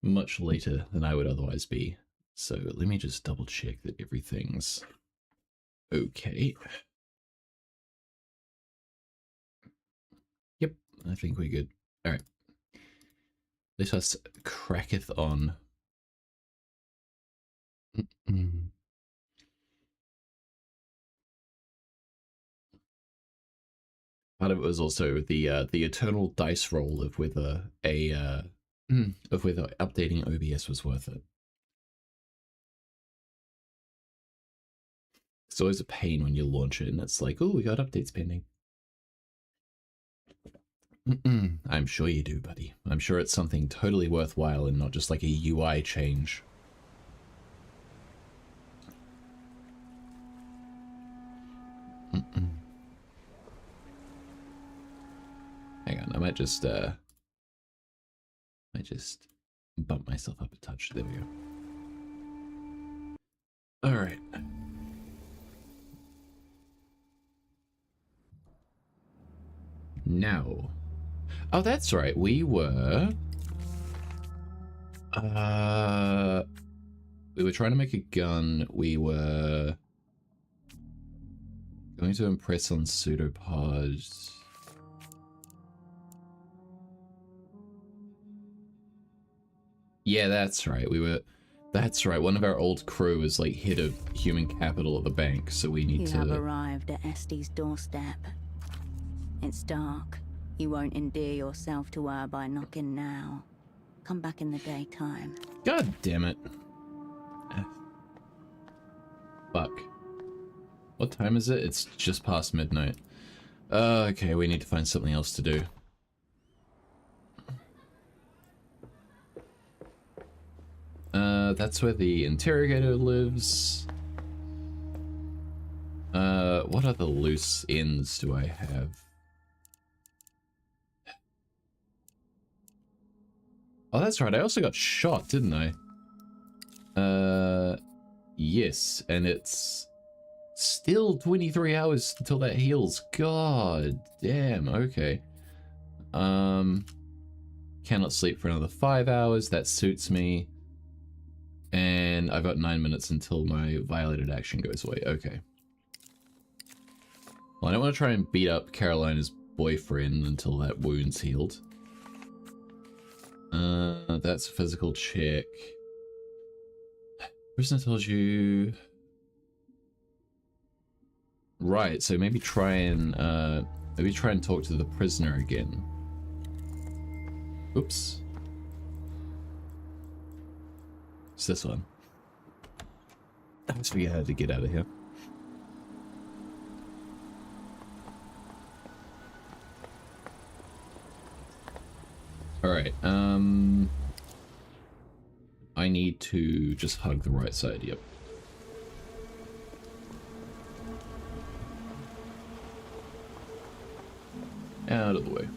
much later than I would otherwise be. So let me just double check that everything's okay. Yep, I think we're good. All right. Let us cracketh on. Part of it was also the eternal dice roll of whether updating OBS was worth it. It's always a pain when you launch it and it's like, oh, we got updates pending. I'm sure you do, buddy. I'm sure it's something totally worthwhile and not just like a UI change. Hang on, I might just bump myself up a touch. There we go. All right. Now. Oh, that's right. We were trying to make a gun. We were going to impress on pseudopods. Yeah, that's right. That's right. One of our old crew is like head of human capital at the bank, so we need to... You have arrived at Este's doorstep. It's dark. You won't endear yourself to her by knocking now. Come back in the daytime. God damn it. Fuck. What time is it? It's just past midnight. Okay, we need to find something else to do. That's where the interrogator lives. What other loose ends do I have? Oh, that's right. I also got shot, didn't I? Yes, and it's still 23 hours until that heals. God damn, okay. Cannot sleep for another 5 hours. That suits me. And I've got 9 minutes until my violated action goes away. Okay. Well, I don't want to try and beat up Carolina's boyfriend until that wound's healed. That's a physical check. Prisoner tells you... Right, so maybe try and talk to the prisoner again. Oops. It's this one. I always forget how to get out of here. Alright, I need to just hug the right side, yep. Out of the way.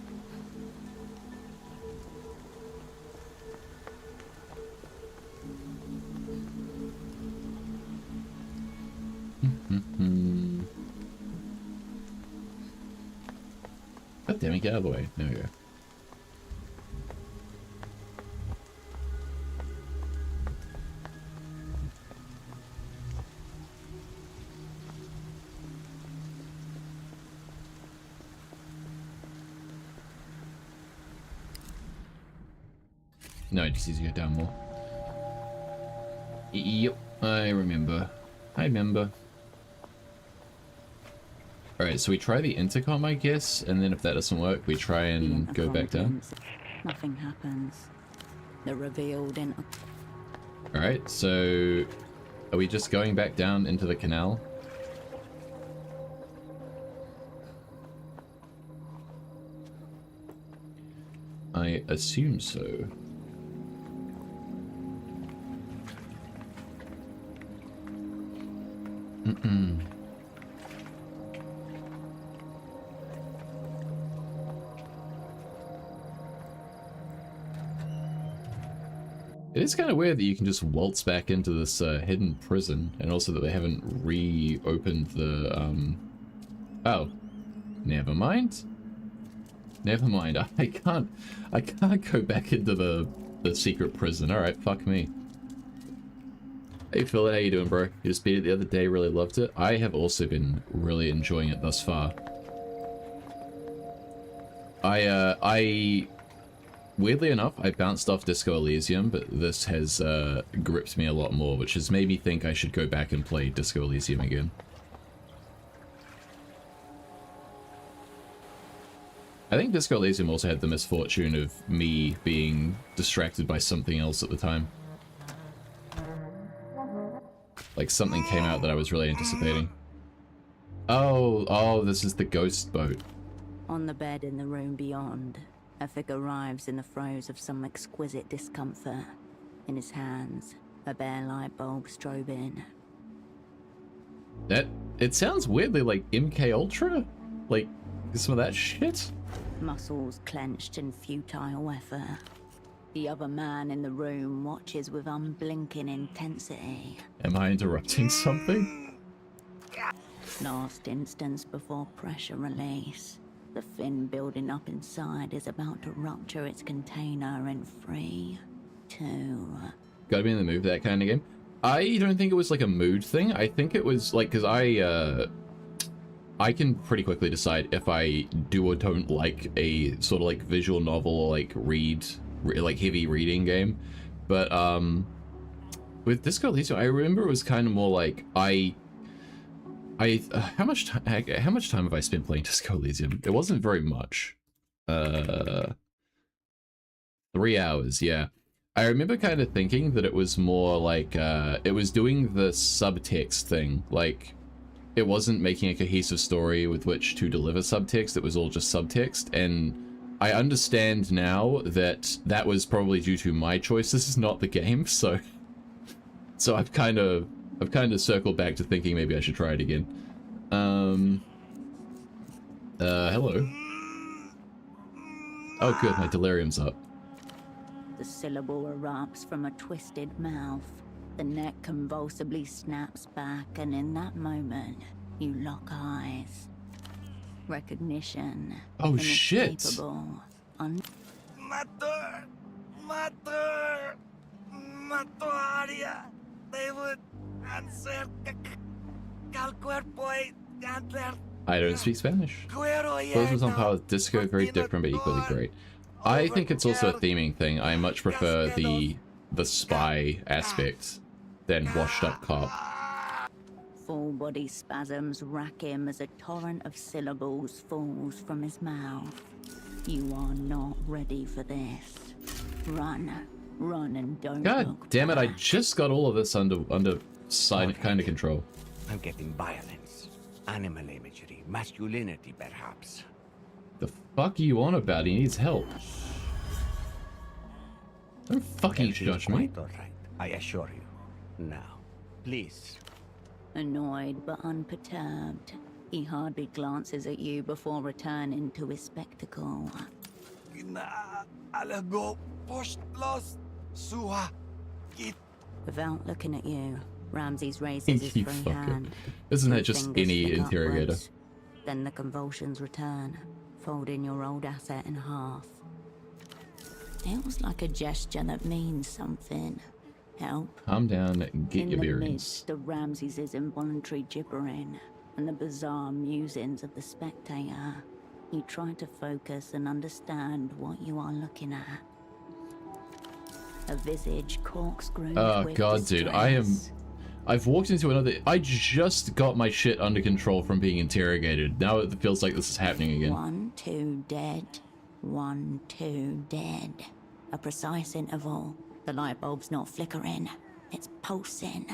God damn it, get out of the way. There we go. No, it just needs to go down more. Yep, I remember. I remember. Alright, so we try the intercom, I guess, and then if that doesn't work, we try and go back down. Nothing happens. The revealed in... Alright, so... Are we just going back down into the canal? I assume so. It is kind of weird that you can just waltz back into this hidden prison, and also that they haven't reopened the, Oh, never mind. Never mind. I can't go back into the the secret prison. Alright, fuck me. Hey Phil, how you doing, bro? You just beat it the other day, really loved it. I have also been really enjoying it thus far. I weirdly enough, I bounced off Disco Elysium, but this has gripped me a lot more, which has made me think I should go back and play Disco Elysium again. I think Disco Elysium also had the misfortune of me being distracted by something else at the time. Like something came out that I was really anticipating. Oh, this is the ghost boat. On the bed in the room beyond, a figure arrives in the throes of some exquisite discomfort. In his hands, a bare light bulb strobing. It sounds weirdly like MK Ultra? Like, some of that shit? Muscles clenched in futile effort. The other man in the room watches with unblinking intensity. Am I interrupting something? Last instance before pressure release. The fin building up inside is about to rupture its container in 3, 2... Gotta be in the mood for that kind of game. I don't think it was like a mood thing. I think it was like, because I can pretty quickly decide if I do or don't like a sort of like visual novel or like like heavy reading game. But with Disco Elysium, I remember it was kind of more like how much time have I spent playing Disco Elysium? It wasn't very much. 3 hours, yeah. I remember kind of thinking that it was more like it was doing the subtext thing. Like, it wasn't making a cohesive story with which to deliver subtext. It was all just subtext, and I understand now that that was probably due to my choices, not the game. So I've kind of circled back to thinking maybe I should try it again. Hello. Oh, good, my delirium's up. The syllable erupts from a twisted mouth. The neck convulsively snaps back, and in that moment, you lock eyes. Recognition. Oh shit! Mator! Matoria! They would answer Cal cuerpo y antler. I don't speak Spanish. Those was on par with Disco, very different but equally great. I think it's also a theming thing. I much prefer the spy aspect than washed up cop. Full body spasms rack him as a torrent of syllables falls from his mouth. You are not ready for this. Run and don't God look damn it, I back. just got all of this under silent kind of control. I'm getting violence, animal imagery, masculinity perhaps. The fuck are you on about? He needs help. Don't fucking judge me. Quite all right, I assure you. Now, please. Annoyed but unperturbed, he hardly glances at you before returning to his spectacle. Without looking at you, Ramses raises his You free fucker. hand. Isn't that His just fingers any flick interrogator? upwards. Then the convulsions return, folding your old asset in half. Feels like a gesture that means something. Help. Calm down, get In your the bearings. midst of Ramses' involuntary gibbering and the bizarre musings of the spectator, you try to focus and understand what you are looking at. A visage corkscrewed Oh with god, dude, I've walked into another... I just got my shit under control from being interrogated. Now it feels like this is happening again. 1, 2, dead. 1, 2, dead. A precise interval. The light bulb's not flickering. It's pulsing.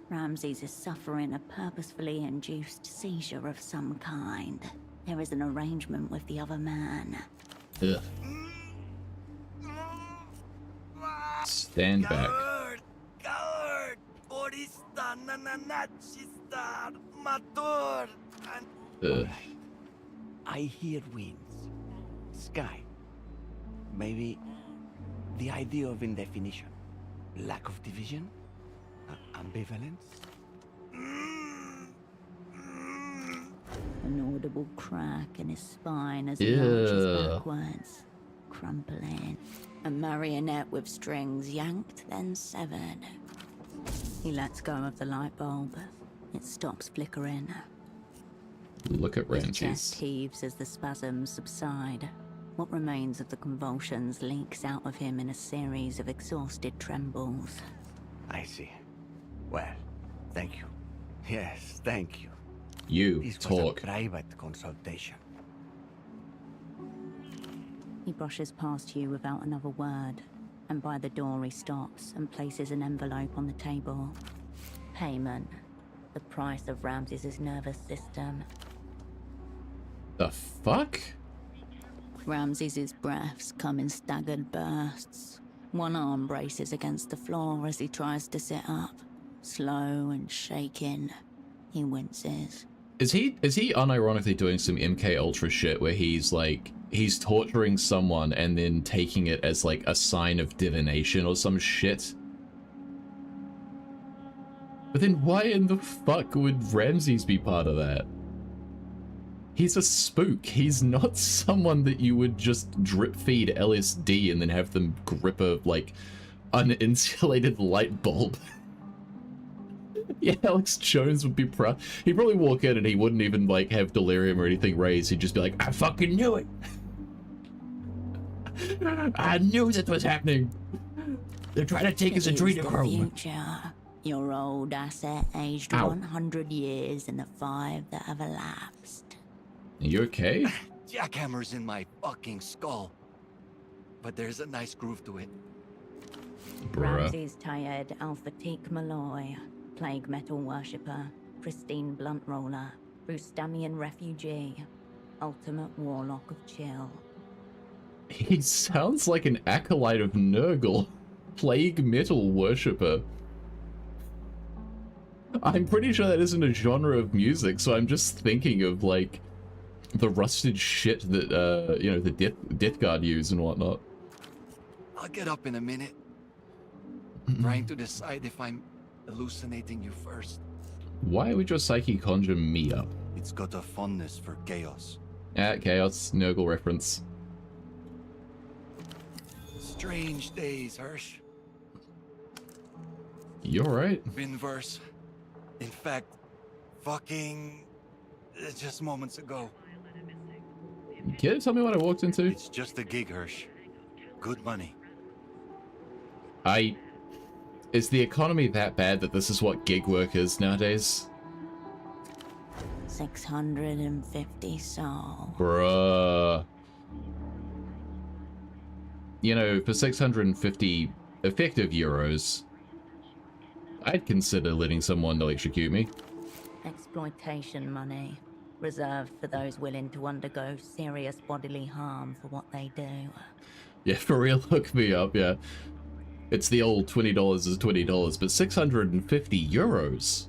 Ramses is suffering a purposefully induced seizure of some kind. There is an arrangement with the other man. Ugh. Stand back. Coward! Borista nananachistar matur! Ugh. I hear winds, sky, maybe the idea of indefinition, lack of division, ambivalence. An audible crack in his spine as he arches Ew. backwards, crumpling. A marionette with strings yanked, then severed. He lets go of the light bulb. It stops flickering. Look at His chest Ramses. heaves as the spasms subside. What remains of the convulsions leaks out of him in a series of exhausted trembles. I see. Well, thank you. Yes, thank you. You This talk. was a private consultation. He brushes past you without another word, and by the door he stops and places an envelope on the table. Payment. The price of Ramses's nervous system. The fuck? Ramses's breaths come in staggered bursts. One arm braces against the floor as he tries to sit up. Slow and shaking, he winces. Is he unironically doing some MK Ultra shit where he's torturing someone and then taking it as like a sign of divination or some shit? But then why in the fuck would Ramses be part of that? He's a spook. He's not someone that you would just drip feed LSD and then have them grip a, like, uninsulated light bulb. Yeah, Alex Jones would be proud. He'd probably walk in and he wouldn't even, like, have delirium or anything raised. He'd just be like, I fucking knew it. I knew that was happening. They're trying to take us adrenochrome. Future. Your old asset aged Ow. 100 years in the 5 that have elapsed. Are you okay? Jackhammer's in my fucking skull. But there's a nice groove to it. Bruh. Ramses Tayed Al-Fatik Malloy, plague metal worshipper, pristine blunt roller, Rustamian refugee, ultimate warlock of chill. He sounds like an acolyte of Nurgle. Plague metal worshipper. I'm pretty sure that isn't a genre of music, so I'm just thinking of, like, the rusted shit that, you know, the Death Guard use and whatnot. I'll get up in a minute. Trying to decide if I'm hallucinating you first. Why would your psyche conjure me up? It's got a fondness for chaos. Chaos, Nurgle reference. Strange days, Hirsch. You alright? Been worse. In fact, fucking... just moments ago. Can you tell me what I walked into? It's just a gig, Hirsch. Good money. Is the economy that bad that this is what gig work is nowadays? 650 soul. Bruh. You know, for 650 effective euros, I'd consider letting someone electrocute me. Exploitation money, reserved for those willing to undergo serious bodily harm for what they do. Yeah, for real, hook me up, yeah. It's the old $20 is $20, but 650 euros.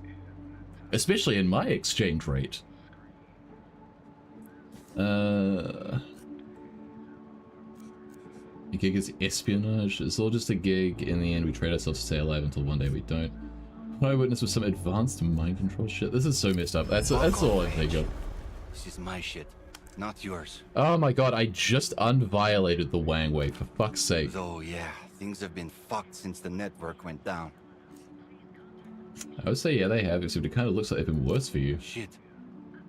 Especially in my exchange rate. The gig is espionage. It's all just a gig. In the end, we trade ourselves to stay alive until one day we don't. What I witnessed was some advanced mind control shit. This is so messed up. That's all I think of. This is my shit, not yours. Oh my god, I just unviolated the Wang Wei, for fuck's sake. Though, yeah, things have been fucked since the network went down. I would say, yeah, they have, except it kind of looks like they've been worse for you. Shit.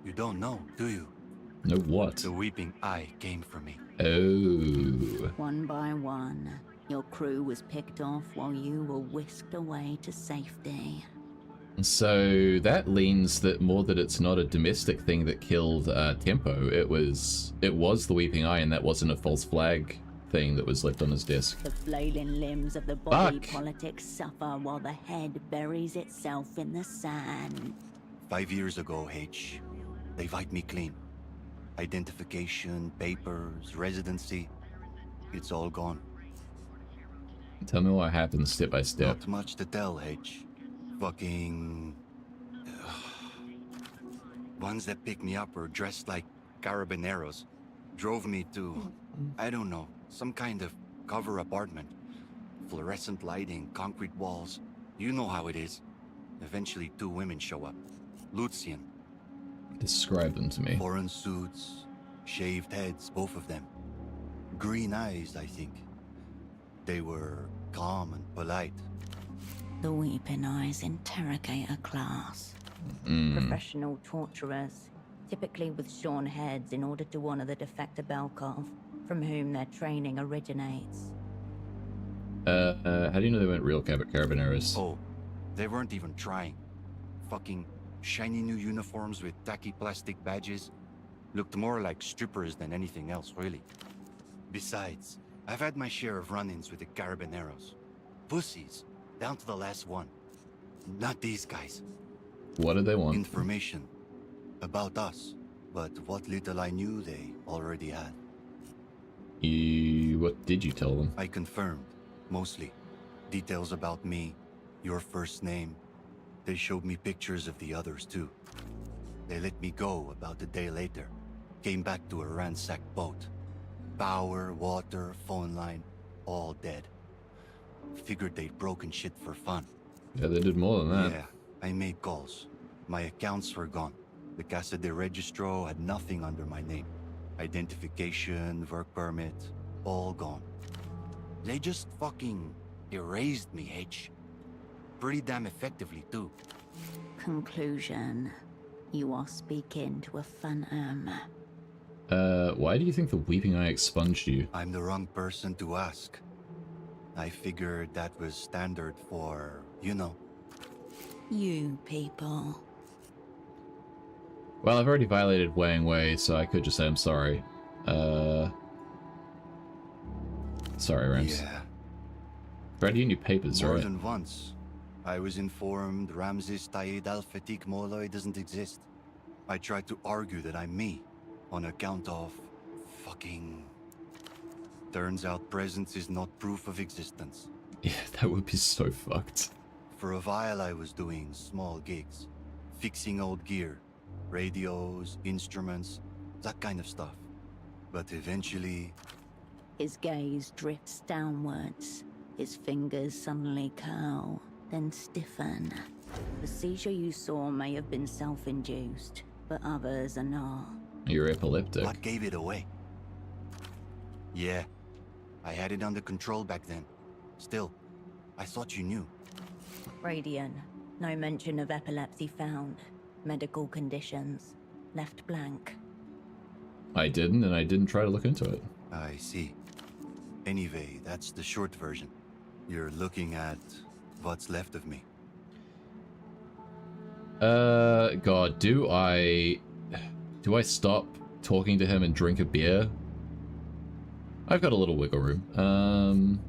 You don't know, do you? No what? The Weeping Eye came for me. Oh. One by one, your crew was picked off while you were whisked away to safety. So that leans that more that it's not a domestic thing that killed Tempo. It was the Weeping Eye, and that wasn't a false flag thing that was left on his desk. The flailing limbs of the body Fuck. politic suffer while the head buries itself in the sand. 5 years ago, H, they wiped me clean. Identification, papers, residency, it's all gone. Tell me what happened step by step. Not much to tell, H. Fucking... Ones that picked me up were dressed like carabineros. Drove me to, I don't know, some kind of cover apartment. Fluorescent lighting, concrete walls. You know how it is. Eventually 2 women show up. Lucian. Describe them to me. Foreign suits, shaved heads, both of them. Green eyes, I think. They were calm and polite. The Weeping Eyes interrogator class. Professional torturers, typically with shorn heads in order to honor the defector Belkov, from whom their training originates. How do you know they weren't real carabineros? Oh, they weren't even trying. Fucking shiny new uniforms with tacky plastic badges. Looked more like strippers than anything else, really. Besides, I've had my share of run-ins with the carabineros. Pussies, down to the last one. Not these guys. What did they want? Information about us, but what little I knew they already had. What did you tell them? I confirmed, mostly. Details about me, your first name. They showed me pictures of the others too. They let me go about a day later. Came back to a ransacked boat. Power, water, phone line, all dead. Figured they'd broken shit for fun. Yeah, they did more than that. Yeah, I made calls. My accounts were gone. The Casa de Registro had nothing under my name. Identification, work permit, all gone. They just fucking erased me, H. Pretty damn effectively, too. Conclusion. You are speaking to a phantom. Why do you think the Weeping Eye expunged you? I'm the wrong person to ask. I figured that was standard for, you know. You people. Well, I've already violated Wang Wei, so I could just say I'm sorry. Sorry, Rams. Yeah. Read you new papers, More right? than once. I was informed Ramses Taid Al-Fatik Molloy doesn't exist. I tried to argue that I'm me, on account of fucking... Turns out presence is not proof of existence. Yeah, that would be so fucked. For a while I was doing small gigs, fixing old gear, radios, instruments, that kind of stuff. But eventually... His gaze drifts downwards. His fingers suddenly curl, then stiffen. The seizure you saw may have been self-induced, but others are not. You're epileptic. What gave it away? Yeah, I had it under control back then. Still, I thought you knew. Radian. No mention of epilepsy found. Medical conditions. Left blank. I didn't, and I didn't try to look into it. I see. Anyway, that's the short version. You're looking at what's left of me. God, do I stop talking to him and drink a beer? I've got a little wiggle room.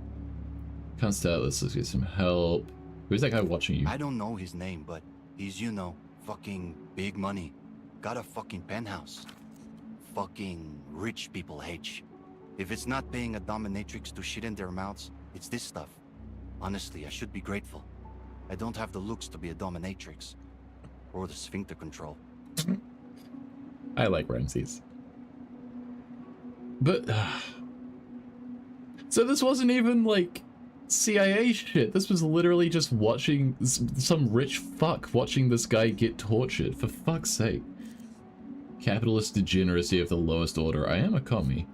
Can't start, let's get some help. Who's that guy watching you? I don't know his name, but he's, you know, fucking big money. Got a fucking penthouse. Fucking rich people, H. If it's not paying a dominatrix to shit in their mouths, it's this stuff. Honestly, I should be grateful. I don't have the looks to be a dominatrix. Or the sphincter control. I like Ramses. But... so this wasn't even, like, CIA shit. This was literally just watching some rich fuck watching this guy get tortured. For fuck's sake. Capitalist degeneracy of the lowest order. I am a commie.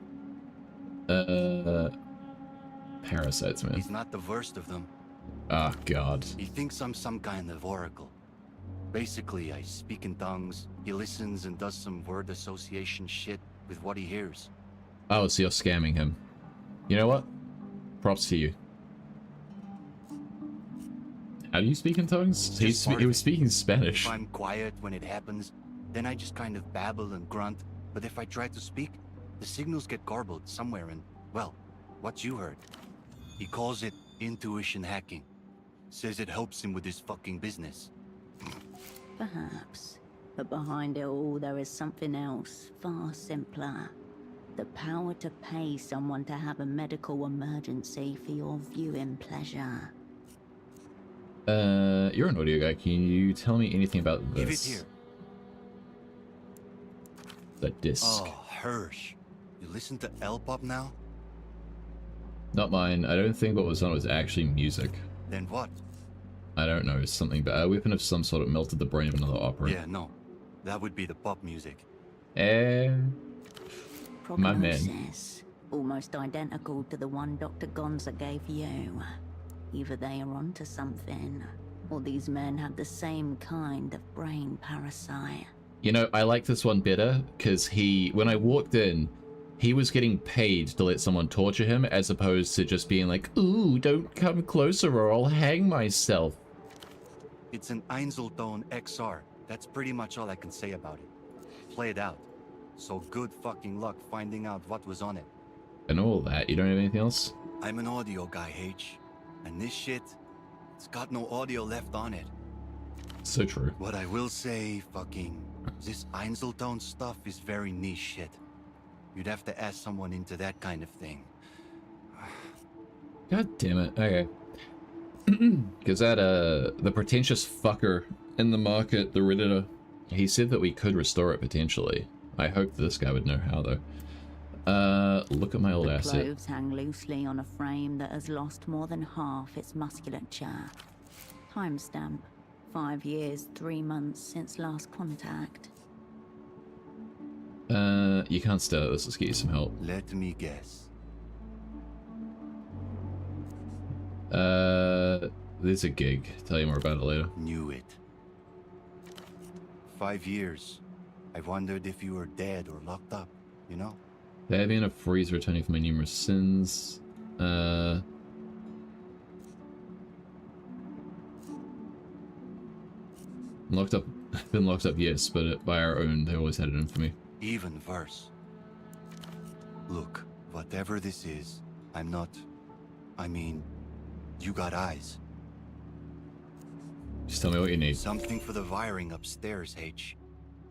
Parasites, man. He's not the worst of them. Oh, God. He thinks I'm some kind of oracle. Basically, I speak in tongues, he listens and does some word association shit with what he hears. Oh, so you're scamming him. You know what? Props to you. How do you speak in tongues? He was speaking Spanish. If I'm quiet when it happens, then I just kind of babble and grunt. But if I try to speak, the signals get garbled somewhere and, well, what you heard. He calls it intuition hacking. Says it helps him with his fucking business. Perhaps. But behind it all, there is something else, far simpler. The power to pay someone to have a medical emergency for your viewing pleasure. You're an audio guy. Can you tell me anything about this? Give it here. The disc. Oh, Hirsch. You listen to L-pop now? Not mine. I don't think what was on it was actually music. Then what? I don't know. Something, but a weapon of some sort that melted the brain of another opera. Yeah, no. That would be the pop music. My man. Prognosis. Almost identical to the one Dr. Gonza gave you. Either they are onto something, or these men have the same kind of brain parasite. You know, I like this one better, because when I walked in, he was getting paid to let someone torture him, as opposed to just being like, ooh, don't come closer or I'll hang myself. It's an Einzelton XR. That's pretty much all I can say about it. Play it out. So good fucking luck finding out what was on it. And all that, you don't have anything else? I'm an audio guy, H. And this shit, it's got no audio left on it. So true. What I will say, this Einzelton stuff is very niche shit. You'd have to ask someone into that kind of thing. God damn it. Okay. Because that, the pretentious fucker in the market, the Redditor, he said that we could restore it potentially. I hope this guy would know how, though. Look at my old asset. Clothes hang loosely on a frame that has lost more than half its musculature. Timestamp: 5 years, 3 months since last contact. You can't start this. Let's get you some help. Let me guess. There's a gig. Tell you more about it later. Knew it. 5 years. I wondered if you were dead or locked up, you know? There have been a freeze returning for my numerous sins. Locked up. Been locked up, yes, but by our own. They always had it in for me. Even worse. Look, whatever this is, I'm not... I mean, you got eyes. Just tell me what you need. Something for the wiring upstairs, H.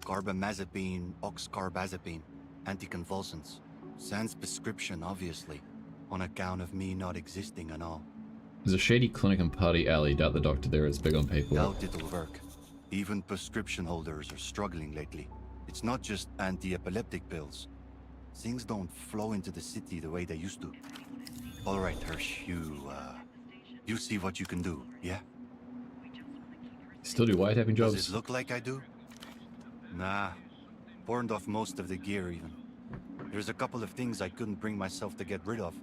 Carbamazepine, oxcarbazepine, anticonvulsants. Sans prescription, obviously, on account of me not existing and all. There's a shady clinic and party alley. Doubt the doctor there is big on paperwork. Doubt it'll work. Even prescription holders are struggling lately. It's not just anti-epileptic pills. Things don't flow into the city the way they used to. All right, Hirsch, you see what you can do, yeah? Still do wiretapping jobs? Does it look like I do? Nah. Burned off most of the gear, even. There's a couple of things I couldn't bring myself to get rid of.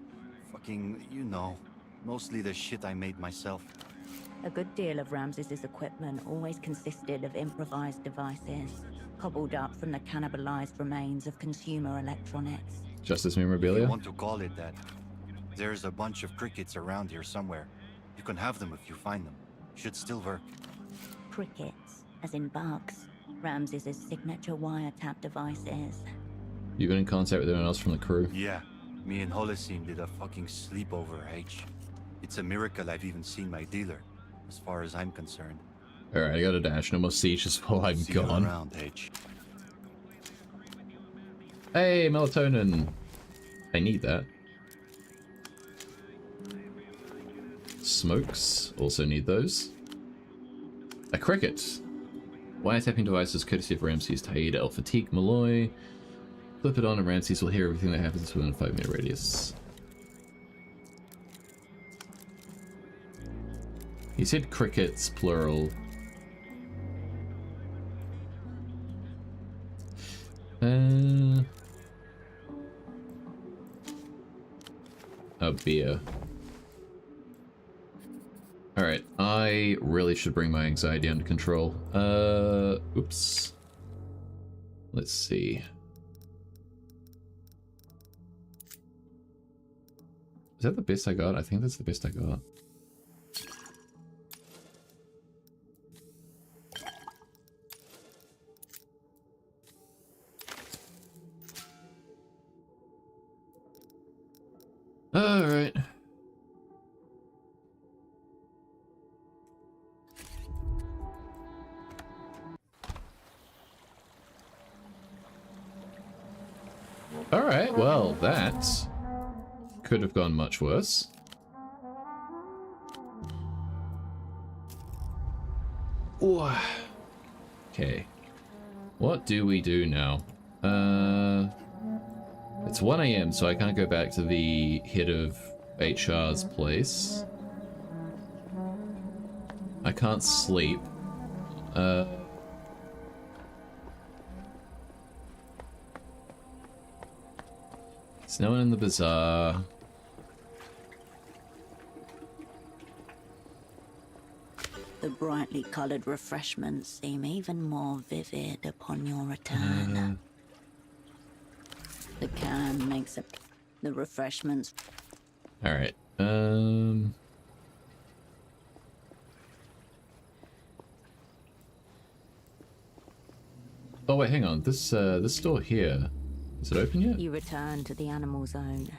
Fucking, you know. Mostly the shit I made myself. A good deal of Ramses's equipment always consisted of improvised devices, cobbled up from the cannibalized remains of consumer electronics. Justice If memorabilia? you want to call it that. There's a bunch of crickets around here somewhere. You can have them if you find them. Should still work. Crickets, as in bugs. Ramses's signature wiretap devices. You've been in contact with anyone else from the crew? Yeah, me and Holocene did a fucking sleepover, H. It's a miracle I've even seen my dealer, as far as I'm concerned. Alright, I gotta dash. No more sieges while I'm See you gone. around, H. Hey, melatonin! I need that. Smokes. Also need those. A cricket. Wiretapping devices courtesy of Ramses, Taid, El Fatigue, Malloy. Flip it on and Ramses will hear everything that happens within a 5-meter radius. He said crickets, plural. A beer. Alright, I really should bring my anxiety under control. Oops. Let's see. Is that the best I got? I think that's the best I got. Alright. Alright, well, that could have gone much worse. Ooh. Okay. What do we do now? It's 1 AM, so I can't go back to the head of HR's place. I can't sleep. There's no one in the bazaar. The brightly coloured refreshments seem even more vivid upon your return. The can makes up the refreshments. All right. Oh wait, hang on. This store here, is it open yet? You return to the animal zone.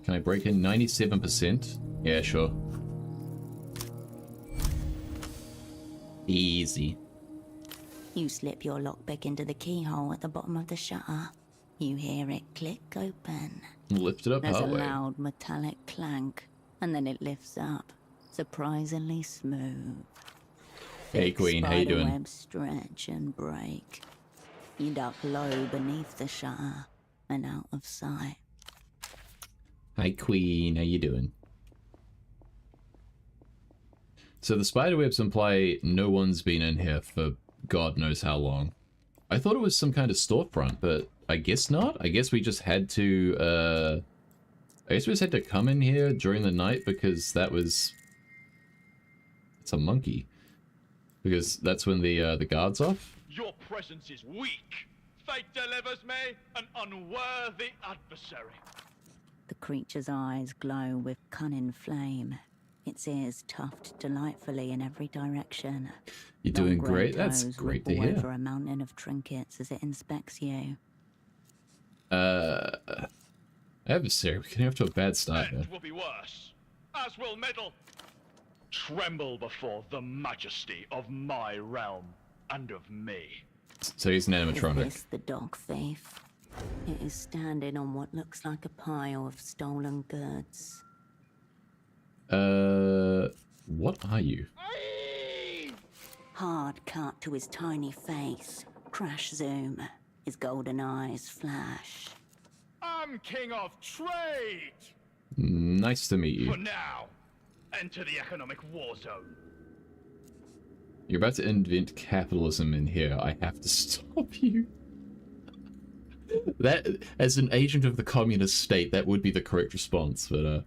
Can I break in 97%? Yeah, sure. Easy. You slip your lockpick into the keyhole at the bottom of the shutter. You hear it click open. Lift it up There's a halfway. loud metallic clank, and then it lifts up, surprisingly smooth. Hey Queen, how you doing? Spiderwebs stretch and break. You duck low beneath the shutter and out of sight. Hi Queen, how you doing? So the spiderwebs imply no one's been in here for God knows how long. I thought it was some kind of storefront, but I guess not. I guess we just had to, come in here during the night because that was... It's a monkey. Because that's when the guard's off. Your presence is weak. Fate delivers me an unworthy adversary. The creature's eyes glow with cunning flame. Its ears tuft delightfully in every direction. You're doing Long grey great. That's toes great to ripple hear. over a mountain of trinkets as it inspects you. Adversary, we're getting off to a bad start here. It will be worse, as will middle. Tremble before the majesty of my realm and of me. So he's an Is animatronic. this the dog thief? It is standing on what looks like a pile of stolen goods. What are you? Hard cut to his tiny face. Crash zoom. His golden eyes flash. I'm king of trade. Nice to meet For you. now, enter the economic war zone. You're about to invent capitalism in here. I have to stop you. That, as an agent of the communist state, that would be the correct response, but,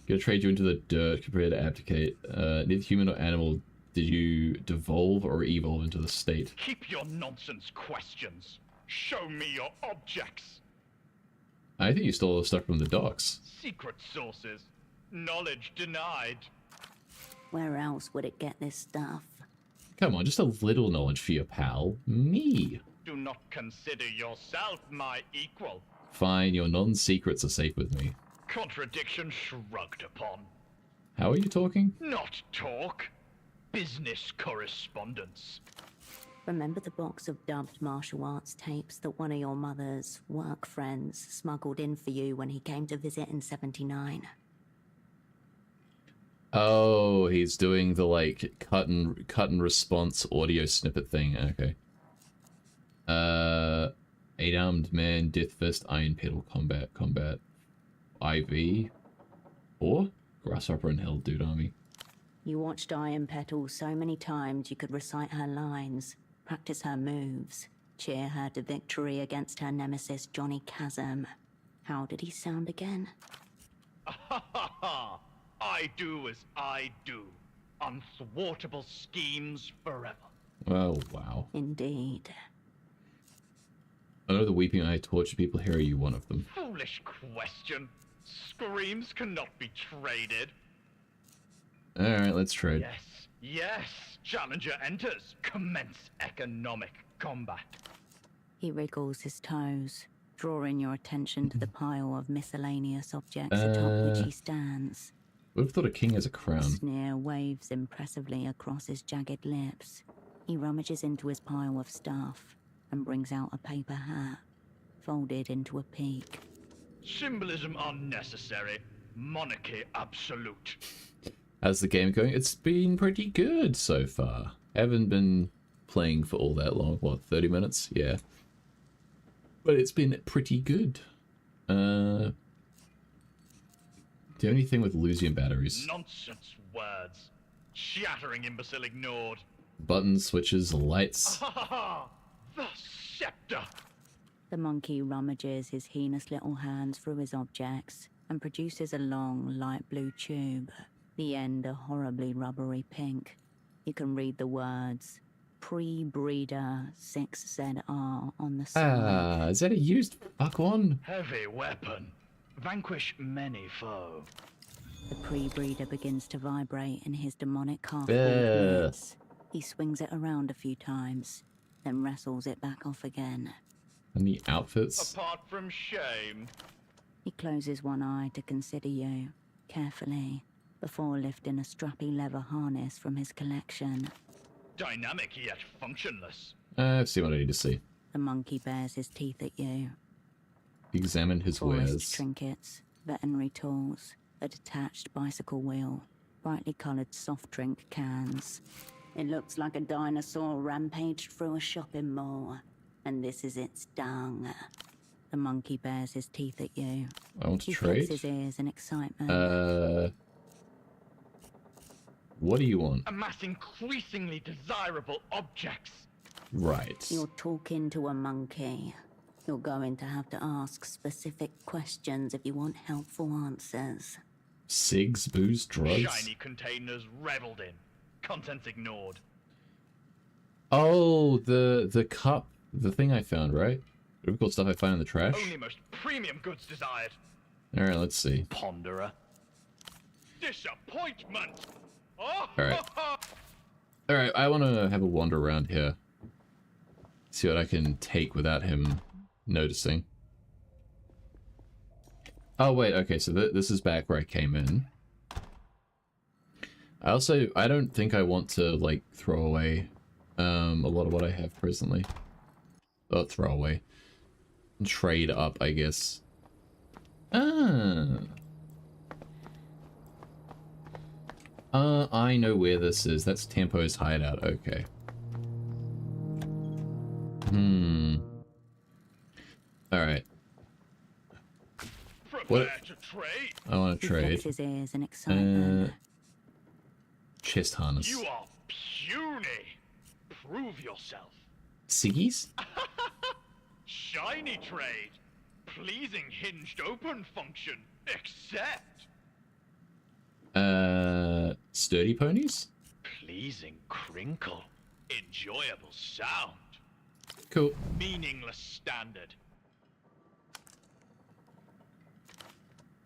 gonna trade you into the dirt, prepare to abdicate. Neither human or animal did you devolve or evolve into the state. Keep your nonsense questions. Show me your objects. I think you stole all the stuff from the docks. Secret sources. Knowledge denied. Where else would it get this stuff? Come on, just a little knowledge for your pal. Me. Do not consider yourself my equal. Fine, your non-secrets are safe with me. Contradiction shrugged upon. How are you talking? Not talk. Business correspondence. Remember the box of dubbed martial arts tapes that one of your mother's work friends smuggled in for you when he came to visit in 79? Oh, he's doing the, like, cut and response audio snippet thing. Okay. 8-armed man, death fist, iron pedal, combat, IV, or grasshopper and hell dude army. You watched Iron Petal so many times you could recite her lines, practice her moves, cheer her to victory against her nemesis Johnny Chasm. How did he sound again? Ha ha ha! I do as I do. Unthwartable schemes forever. Oh, wow. Indeed. I know the weeping eye torture people. Here are you one of them. Foolish question. Screams cannot be traded. Alright, let's trade. Yes, yes. Challenger enters. Commence economic combat. He wriggles his toes, drawing your attention to the pile of miscellaneous objects atop which he stands. Would have thought a king has a A crown. sneer waves impressively across his jagged lips. He rummages into his pile of stuff and brings out a paper hat, folded into a peak. Symbolism unnecessary. Monarchy absolute. How's the game going? It's been pretty good so far. Haven't been playing for all that long. What, 30 minutes? Yeah. But it's been pretty good. Do you have anything with Lusian batteries? Nonsense words. Shattering imbecile ignored. Buttons, switches, lights. Ha ha ha! The scepter. The monkey rummages his heinous little hands through his objects and produces a long, light blue tube, the end a horribly rubbery pink. You can read the words Pre-Breeder 6ZR on the side. Is that a used fuck one? Heavy weapon. Vanquish many foe. The pre-breeder begins to vibrate in his demonic half Ugh. mitts. He swings it around a few times, then wrestles it back off again. And the outfits? Apart from shame. He closes one eye to consider you, carefully, before lifting a strappy leather harness from his collection. Dynamic yet functionless. Let's see what I need to see. The monkey bares his teeth at you. Examine his Forest wares. trinkets, veterinary tools, a detached bicycle wheel, brightly coloured soft drink cans. It looks like a dinosaur rampaged through a shopping mall, and this is its dung. The monkey bares his teeth at you. I want to He flicks trade. his ears in excitement. What do you want? Amass increasingly desirable objects. Right. You're talking to a monkey. You're going to have to ask specific questions if you want helpful answers. Cigs, booze, drugs? Shiny containers reveled in. Contents ignored. Oh, the cup. The thing I found, right? Really cool stuff I found in the trash. Only most premium goods desired. Alright, let's see. Ponderer. Disappointment! Oh, Alright. Alright, I want to have a wander around here. See what I can take without him noticing. Oh, wait, okay, so this is back where I came in. I don't think I want to, like, throw away a lot of what I have presently. Oh, throw away. Trade up, I guess. I know where this is. That's Tempo's hideout. Okay. Alright. prepare to trade. I want to He flicks trade. his ears in excitement. Chest harness. You are puny. Prove yourself. Siggies? Shiny trade. Pleasing hinged open function. Accept. Sturdy ponies? Pleasing crinkle. Enjoyable sound. Cool. Meaningless standard.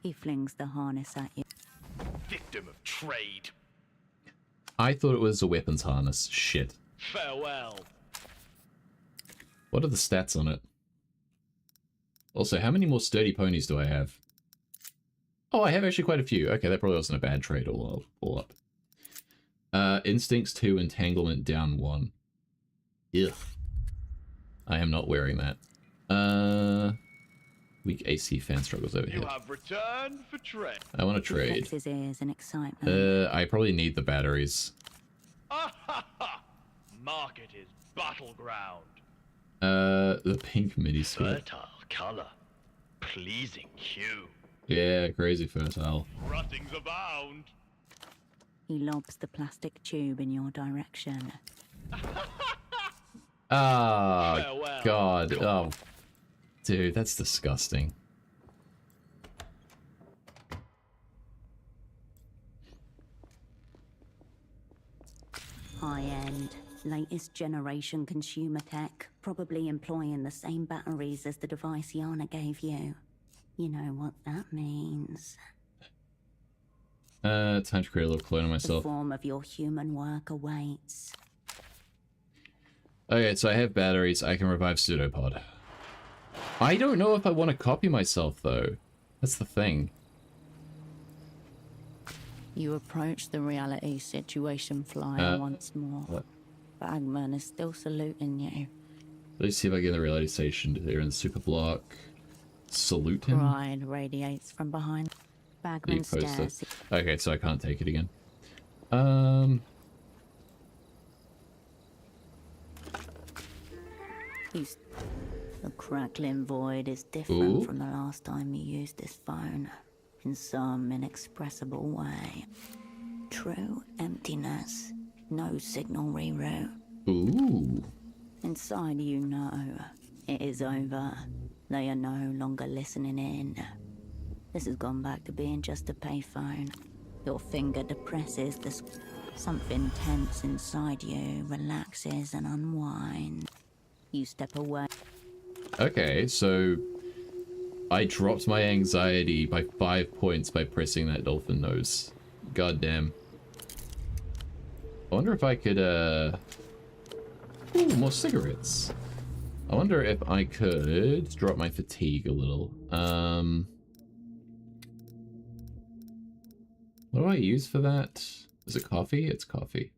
He flings the harness at you. Victim of trade. I thought it was a weapons harness. Shit. Farewell. What are the stats on it? Also, how many more sturdy ponies do I have? Oh, I have actually quite a few. Okay, that probably wasn't a bad trade all up. Instincts 2, entanglement down 1. Ugh. I am not wearing that. Weak AC fan struggles over You here. have returned for trade. I want to He trade. flicks his ears in excitement. I probably need the batteries. Ah ha ha! Market is battleground. The pink mini skirt. Fertile color. Pleasing hue. Yeah, crazy fertile. Ruttings abound. He lobs the plastic tube in your direction. Ah, Farewell. God. Oh, dude, that's disgusting. High-end, latest generation consumer tech, probably employing the same batteries as the device Yana gave you. You know what that means. Time to create a little clone of The myself. form of your human work awaits. Okay, so I have batteries. I can revive Pseudopod. I don't know if I want to copy myself, though. That's the thing. You approach the reality situation flyer once more. What? Bagman is still saluting you. Let's see if I get in the reality station. They're in the super block. Salute him? Pride radiates from behind. Bagman Leave poster. stares. Okay, so I can't take it again. The crackling void is different Ooh. from the last time you used this phone. In some inexpressible way. True emptiness. No signal reroute. Ooh. Inside you know. It is over. They are no longer listening in. This has gone back to being just a payphone. Your finger depresses the... Something tense inside you relaxes and unwinds. You step away. Okay, so I dropped my anxiety by 5 points by pressing that dolphin nose. God damn. I wonder if I could, ooh, more cigarettes. I wonder if I could drop my fatigue a little. What do I use for that? Is it coffee? It's coffee.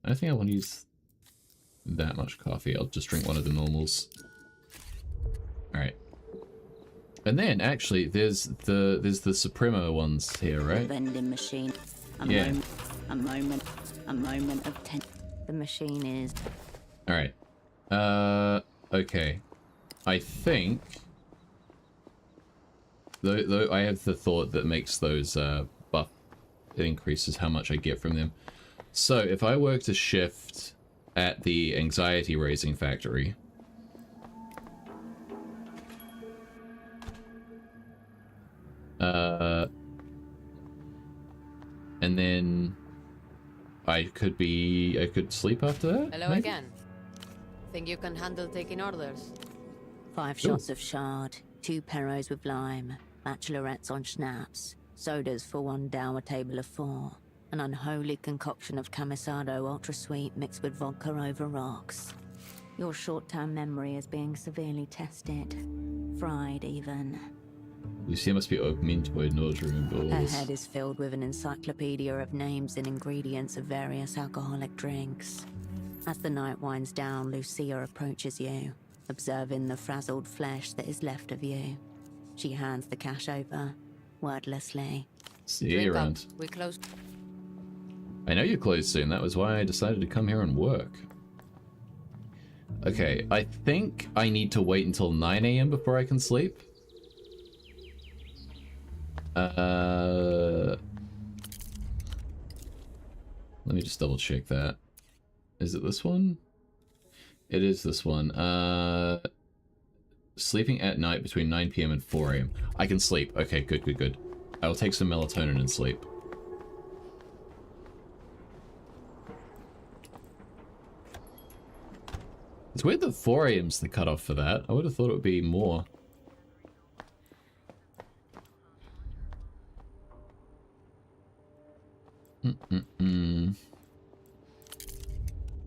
I don't think I want to use that much coffee. I'll just drink one of the normals. Alright. And then, actually, there's the Supremo ones here, right? Vending machine. Yeah. A moment of tension. The machine is... Alright. Okay. I think... Though I have the thought that makes those, buff... It increases how much I get from them. So, if I work to shift at the anxiety-raising factory... and then... I could sleep after that? Hello maybe? again. Think you can handle taking orders? 5 shots of shard, 2 perros with lime, bachelorettes on schnapps, sodas for 1 down a table of 4, an unholy concoction of camisado ultra sweet mixed with vodka over rocks. Your short-term memory is being severely tested, fried even. Lucia must be opening to a nose-room Her balls. head is filled with an encyclopedia of names and ingredients of various alcoholic drinks. As the night winds down, Lucia approaches you, observing the frazzled flesh that is left of you. She hands the cash over, wordlessly. See you Drink up. around. We close. I know you close soon. That was why I decided to come here and work. Okay, I think I need to wait until 9 AM before I can sleep. Let me just double check that. Is it this one? It is this one. Sleeping at night between 9 PM and 4 AM. I can sleep. Okay, good, good, good. I will take some melatonin and sleep. It's weird that 4 AM's the cutoff for that. I would have thought it would be more.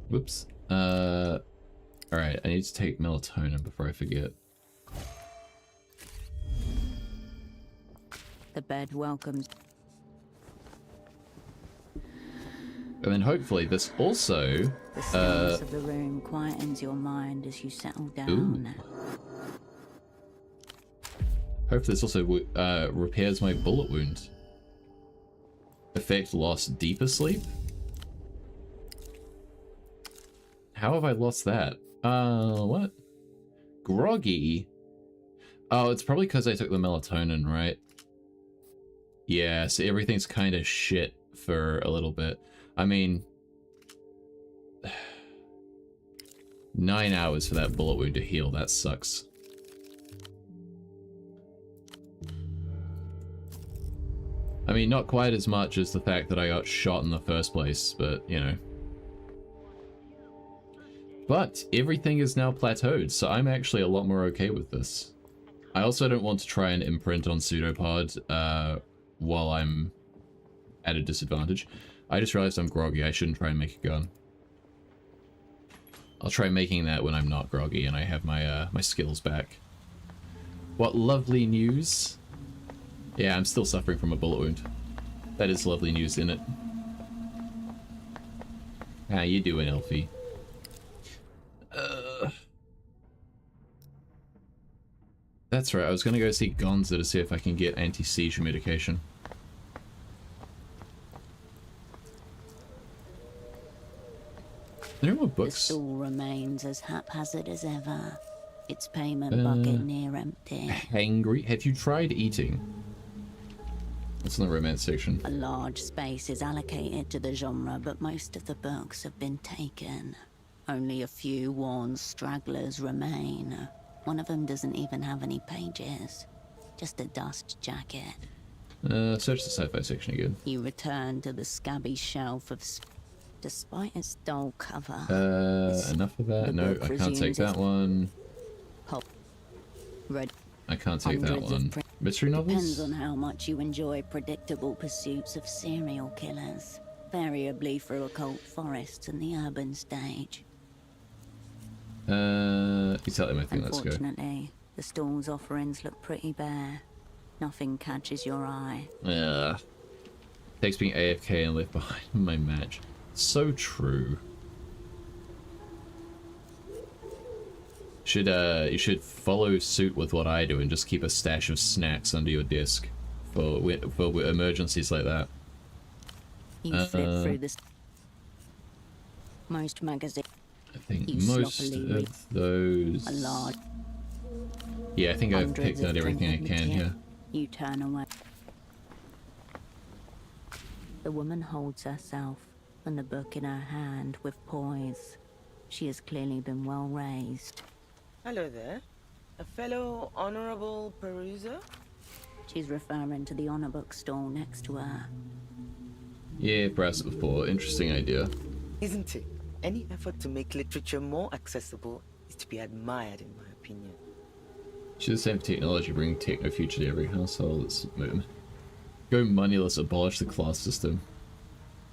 Whoops. Alright, I need to take melatonin before I forget. The bed welcomes... And then hopefully this also... The stillness of the room quietens your mind as you settle down. Hopefully this also repairs my bullet wound. Effect lost deeper sleep? How have I lost that? What? Groggy? Oh, it's probably because I took the melatonin, right? Yeah, so everything's kind of shit for a little bit. I mean... 9 hours for that bullet wound to heal, that sucks. I mean, not quite as much as the fact that I got shot in the first place, but, you know. But everything is now plateaued, so I'm actually a lot more okay with this. I also don't want to try and imprint on pseudopod while I'm at a disadvantage. I just realized I'm groggy. I shouldn't try and make a gun. I'll try making that when I'm not groggy and I have my my skills back. What lovely news. Yeah, I'm still suffering from a bullet wound. That is lovely news, isn't it? How you doing, Elfie? That's right, I was gonna go see Gonza to see if I can get anti-seizure medication. There are more The books. stool remains as haphazard as ever. Its payment bucket near empty. Hangry? Have you tried eating? That's in the romance section. A large space is allocated to the genre, but most of the books have been taken. Only a few worn stragglers remain. One of them doesn't even have any pages, just a dust jacket. Search the sci-fi section again. You return to the scabby shelf of... Despite its dull cover... Enough of that? the No, book I can't presumes take that it's one. pop. Read I can't take that hundreds of one. print. Mystery Depends on novels? how much you enjoy predictable pursuits of serial killers, variably through occult forests and the urban stage. Exactly my thing, let's go. Unfortunately, the stall's offerings look pretty bare. Nothing catches your eye. Yeah. Takes being AFK and left behind in my match. So true. You should follow suit with what I do and just keep a stash of snacks under your desk for emergencies like that. You flip through this. Most magazines. I think You most sloppily read of those. a large. Yeah, I think I've Hundreds picked of out everything I printed can material. here. You turn away. The woman holds herself and the book in her hand with poise. She has clearly been well raised. Hello there. A fellow honorable peruser? She's referring to the honor book stall next to her. Yeah, perhaps before. Interesting idea. Isn't it? Any effort to make literature more accessible is to be admired, in my opinion. Should the same technology bring techno future to every household? Let's go moneyless, abolish the class system.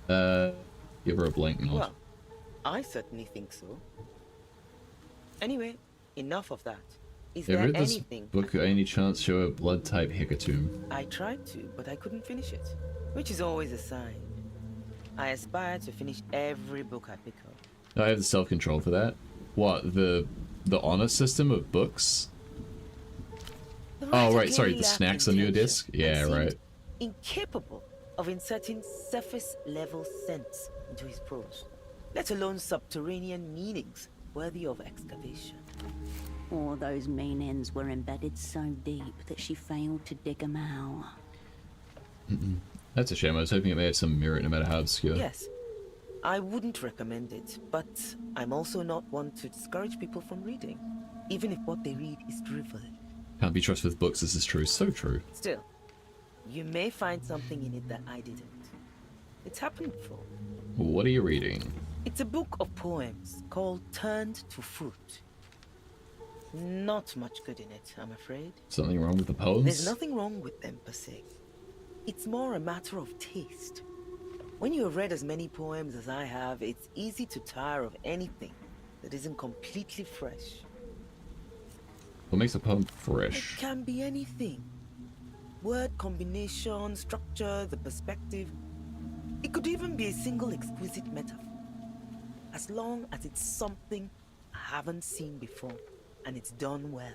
Give her a blank nod. Well, I certainly think so. Anyway, enough of that. Is Have you there read this anything... book by any chance show a blood type hecatomb? I tried to, but I couldn't finish it, which is always a sign. I aspire to finish every book I pick up. I have the self-control for that. What, the honor system of books? The Oh, writer right, sorry, clearly the lacked snacks on your intention disc? and Yeah, seemed right. incapable of inserting surface-level sense into his prose, let alone subterranean meanings worthy of excavation. Or those meanings were embedded so deep that she failed to dig them out. That's a shame. I was hoping it may have some merit no matter how obscure. Yes, I wouldn't recommend it, but I'm also not one to discourage people from reading, even if what they read is drivel. Can't be trusted with books, this is true. So true. Still, you may find something in it that I didn't. It's happened before. What are you reading? It's a book of poems called Turned to Fruit. Not much good in it, I'm afraid. Something wrong with the poems? There's nothing wrong with them per se. It's more a matter of taste. When you have read as many poems as I have, it's easy to tire of anything that isn't completely fresh. What makes a poem It fresh? can be anything. Word combination, structure, the perspective. It could even be a single exquisite metaphor. As long as it's something I haven't seen before, and it's done well,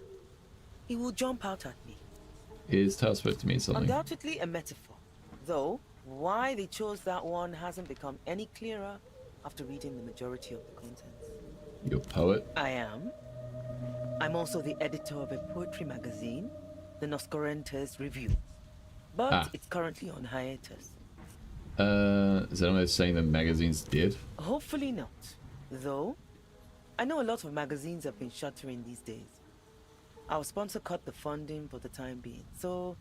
it will jump out at me. Is Tao supposed to mean something? Undoubtedly a metaphor, though why they chose that one hasn't become any clearer after reading the majority of the contents. You're a poet? I am. I'm also the editor of a poetry magazine, the Noscorentes Review, but it's currently on hiatus. Is that almost saying the magazine's dead? Hopefully not, though I know a lot of magazines have been shuttering these days. Our sponsor cut the funding for the time being, so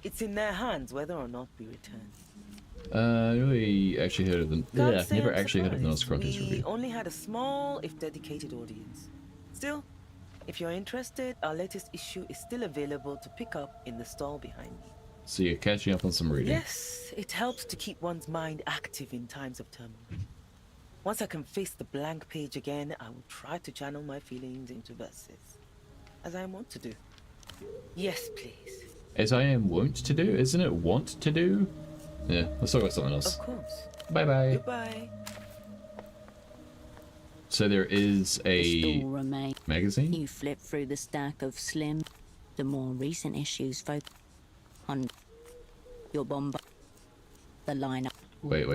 it's in their hands whether or not we return. I really actually heard of them. Can't Yeah, say never I'm actually heard of the surprised. Nosferatu We review. only had a small, if dedicated audience. Still, if you're interested, our latest issue is still available to pick up in the stall behind me. So you're catching up on some reading. Yes, it helps to keep one's mind active in times of turmoil. Once I can face the blank page again, I will try to channel my feelings into verses, as I want to do. Yes, please. As I am wont to do? Isn't it want to do? Yeah, let's talk about something else. Of course. Bye-bye. Goodbye. So there is The a stall remains. magazine? You flip through the stack of slim, the more recent issues focus on your bomb. The lineup. Wait.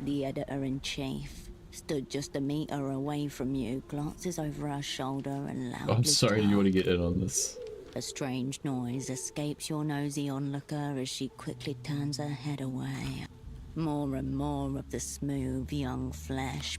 The editor-in-chief stood just a meter away from you, glances over her shoulder and loudly Oh, I'm sorry, you tells. want to get in on this. A strange noise escapes your nosy onlooker as she quickly turns her head away. More and more of the smooth young flesh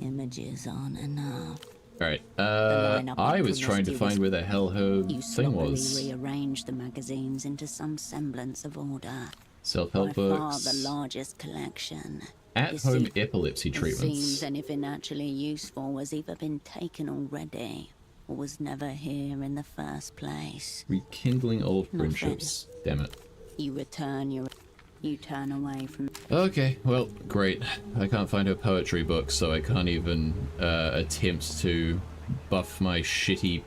Images aren't enough. Alright, lineup I went was from trying to mischievous- find where the hell her You thing sloppily was. rearranged the magazines into some semblance of order. By Self-help far books. the largest collection. At-home Deceit- epilepsy It treatments. seems anything actually useful has either been taken already or was never here in the first place. Rekindling old Nothing. friendships. Damn it. You turn away from. Okay, well, great. I can't find her poetry book, so I can't even attempt to buff my shitty,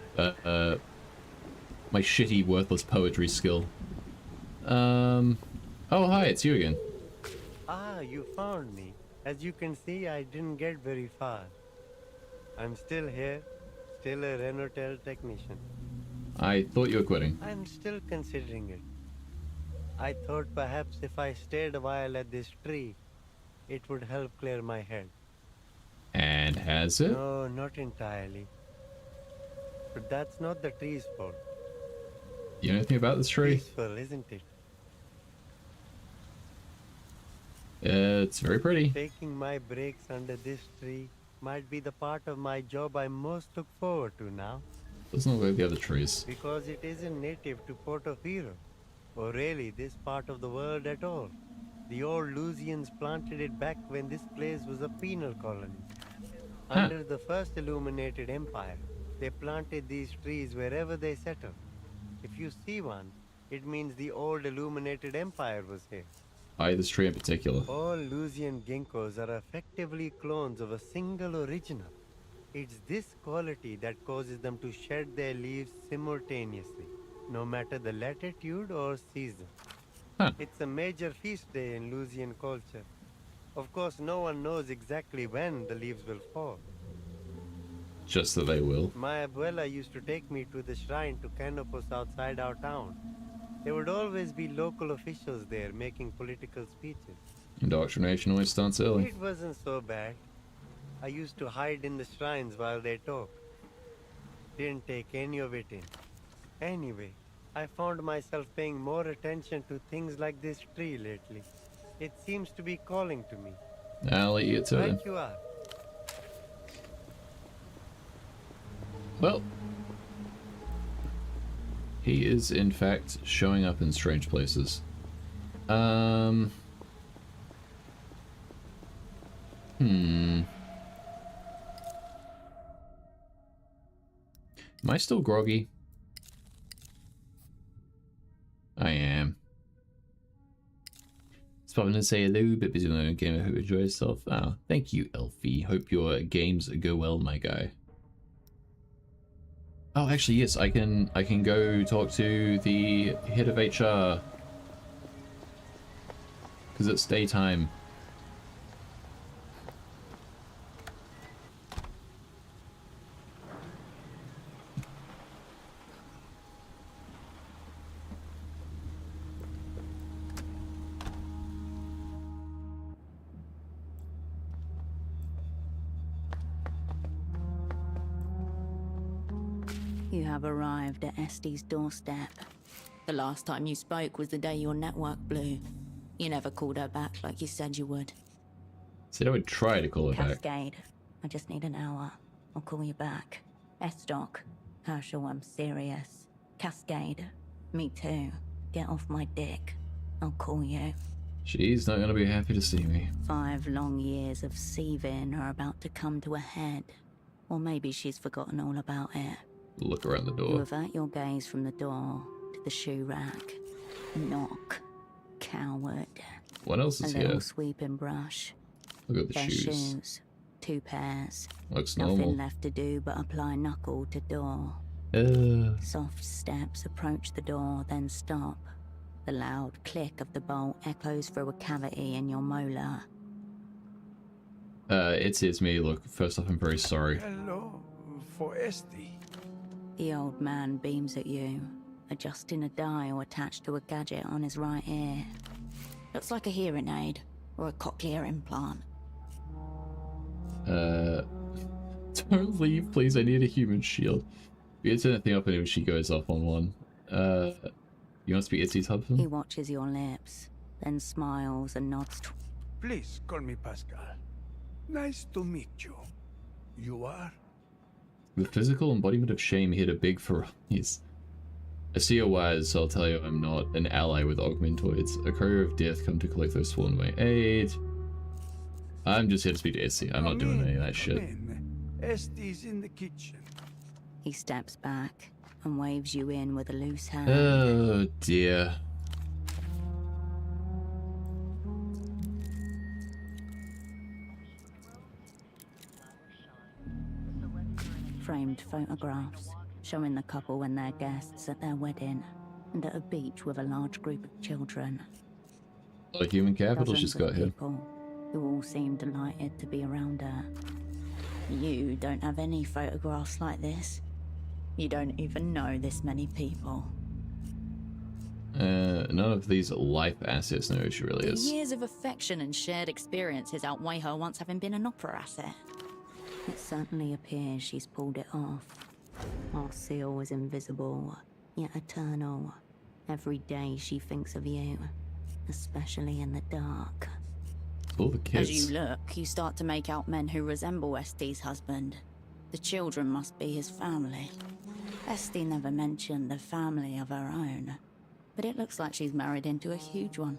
worthless poetry skill. Oh, hi, it's you again. Ah, you found me. As you can see, I didn't get very far. I'm still here, still a Renotel technician. I thought you were quitting. I'm still considering it. I thought perhaps if I stayed a while at this tree, it would help clear my head. And has it? No, not entirely. But that's not the tree's fault. You know anything about this tree? Peaceful, isn't it? It's very pretty. Taking my breaks under this tree might be the part of my job I most look forward to now. Doesn't look like the other trees. Because it isn't native to Portofino, or really this part of the world at all. The old Lusians planted it back when this place was a penal colony. Under the first Illuminated Empire, they planted these trees wherever they settled. If you see one, it means the old Illuminated Empire was here. I, this tree in particular. All Lusian ginkgos are effectively clones of a single original. It's this quality that causes them to shed their leaves simultaneously, no matter the latitude or season. Huh. It's a major feast day in Lusian culture. Of course, no one knows exactly when the leaves will fall. Just that they will. My abuela used to take me to the shrine to Canopus outside our town. There would always be local officials there making political speeches. Indoctrination always starts early. It wasn't so bad. I used to hide in the shrines while they talked. Didn't take any of it in. Anyway, I found myself paying more attention to things like this tree lately. It seems to be calling to me. I'll let you get to it. Right you are. Well, he is in fact showing up in strange places. Am I still groggy? I am. Just popping in to say hello, bit busy on the game. I hope you enjoy yourself. Oh, thank you, Elfie. Hope your games go well, my guy. Oh, actually, yes, I can go talk to the head of HR. Because it's daytime. You have arrived at Este's doorstep. The last time you spoke was the day your network blew. You never called her back like you said you would. Said I would try to call her back. Cascade. I just need an hour. I'll call you back. Estoc. Herschel, I'm serious. Cascade. Me too. Get off my dick. I'll call you. She's not gonna be happy to see me. 5 long years of seething are about to come to a head. Or maybe she's forgotten all about it. Look around the You door. avert your gaze from the door to the shoe rack. Knock. Coward. What else A is little here? sweeping brush. Look at the Their shoes. shoes. 2 pairs. Looks Nothing normal. left to do but apply knuckle to door. Soft steps approach the door, then stop. The loud click of the bolt echoes through a cavity in your molar. It says me. Look, first off, I'm very sorry. Hello, for Este. The old man beams at you, adjusting a dial attached to a gadget on his right ear. Looks like a hearing aid or a cochlear implant. Don't leave, please. I need a human shield. We turn that thing up and she goes off on one. You want to speak Itzy's husband? He watches your lips, then smiles and nods. Please call me Pascal. Nice to meet you. You are? The physical embodiment of shame hit a big Ferraris. I see your wires, so I'll tell you I'm not an ally with augmentoids. A courier of death come to collect those sworn by aid. I'm just here to speak to Essie. I'm not doing any of that shit. Esti's in the kitchen. He steps back and waves you in with a loose hand. Oh dear. Framed photographs showing the couple and their guests at their wedding and at a beach with a large group of children. A lot of human capital Dozens just of got here. people who all seem delighted to be around her. You don't have any photographs like this. You don't even know this many people. None of these life assets know who she really The is. years of affection and shared experiences outweigh her once having been an opera asset. It certainly appears she's pulled it off. Our seal is invisible, yet eternal. Every day she thinks of you, especially in the dark. All the kids. As you look, you start to make out men who resemble Esti's husband. The children must be his family. Esti never mentioned a family of her own, but it looks like she's married into a huge one.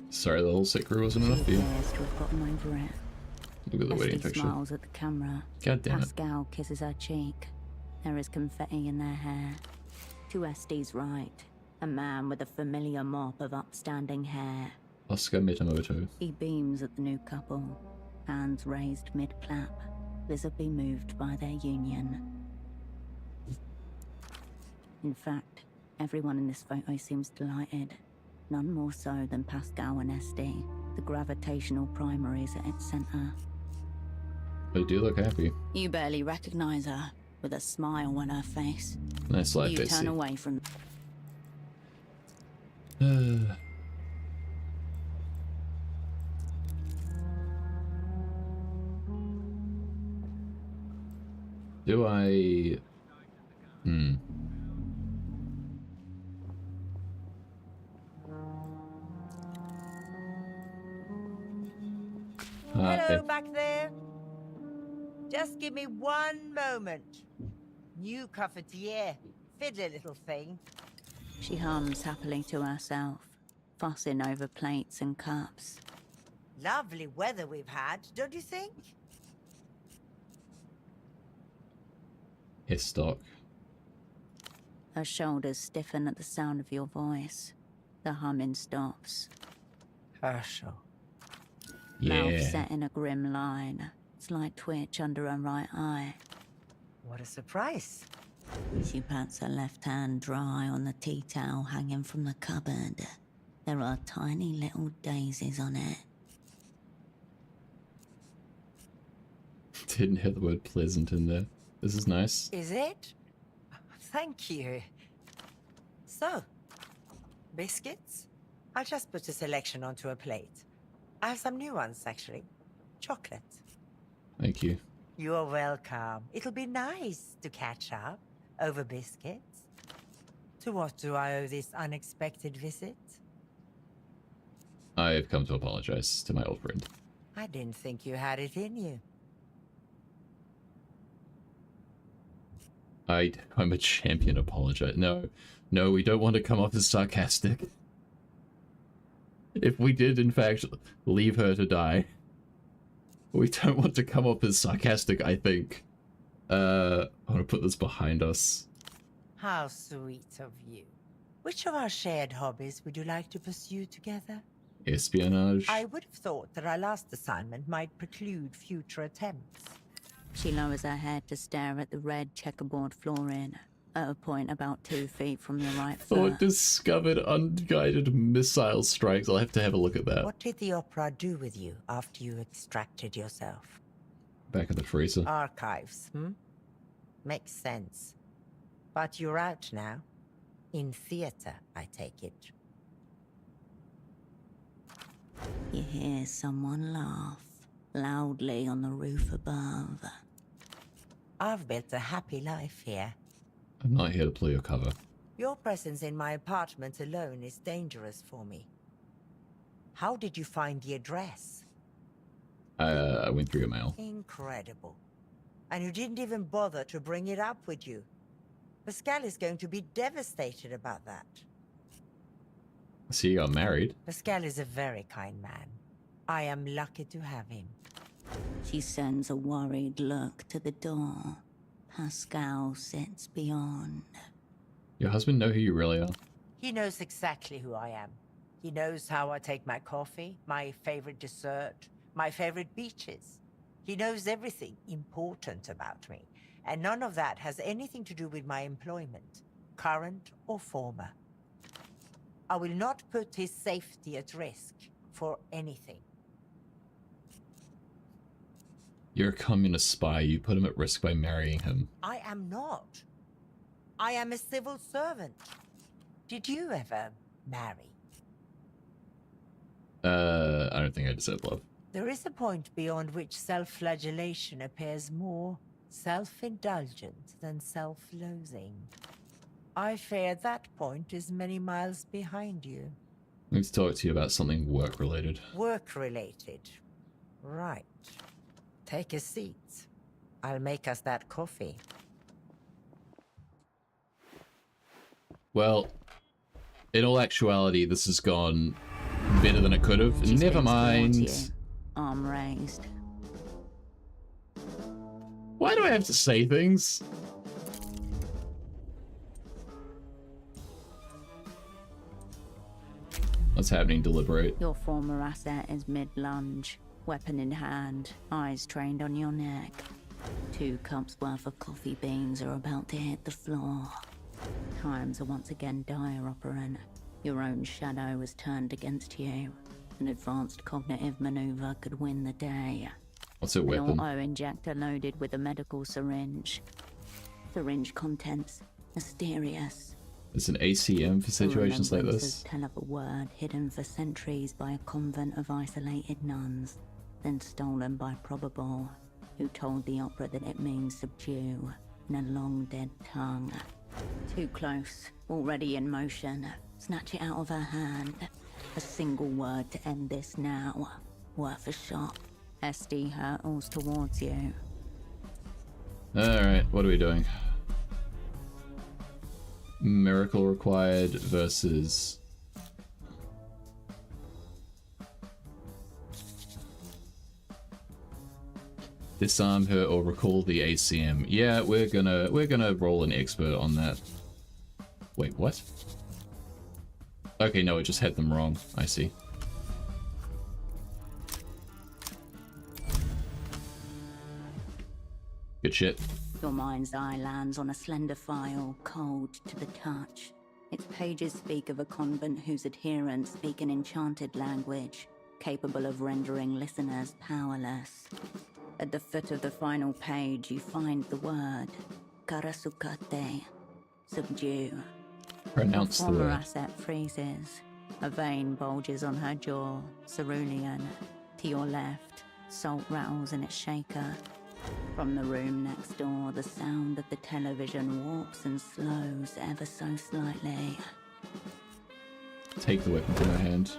Sorry, the whole set crew wasn't enough for you. She appears to have gotten over it. Look at the wedding Esti picture. smiles at the camera. God damn it. Pascal kisses her cheek. There is confetti in their hair. To Esti's right, a man with a familiar mop of upstanding hair. Oscar Metamoto. He beams at the new couple, hands raised mid-clap, visibly moved by their union. In fact, everyone in this photo seems delighted. None more so than Pascal and Esti, the gravitational primaries at its center. They do look happy. You barely recognize her, with a smile on her face. Nice life, You turn Essie. away from... Do I... Hello, back there. Just give me one moment. New cafetiere. Fiddly little thing. She hums happily to herself, fussing over plates and cups. Lovely weather we've had, don't you think? His stock. Her shoulders stiffen at the sound of your voice. The humming stops. Herschel. Mouth Yeah. set in a grim line. Slight twitch under her right eye. What a surprise. She pats her left hand dry on the tea towel hanging from the cupboard. There are tiny little daisies on it. Didn't hear the word pleasant in there. This is nice. Is it? Thank you. So, biscuits? I'll just put a selection onto a plate. I have some new ones, actually. Chocolate. Thank you. You're welcome. It'll be nice to catch up over biscuits. To what do I owe this unexpected visit? I've come to apologize to my old friend. I didn't think you had it in you. I'm a champion apologize. No, we don't want to come off as sarcastic. If we did, in fact, leave her to die, we don't want to come off as sarcastic, I think. I want to put this behind us. How sweet of you. Which of our shared hobbies would you like to pursue together? Espionage. I would have thought that our last assignment might preclude future attempts. She lowers her head to stare at the red checkerboard flooring, at a point about 2 feet from your right Oh, foot. discovered unguided missile strikes. I'll have to have a look at that. What did the opera do with you after you extracted yourself? Back in the freezer. Archives, Makes sense. But you're out now. In theater, I take it. You hear someone laugh, loudly on the roof above. I've built a happy life here. I'm not here to play your cover. Your presence in my apartment alone is dangerous for me. How did you find the address? I went through your mail. Incredible. And you didn't even bother to bring it up with you. Pascal is going to be devastated about that. So you got married. Pascal is a very kind man. I am lucky to have him. She sends a worried look to the door. Pascal sits beyond. Your husband know who you really are? He knows exactly who I am. He knows how I take my coffee, my favorite dessert, my favorite beaches. He knows everything important about me, and none of that has anything to do with my employment, current or former. I will not put his safety at risk for anything. You're a communist spy. You put him at risk by marrying him. I am not. I am a civil servant. Did you ever marry? I don't think I deserve love. There is a point beyond which self-flagellation appears more self-indulgent than self-loathing. I fear that point is many miles behind you. I need to talk to you about something work-related. Work-related. Right. Take a seat. I'll make us that coffee. Well, in all actuality, this has gone better than it could have. She Never spins towards you, mind. arm raised. Why do I have to say things? What's happening? Deliberate. Your former asset is mid-lunge, weapon in hand, eyes trained on your neck. 2 cups worth of coffee beans are about to hit the floor. Times are once again dire, operant. Your own shadow was turned against you. An advanced cognitive maneuver could win the day. What's a weapon? An auto-injector loaded with a medical syringe. Syringe contents mysterious. It's an ACM for situations like this. Tell of a word hidden for centuries by a convent of isolated nuns, then stolen by Probable, who told the opera that it means subdue in a long dead tongue. Too close, already in motion. Snatch it out of her hand. A single word to end this now. Worth a shot. SD hurtles towards you. Alright, what are we doing? Miracle required versus... disarm her or recall the ACM. Yeah, we're gonna roll an expert on that. Wait, what? Okay, no, it just had them wrong. I see. Good shit. Your mind's eye lands on a slender file, cold to the touch. Its pages speak of a convent whose adherents speak an enchanted language, capable of rendering listeners powerless. At the foot of the final page, you find the word Karasukate, subdue. Pronounce the Your former word. asset freezes. A vein bulges on her jaw, cerulean. To your left, salt rattles in its shaker. From the room next door, the sound of the television warps and slows ever so slightly. Take the weapon from her hand.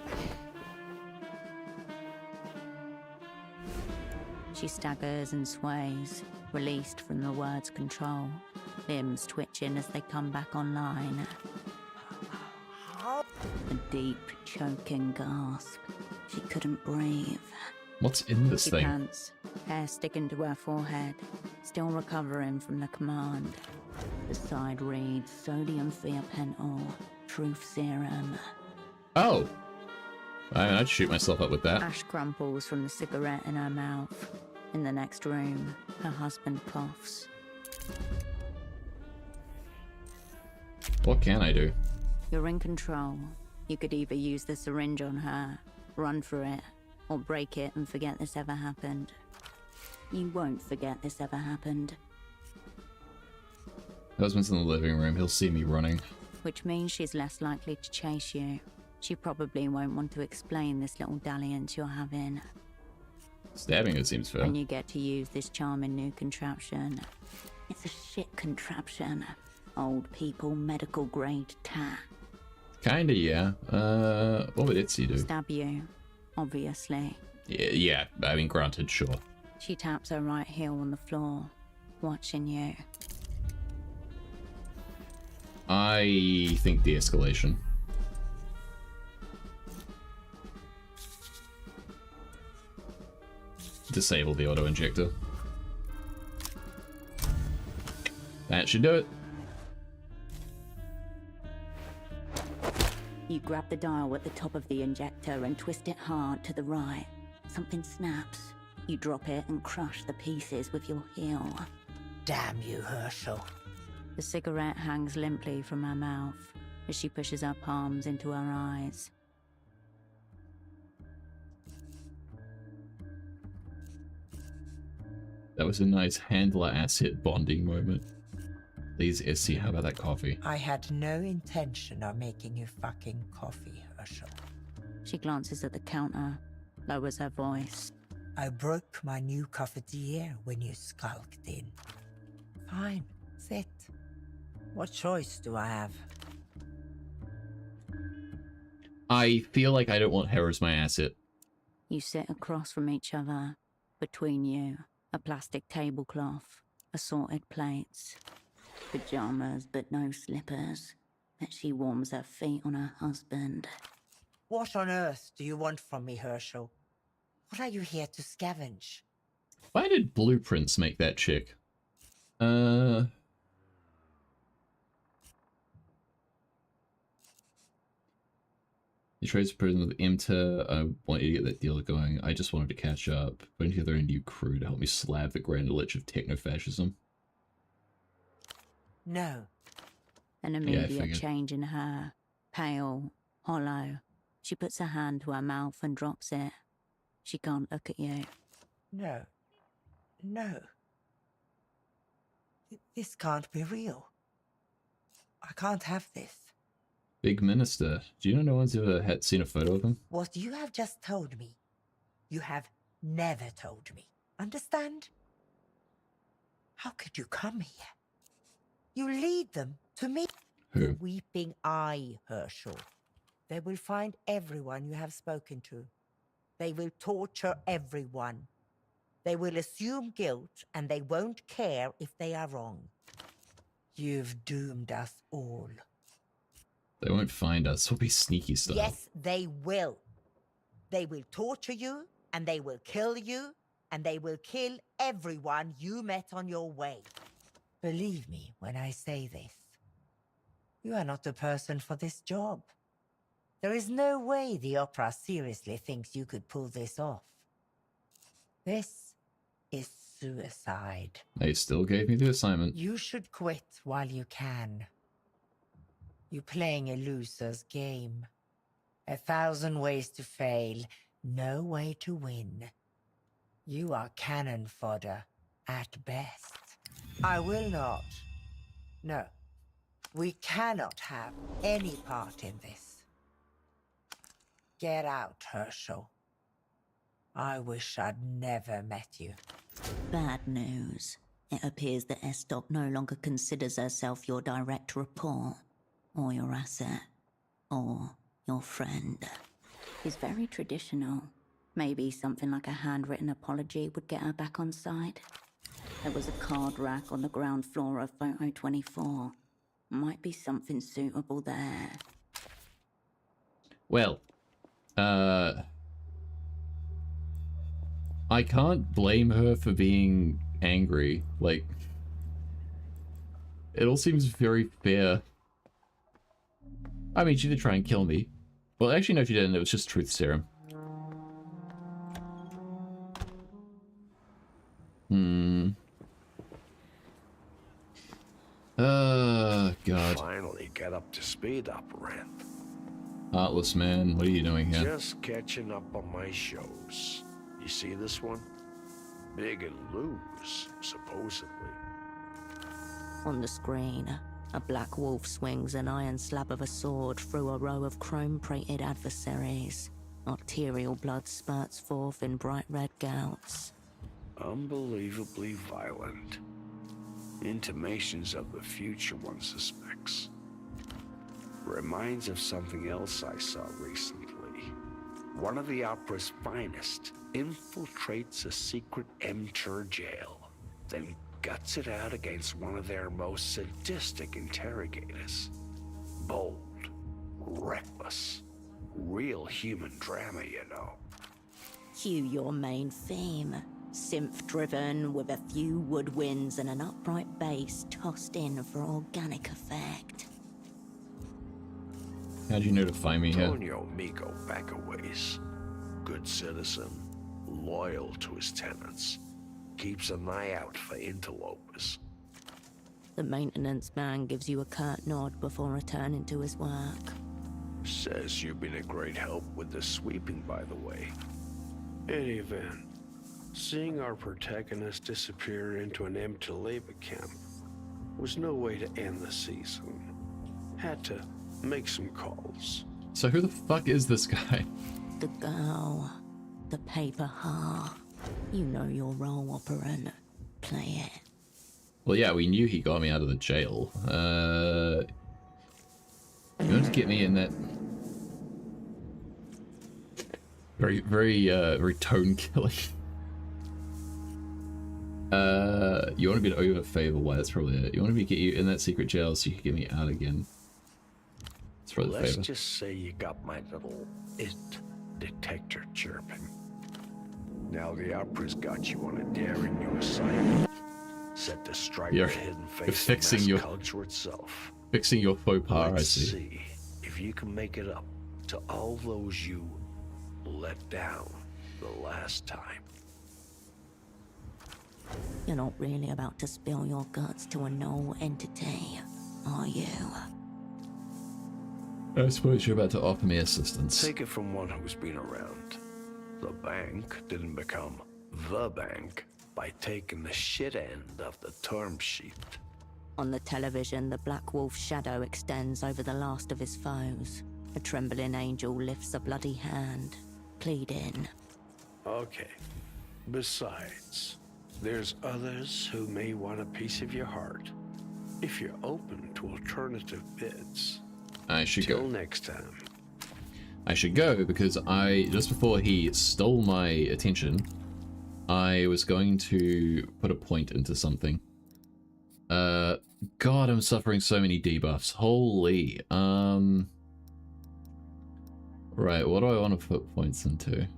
She staggers and sways, released from the word's control, limbs twitching as they come back online. A deep, choking gasp. She couldn't breathe. What's in this She thing? pants, hair sticking to her forehead, still recovering from the command. The side reads sodium thiopental, truth serum. Oh! I mean, I'd shoot myself up with that. Ash crumples from the cigarette in her mouth. In the next room, her husband coughs. What can I do? You're in control. You could either use the syringe on her, run for it, or break it and forget this ever happened. You won't forget this ever happened. Husband's in the living room. He'll see me running. Which means she's less likely to chase you. She probably won't want to explain this little dalliance you're having. Stabbing it seems fair. And you get to use this charming new contraption. It's a shit contraption. Old people medical grade tat. Kinda, yeah. What would Itzy do? Stab you, obviously. Yeah, I mean, granted, sure. She taps her right heel on the floor, watching you. I think de-escalation. Disable the auto-injector. That should do it. You grab the dial at the top of the injector and twist it hard to the right. Something snaps. You drop it and crush the pieces with your heel. Damn you, Herschel. The cigarette hangs limply from her mouth as she pushes her palms into her eyes. That was a nice handler-asset bonding moment. Please, Essie, how about that coffee? I had no intention of making you fucking coffee, Herschel. She glances at the counter, lowers her voice. I broke my new cafetiere when you skulked in. Fine, sit. What choice do I have? I feel like I don't want her as my asset. You sit across from each other. Between you, a plastic tablecloth, assorted plates. Pajamas, but no slippers. But she warms her feet on her husband. What on earth do you want from me, Herschel? What are you here to scavenge? Why did blueprints make that chick? You trades prison with Imta. I want you to get that deal going. I just wanted to catch up. Putting together a new crew to help me slab the grand lich of techno-fascism. No. An immediate change in her. Pale, hollow. She puts her hand to her mouth and drops it. She can't look at you. No. No. This can't be real. I can't have this. Big Minister. Do you know no one's ever seen a photo of him? What you have just told me, you have never told me. Understand? How could you come here? You lead them to me. Who? The weeping eye, Herschel. They will find everyone you have spoken to. They will torture everyone. They will assume guilt, and they won't care if they are wrong. You've doomed us all. They won't find us. We'll be sneaky stuff. Yes, they will. They will torture you, and they will kill you, and they will kill everyone you met on your way. Believe me when I say this. You are not the person for this job. There is no way the Opera seriously thinks you could pull this off. This is suicide. They still gave me the assignment. You should quit while you can. You're playing a loser's game. 1,000 ways to fail, no way to win. You are cannon fodder, at best. I will not. No. We cannot have any part in this. Get out, Herschel. I wish I'd never met you. Bad news. It appears that Estop no longer considers herself your direct report, or your asset, or your friend. She's very traditional. Maybe something like a handwritten apology would get her back on side. There was a card rack on the ground floor of Photo 24. Might be something suitable there. Well, I can't blame her for being angry. Like, it all seems very fair. I mean, she did try and kill me. Well, actually, no, she didn't. It was just truth serum. God. Finally get up to speed, Operative. Heartless man, what are you doing here? Just catching up on my shows. You see this one? Big and loose, supposedly. On the screen, a black wolf swings an iron slab of a sword through a row of chrome-plated adversaries. Arterial blood spurts forth in bright red gouts. Unbelievably violent. Intimations of the future, one suspects. Reminds of something else I saw recently. one of the opera's finest infiltrates a secret MTUR jail, then guts it out against one of their most sadistic interrogators. Bold, reckless, real human drama, you know. Cue your main theme. Synth-driven, with a few woodwinds and an upright bass tossed in for organic effect. How'd you know to find me here? Antonio Migo back a ways. Good citizen, loyal to his tenants. Keeps an eye out for interlopers. The maintenance man gives you a curt nod before returning to his work. Says you've been a great help with the sweeping, by the way. Any event, seeing our protagonist disappear into an empty labor camp was no way to end the season. Had to make some calls. So who the fuck is this guy? The girl. The paper heart. You know your role, operant. Play it. Well, yeah, we knew he got me out of the jail. You want to get me in that very tone killing. You want to be an over favor? Why? That's probably it. You want me to get you in that secret jail so you can get me out again. That's probably the Let's favor. just say you got my little it detector chirping. Now the opera's got you on a daring new assignment. Set to strike the hidden face of mass culture itself. Fixing your faux pas, Let's I see. see if you can make it up to all those you let down the last time. You're not really about to spill your guts to a null entity, are you? I suppose you're about to offer me assistance. Take it from one who's been around. The bank didn't become the bank by taking the shit end of the term sheet. On the television, the Black Wolf's shadow extends over the last of his foes. A trembling angel lifts a bloody hand, pleading. Okay. Besides, there's others who may want a piece of your heart. If you're open to alternative bids. I should go. Till next time. I should go because just before he stole my attention, I was going to put a point into something. God, I'm suffering so many debuffs. Holy. Right, what do I want to put points into?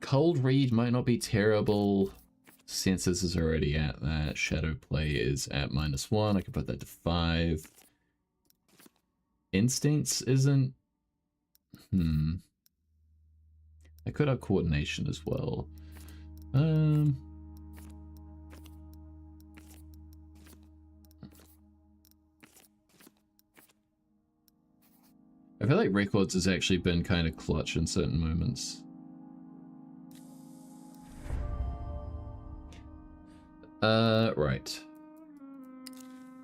Cold read might not be terrible. Senses is already at that. Shadow play is at -1. I can put that to 5. Instincts isn't. I could have coordination as well. I feel like records has actually been kind of clutch in certain moments. Right.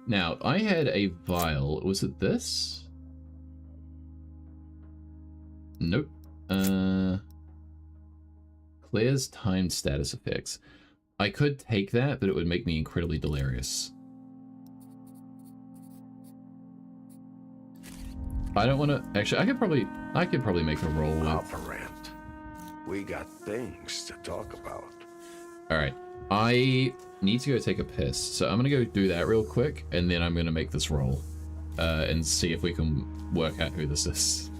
Now, I had a vial. Was it this? Nope. Claire's timed status effects. I could take that, but it would make me incredibly delirious. I don't want to. Actually, I could probably make a roll with. Operant. We got things to talk about. All right. I need to go take a piss, so I'm gonna go do that real quick, and then I'm gonna make this roll, and see if we can work out who this is.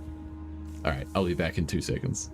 All right, I'll be back in 2 seconds.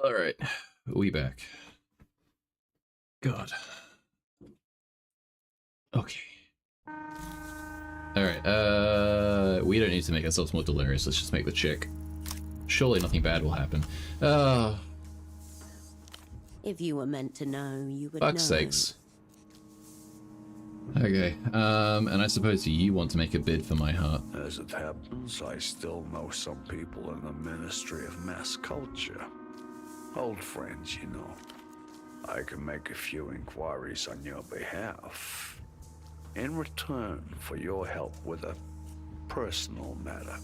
Alright, we back. God. Okay. Alright, we don't need to make ourselves more delirious, let's just make the chick. Surely nothing bad will happen. If you were meant to know, you would Fuck's know. sakes. Okay, and I suppose you want to make a bid for my heart. As it happens, I still know some people in the Ministry of Mass Culture. Old friends, you know. I can make a few inquiries on your behalf. In return for your help with a personal matter.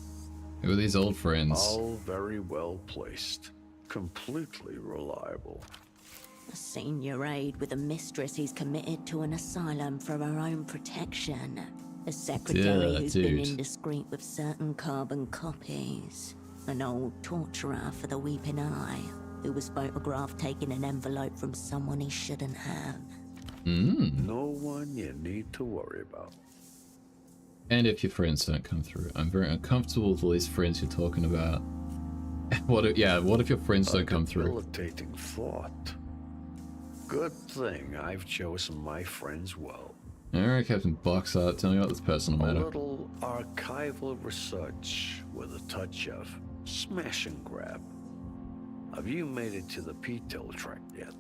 Who are these old friends? All very well placed. Completely reliable. A senior aide with a mistress who's committed to an asylum for her own protection. A secretary who's been indiscreet with certain carbon copies. An old torturer for the Weeping Eye, who was photographed taking an envelope from someone he shouldn't have. No one you need to worry about. And if your friends don't come through, I'm very uncomfortable with all these friends you're talking about. What if your friends don't come through? Debilitating thought. Good thing I've chosen my friends well. Alright, Captain Boxart, tell me about this personal A matter. little archival research with a touch of smash and grab. Have you made it to the Pito track yet?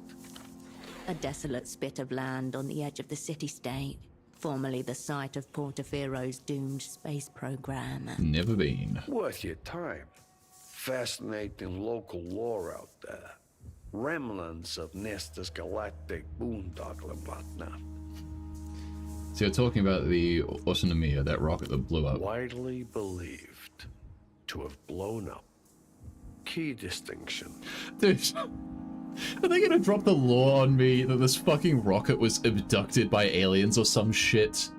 A desolate spit of land on the edge of the city-state, formerly the site of Portofiero's doomed space program. Never been. Worth your time. Fascinating local lore out there. Remnants of Nestor's galactic boondoggle and whatnot. So you're talking about the Autonomia, that rocket that blew up. Widely believed to have blown up. Key distinction. Dude, are they gonna drop the lore on me that this fucking rocket was abducted by aliens or some shit?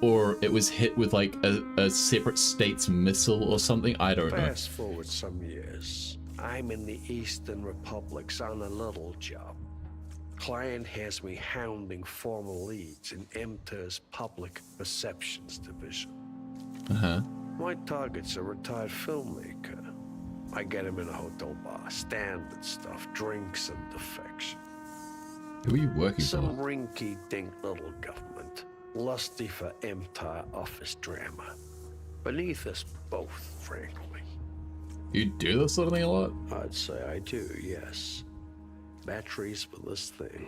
Or it was hit with like a separate state's missile or something? I don't know. Fast forward some years. I'm in the Eastern Republics on a little job. Client has me hounding former leads in MTER's Public Perceptions Division. My target's a retired filmmaker. I get him in a hotel bar, standard stuff, drinks and defection. Who are you working Some for? rinky-dink little government, lusty for MTER office drama. Beneath us both, frankly. You do this sort of thing a lot? I'd say I do, yes. Batteries for this thing.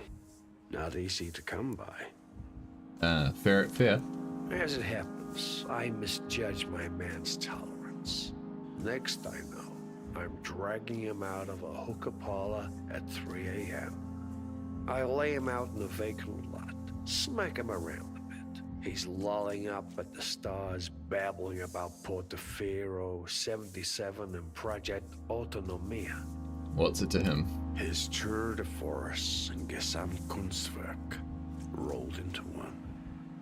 Not easy to come by. Fair. As it happens, I misjudge my man's tolerance. Next I know, I'm dragging him out of a hookah parlor at 3 a.m. I lay him out in a vacant lot, smack him around a bit. He's lolling up at the stars, babbling about Portofiero, 77 and Project Autonomia. What's it to him? His tour de force and Gesamtkunstwerk rolled into one.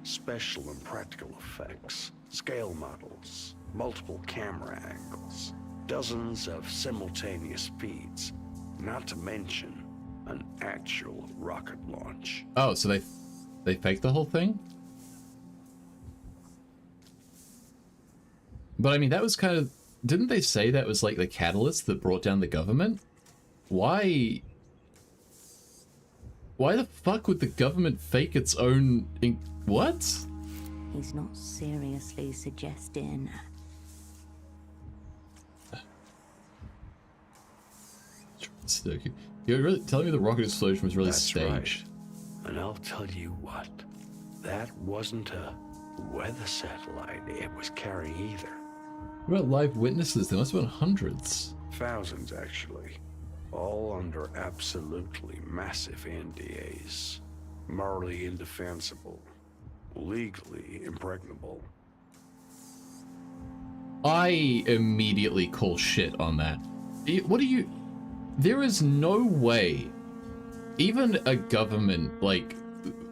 Special and practical effects, scale models, multiple camera angles, dozens of simultaneous feeds, not to mention an actual rocket launch. Oh, so they faked the whole thing? But I mean, that was kind of... Didn't they say that was like the catalyst that brought down the government? Why the fuck would the government fake its own... What? He's not seriously suggesting. You're really telling me the rocket explosion was really That's staged? right. And I'll tell you what, that wasn't a weather satellite it was carrying either. What about live witnesses? There must have been hundreds. Thousands, actually. All under absolutely massive NDAs. Morally indefensible. Legally impregnable. I immediately call shit on that. What do you... There is no way, even a government, like,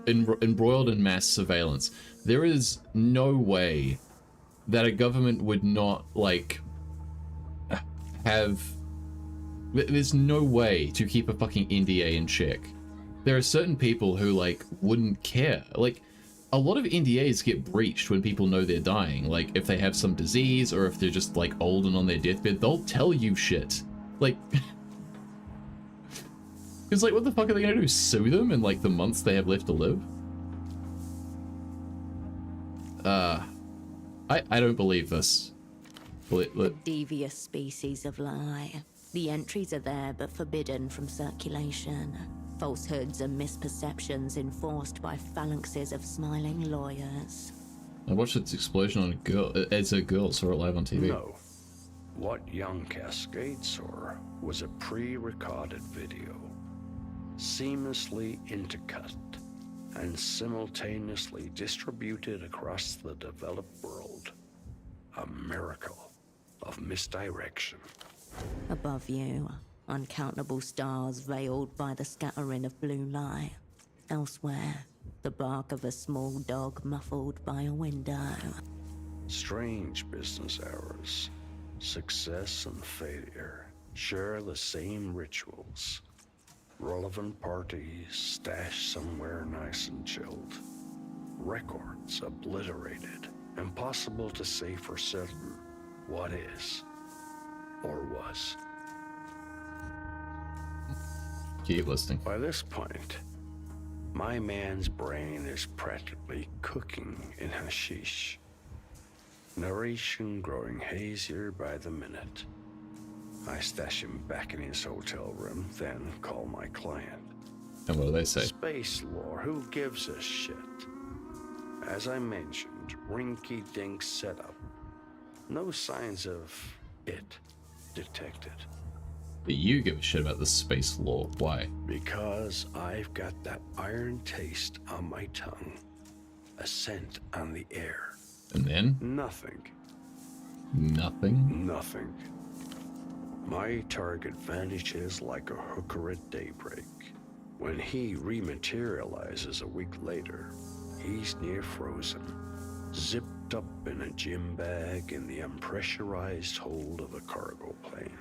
embroiled in mass surveillance, there is no way that a government would not, like, have... There's no way to keep a fucking NDA in check. There are certain people who, like, wouldn't care. Like, a lot of NDAs get breached when people know they're dying. Like, if they have some disease, or if they're just, like, old and on their deathbed, they'll tell you shit. Like... Because, like, what the fuck are they gonna do? Sue them in, like, the months they have left to live? I don't believe this. A devious species of lie. The entries are there, but forbidden from circulation. Falsehoods and misperceptions enforced by phalanxes of smiling lawyers. I watched its explosion on a girl. As a girl, saw it live on TV. No. What young Cascade saw was a pre-recorded video, seamlessly intercut and simultaneously distributed across the developed world. A miracle of misdirection. Above you, uncountable stars veiled by the scattering of blue light. Elsewhere, the bark of a small dog muffled by a window. Strange business hours. Success and failure share the same rituals. Relevant parties stashed somewhere nice and chilled. Records obliterated. Impossible to say for certain what is or was. Keep listening. By this point, my man's brain is practically cooking in hashish. Narration growing hazier by the minute. I stash him back in his hotel room, then call my client. And what do they say? Space lore, who gives a shit? As I mentioned, rinky-dink setup. No signs of it detected. But you give a shit about the space lore. Why? Because I've got that iron taste on my tongue. A scent on the air. And then? Nothing. Nothing? Nothing. My target vanishes like a hooker at daybreak. When he rematerializes a week later, he's near frozen, zipped up in a gym bag in the unpressurized hold of a cargo plane.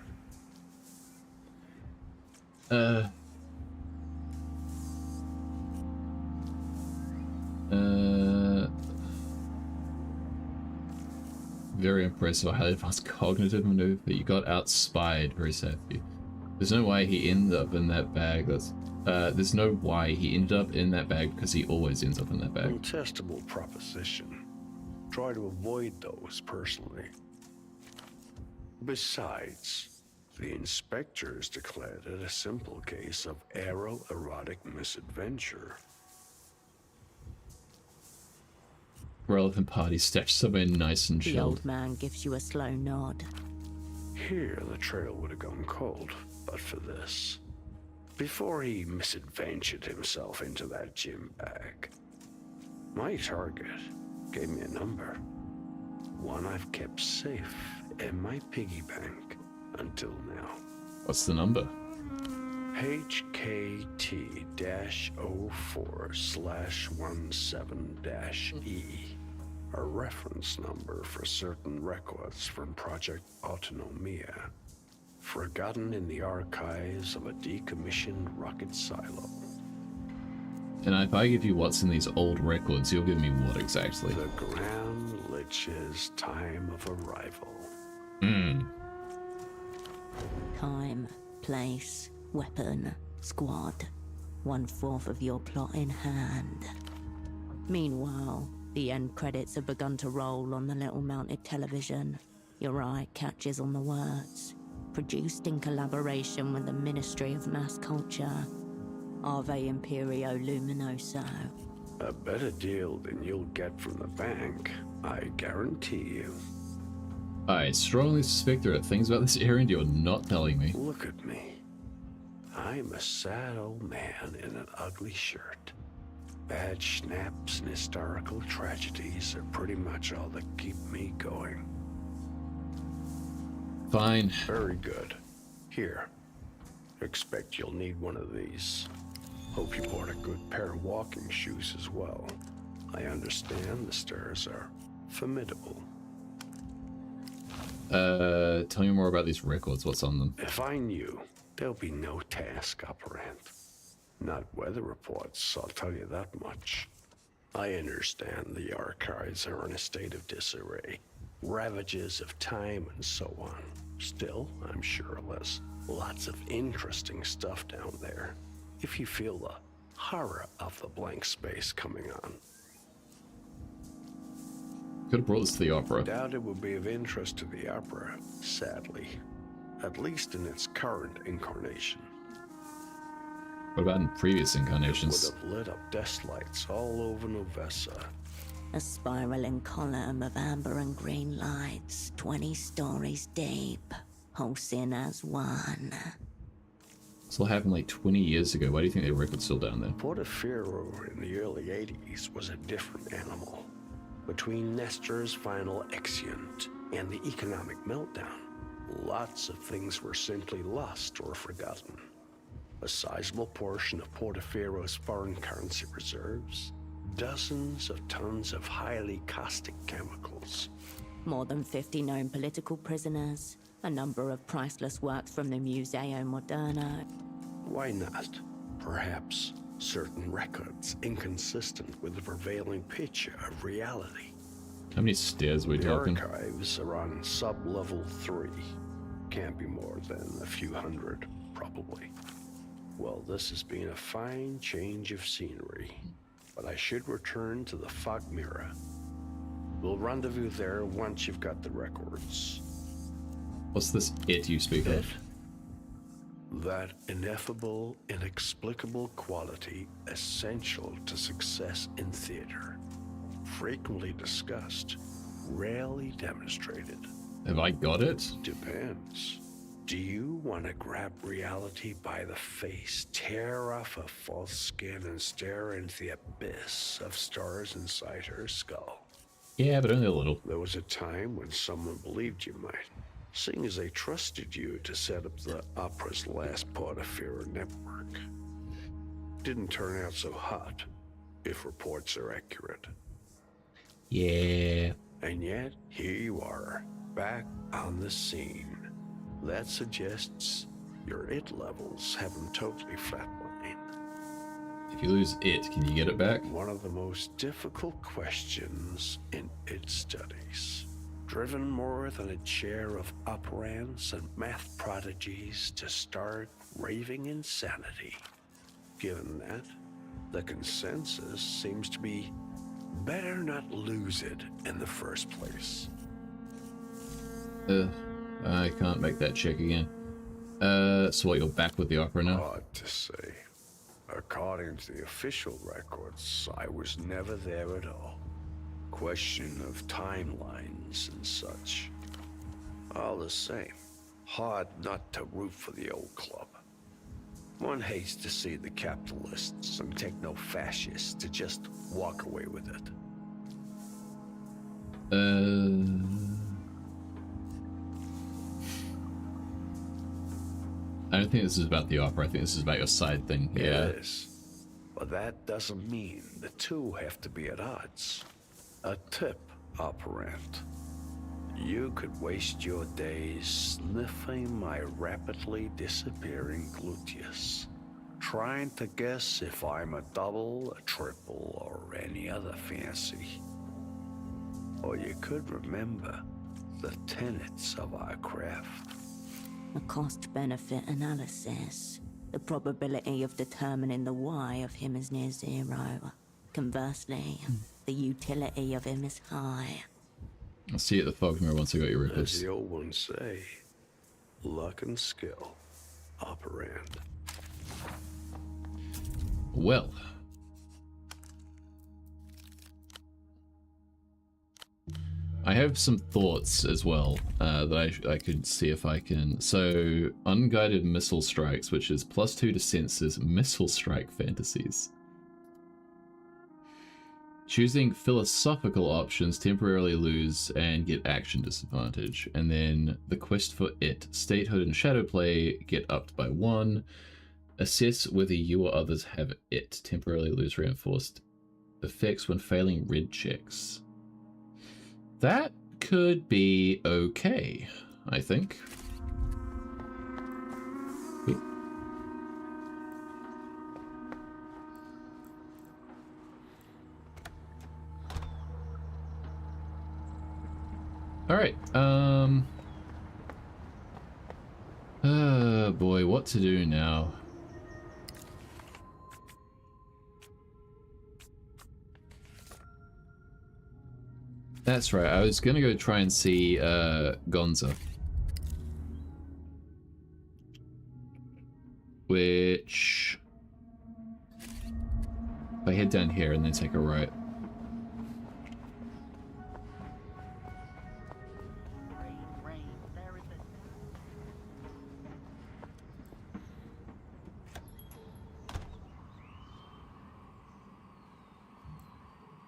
Very impressive. Highly advanced cognitive maneuver. You got outspied. Very sad for you. There's no way he ended up in that bag. There's no why he ended up in that bag because he always ends up in that bag. Untestable proposition. Try to avoid those personally. Besides, the inspectors declared it a simple case of aeroerotic misadventure. Relevant party stashed somewhere nice and The chilled. old man gives you a slow nod. Here, the trail would have gone cold, but for this. Before he misadventured himself into that gym bag, my target gave me a number. One I've kept safe in my piggy bank until now. What's the number? HKT-04/17-E. A reference number for certain records from Project Autonomia, forgotten in the archives of a decommissioned rocket silo. And if I give you what's in these old records, you'll give me what exactly? The Grand Lich's time of arrival. Time, place, weapon, squad. 1/4 of your plot in hand. Meanwhile, the end credits have begun to roll on the little mounted television. Your eye catches on the words. Produced in collaboration with the Ministry of Mass Culture. Ave Imperio Luminoso. A better deal than you'll get from the bank, I guarantee you. I strongly suspect there are things about this errand you're not telling me. Look at me. I'm a sad old man in an ugly shirt. Bad schnapps and historical tragedies are pretty much all that keep me going. Fine. Very good. Here. Expect you'll need one of these. Hope you bought a good pair of walking shoes as well. I understand the stairs are formidable. Tell me more about these records. What's on them? If I knew, there'll be no task operant. Not weather reports, I'll tell you that much. I understand the archives are in a state of disarray. Ravages of time and so on. Still, I'm sure there's lots of interesting stuff down there. if you feel the horror of the blank space coming on. Could have brought this to the opera. Doubt it would be of interest to the opera, sadly. At least in its current incarnation. What about in previous incarnations? It would have lit up desk lights all over Novessa. A spiraling column of amber and green lights, 20 stories deep, pulsing as one. This all happened like 20 years ago. Why do you think the record's still down there? Portofino in the early 80s was a different animal. Between Nestor's final exeunt and the economic meltdown, lots of things were simply lost or forgotten. A sizable portion of Portofiro's foreign currency reserves, dozens of tons of highly caustic chemicals. More than 50 known political prisoners, a number of priceless works from the Museo Moderno. Why not? Perhaps certain records inconsistent with the prevailing picture of reality. How many stairs are we talking? The archives are on sub-level 3. Can't be more than a few hundred, probably. Well, this has been a fine change of scenery, but I should return to the Fog Mirror. We'll rendezvous there once you've got the records. What's this it you speak of? That ineffable, inexplicable quality essential to success in theater. Frequently discussed, rarely demonstrated. Have I got it? Depends. Do you want to grab reality by the face, tear off a false skin, and stare into the abyss of stars inside her skull? Yeah, but only a little. There was a time when someone believed you might, seeing as they trusted you to set up the opera's last Portofino network. Didn't turn out so hot, if reports are accurate. Yeah. And yet, here you are, back on the scene. That suggests your it levels haven't totally flatlined. If you lose it, can you get it back? One of the most difficult questions in it studies. Driven more than a chair of operants and math prodigies to start raving insanity. Given that, the consensus seems to be better not lose it in the first place. I can't make that check again. So what, you're back with the opera now? Hard to say. According to the official records, I was never there at all. Question of timelines and such. All the same, hard not to root for the old club. One hates to see the capitalists and techno-fascists to just walk away with it. I don't think this is about the opera. I think this is about your side thing. Yeah. It is. But that doesn't mean the two have to be at odds. A tip, operant. You could waste your days sniffing my rapidly disappearing gluteus, trying to guess if I'm a double, a triple, or any other fancy. Or you could remember the tenets of our craft. A cost-benefit analysis. The probability of determining the why of him is near zero. Conversely, the utility of him is high. I'll see you at the Fog Mirror once I got your As records. the old ones say, luck and skill, operand. Well. I have some thoughts as well that I could see if I can. So, unguided missile strikes, which is +2 to senses, missile strike fantasies. Choosing philosophical options, temporarily lose and get action disadvantage. And then the quest for it, statehood and shadow play, get upped by 1. Assess whether you or others have it, temporarily lose reinforced effects when failing red checks. That could be okay, I think. Alright, boy, what to do now? That's right, I was gonna go try and see Gonza. Which... if I head down here and then take a right.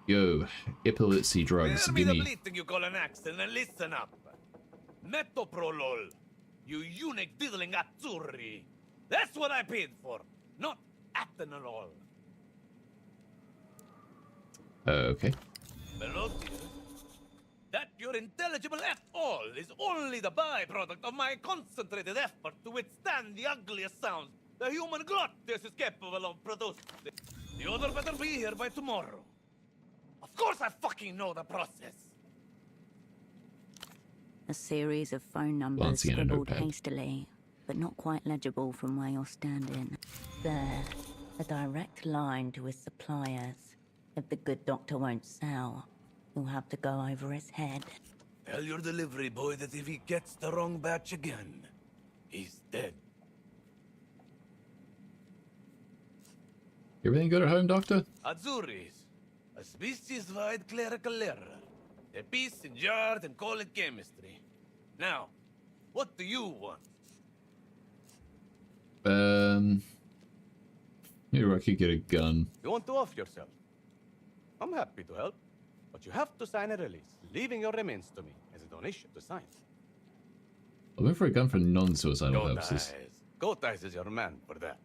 Yo, epilepsy drugs, Spare me give the me... bleating you call an accent and listen up. Metoprolol, you eunuch diddling azzurri. That's what I paid for, not atenolol. Okay. Melodia, that you're intelligible at all is only the byproduct of my concentrated effort to withstand the ugliest sounds the human glottis is capable of producing. The order better be here by tomorrow. Of course I fucking know the process. A series of phone numbers Glancing at a scribbled notepad. hastily, but not quite legible from where you're standing. There, a direct line to his suppliers. If the good doctor won't sell, you'll have to go over his head. Tell your delivery boy that if he gets the wrong batch again, he's dead. Everything good at home, Doctor? Azuris, a species-wide clerical error. A piece in art and call it chemistry. Now, what do you want? Maybe I could get a gun. You want to off yourself? I'm happy to help, but you have to sign a release, leaving your remains to me as a donation to science. I'm looking for a gun for non-suicidal purposes. Goat Eyes is your man for that.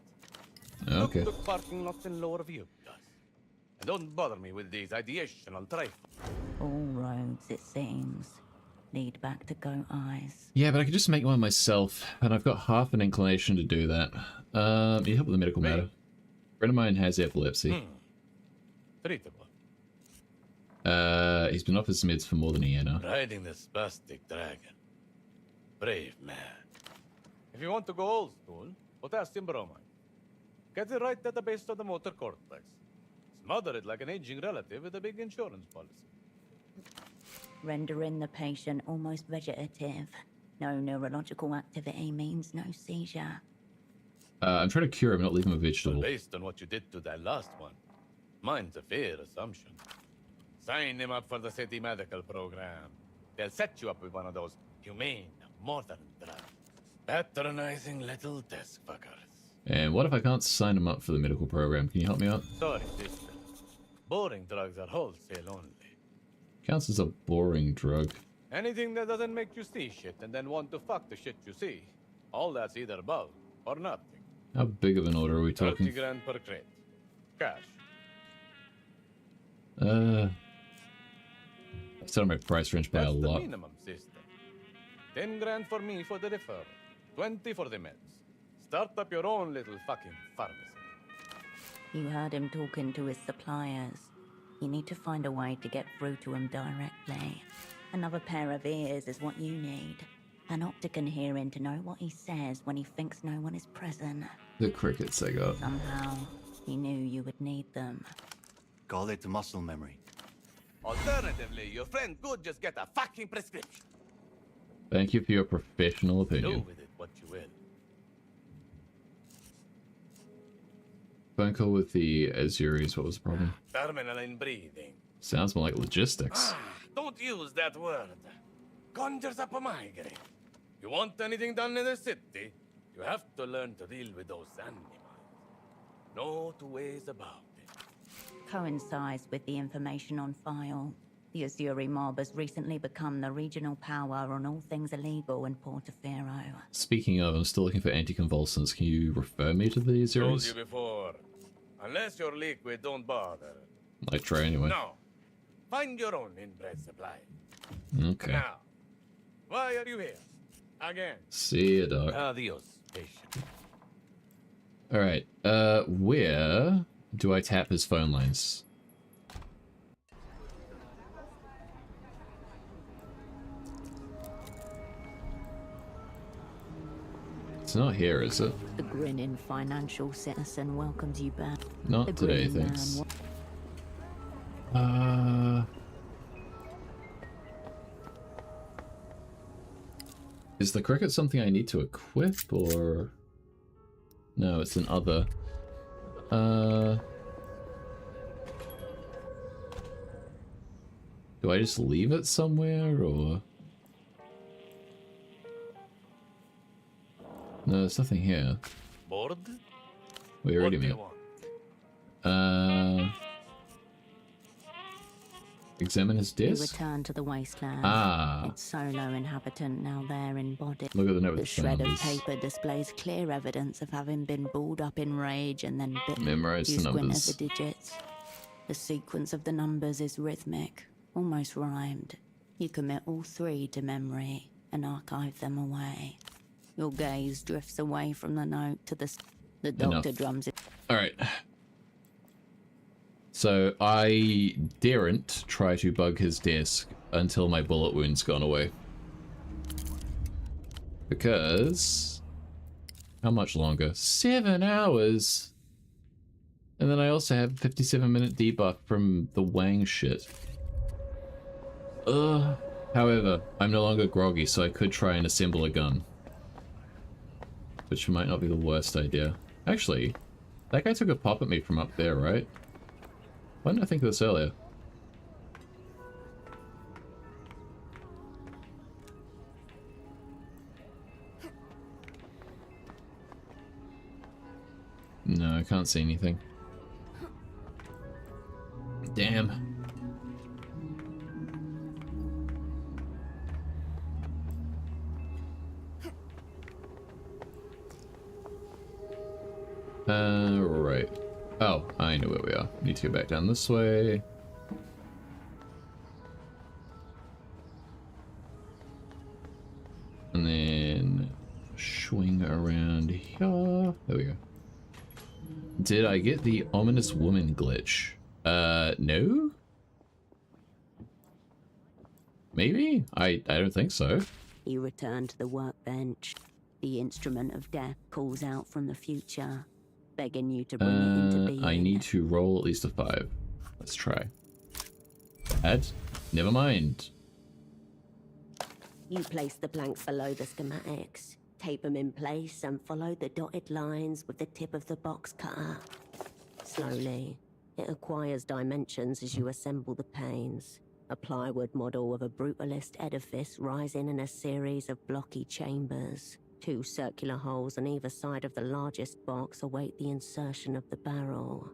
Okay. Tuk-tuk parking lot in lower view, guys. And don't bother me with these ideational trifles. All roads, it seems, lead back to Goat Eyes. Yeah, but I could just make one myself, and I've got half an inclination to do that. You help with the medical matter. A friend of mine has epilepsy. Treatable. He's been off his meds for more than a year now. Riding the spastic dragon. Brave man. If you want to go old school, potassium bromide. Get it right at the base of the motor cortex. Smother it like an aging relative with a big insurance policy. Rendering the patient almost vegetative. No neurological activity means no seizure. I'm trying to cure him, not leave him a Well, vegetable. based on what you did to that last one, mine's a fair assumption. Sign him up for the city medical program. They'll set you up with one of those humane, modern drugs. Patronizing little desk fuckers. And what if I can't sign him up for the medical program? Can you help me out? Sorry, sister. Boring drugs are wholesale only. Counts as a boring drug. Anything that doesn't make you see shit and then want to fuck the shit you see, all that's either bulk or nothing. How big of an order are we 30 talking? grand per crate. Cash. I set my price range by a That's the lot. minimum, sister. 10 grand for me for the referral. 20 for the meds. Start up your own little fucking pharmacy. You heard him talking to his suppliers. You need to find a way to get through to him directly. Another pair of ears is what you need. An opticon hearing to know what he says when he thinks no one is present. The crickets I got. Somehow, he knew you would need them. Call it muscle memory. Alternatively, your friend could just get a fucking prescription. Thank you for your professional Do opinion. with it what you will. Phone call with the Azuris, what was the problem? Terminal in breathing. Sounds more like logistics. Don't use that word. Conjures up a migraine. You want anything done in the city, you have to learn to deal with those animals. No two ways about it. Coincides with the information on file. The Azuri mob has recently become the regional power on all things illegal in Portofino. Speaking of, I'm still looking for anticonvulsants. Can you refer me to the Told Azuris? you before. Unless you're liquid, don't bother. I try anyway. No. Find your own inbred supply. Okay. Now, why are you here? Again. See ya, dog. Adios, patient. Alright, where do I tap his phone lines? It's not here, is it? The grinning financial citizen welcomes you back. Not The today, grinning thanks. man Is the cricket something I need to equip, or... No, it's an other. Do I just leave it somewhere, or... No, there's nothing here. Bored? We already What do you met. want? Examine his You desk? return to the wasteland. Ah. Its solo inhabitant now there embodied. Look at the note The with shred of numbers. paper displays clear evidence of having been balled up in rage and then bit. Memorize You the squint at numbers. the digits. The sequence of the numbers is rhythmic, almost rhymed. You commit all three to memory and archive them away. Your gaze drifts away from the note to the doctor drums it. Alright. So, I daren't try to bug his desk until my bullet wound's gone away. Because... How much longer? 7 hours! And then I also have a 57-minute debuff from the Wang shit. Ugh. However, I'm no longer groggy, so I could try and assemble a gun. Which might not be the worst idea. Actually, that guy took a pop at me from up there, right? Why didn't I think of this earlier? No, I can't see anything. Damn. Right. Oh, I know where we are. Need to go back down this way. And then swing around here. There we go. Did I get the ominous woman glitch? No? Maybe? I don't think so. You return to the workbench. The instrument of death calls out from the future, begging you to bring it into being. I need to roll at least a 5. Let's try. Add? Never mind. You place the blanks below the schematics, tape them in place, and follow the dotted lines with the tip of the box cutter. Slowly, it acquires dimensions as you assemble the panes. A plywood model of a brutalist edifice rising in a series of blocky chambers. 2 circular holes on either side of the largest box await the insertion of the barrel.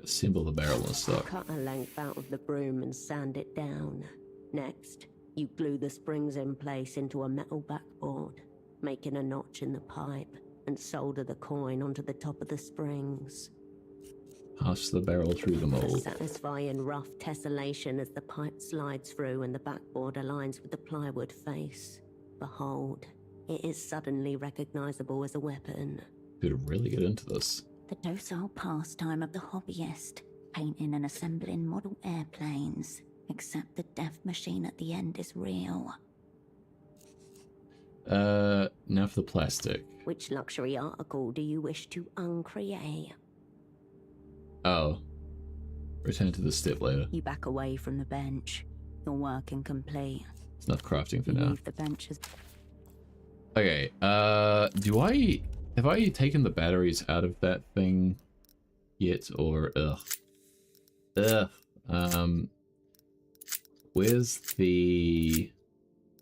Assemble the barrel and stuff. Cut a length out of the broom and sand it down. Next, you glue the springs in place into a metal backboard, making a notch in the pipe, and solder the coin onto the top of the springs. Pass the barrel through the A mold. satisfying rough tessellation as the pipe slides through and the backboard aligns with the plywood face. Behold, it is suddenly recognizable as a weapon. Could really get into this. The docile pastime of the hobbyist, painting and assembling model airplanes, except the death machine at the end is real. Now for the plastic. Which luxury article do you wish to uncreate? Oh. Return to the step later. You back away from the bench. Your work incomplete. It's enough crafting for You now. leave the benches. Okay, have I taken the batteries out of that thing yet, or, where's the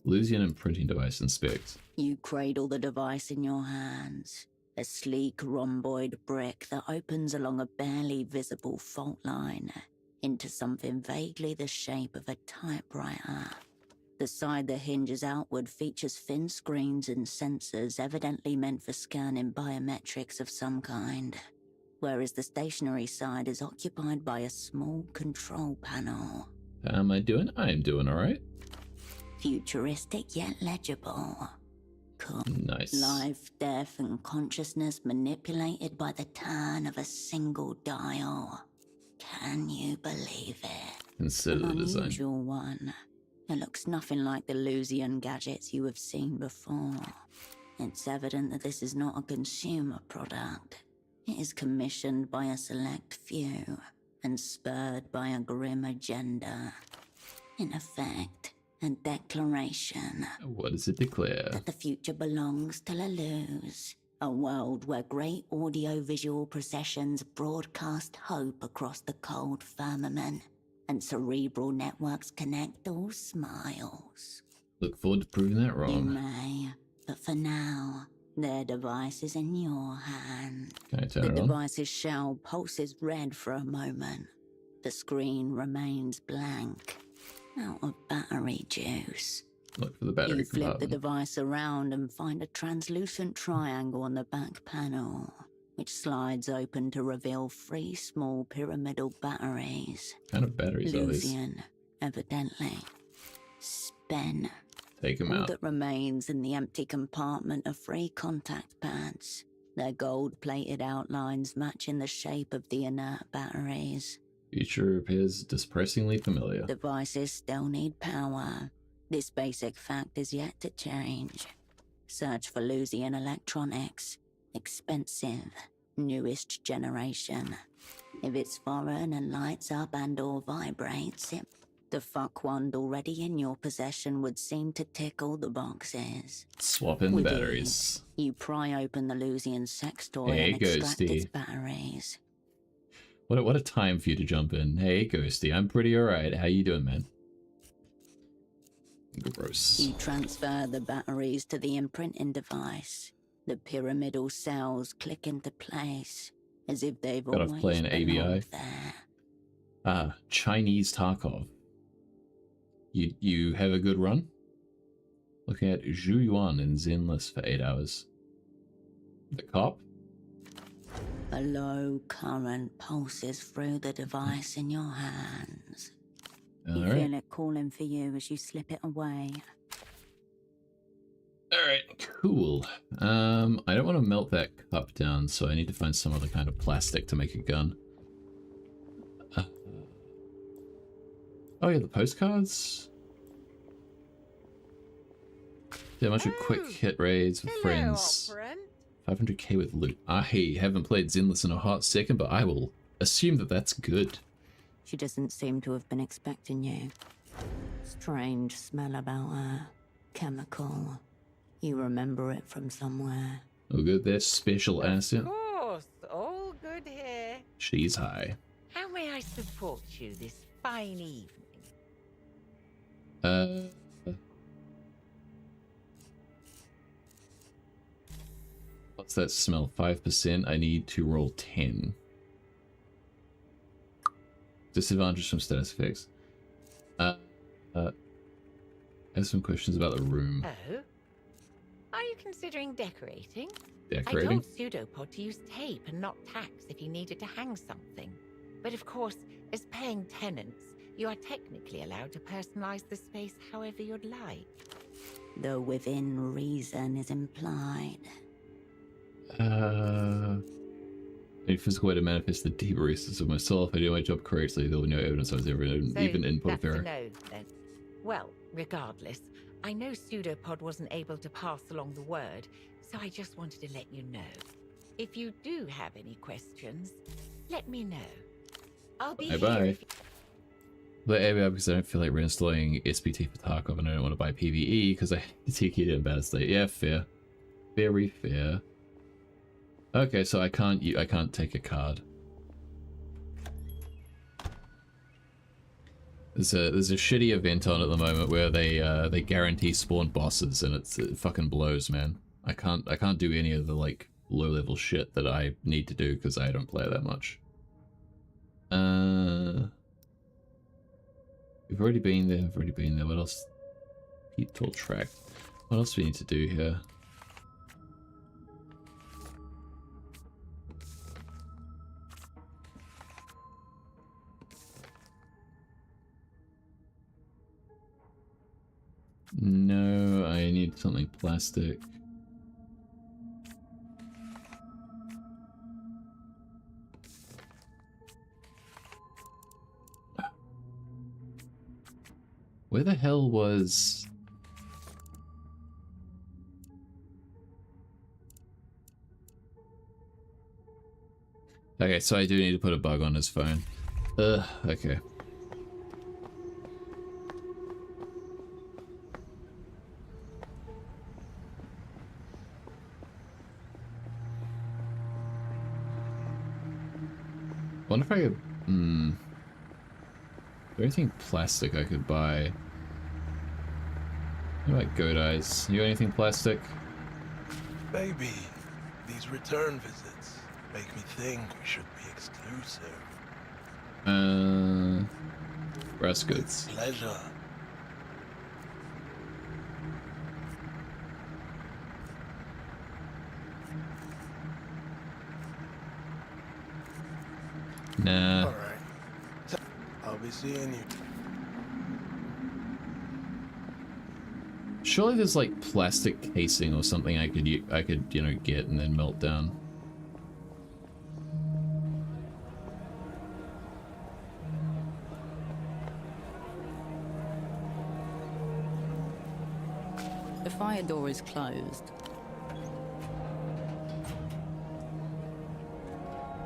Lucian imprinting device inspect? You cradle the device in your hands. A sleek rhomboid brick that opens along a barely visible fault line into something vaguely the shape of a typewriter. The side that hinges outward features thin screens and sensors evidently meant for scanning biometrics of some kind, whereas the stationary side is occupied by a small control panel. How am I doing? I'm doing alright. Futuristic yet legible. Cool. Nice. Life, death, and consciousness manipulated by the turn of a single dial. Can you believe it? Consider the design. Unusual one. It looks nothing like the Lucian gadgets you have seen before. It's evident that this is not a consumer product. It is commissioned by a select few and spurred by a grim agenda. In effect, A declaration What does it declare? that the future belongs to Lalouz. A world where great audio-visual processions broadcast hope across the cold firmament, and cerebral networks connect all smiles. Look forward to proving that You wrong. may, but for now, their device is in your hand. Can I turn The it on? device's shell pulses red for a moment. The screen remains blank, out of battery juice. Look for the battery You flip the compartment. device around and find a translucent triangle on the back panel, which slides open to reveal 3 small pyramidal batteries. What kind of batteries are these? Lucian, evidently. Spent. Take them All out. that remains in the empty compartment are 3 contact pads, their gold-plated outlines matching the shape of the inert batteries. Future appears depressingly familiar. Devices still need power. This basic fact is yet to change. Search for Lucian electronics. Expensive. Newest generation. If it's foreign and lights up and or vibrates, the fuckwand already in your possession would seem to tick all the boxes. Swap in the With batteries. it, you pry open the Lucian sex toy Hey, and extract its Ghosty. batteries. What a time for you to jump in. Hey, Ghosty, I'm pretty alright. How you doing, man? Gross. You transfer the batteries to the imprinting device. The pyramidal cells click into place, as if they've Got off always playing ABI. belonged there. Ah, Chinese Tarkov. You have a good run? Looking at Zhu Yuan in Zenless for 8 hours. The cop? A low current pulses through the device in your hands. You Alright. feel it calling for you as you slip it away. Alright, cool. I don't want to melt that cup down, so I need to find some other kind of plastic to make a gun. Oh yeah, the postcards? Yeah, a bunch of quick hit raids with friends. 500k with loot. I haven't played Zenless in a hot second, but I will assume that that's good. She doesn't seem to have been expecting you. Strange smell about her. Chemical. You remember it from somewhere. Oh good, their special asset. Of course, all good here. She's high. How may I support you this fine evening? What's that smell? 5%. I need to roll 10. Disadvantage from status effects. I have some questions about the room. Oh? Are you considering decorating? Decorating? I told Pseudopod to use tape and not tacks if he needed to hang something. But of course, as paying tenants, you are technically allowed to personalize the space however you'd like. Though within reason is implied. A physical way to manifest the deep recesses of myself. I do my job correctly. There will be no evidence I was ever even input that's a error. no, then. Well, regardless, I know Pseudopod wasn't able to pass along the word, so I just wanted to let you know. If you do have any questions, let me know. I'll be Bye-bye. here if you... But ABI because I don't feel like reinstalling SPT for Tarkov and I don't want to buy PvE because I take it in a bad state. Yeah, fair. Very fair. Okay, so I can't take a card. There's a shitty event on at the moment where they guarantee spawn bosses and it fucking blows, man. I can't do any of the like low level shit that I need to do because I don't play that much. We've already been there. What else? Heat tool track. What else do we need to do here? No, I need something plastic. Where the hell was... Okay, so I do need to put a bug on his phone. Okay. wonder if I could... Is there anything plastic I could buy? What about goat eyes? You got anything plastic? Baby, these return visits make me think we should be exclusive. Brass goods. Pleasure. Nah. Alright. I'll be seeing you. Surely there's like plastic casing or something I could you know get and then melt down. The fire door is closed.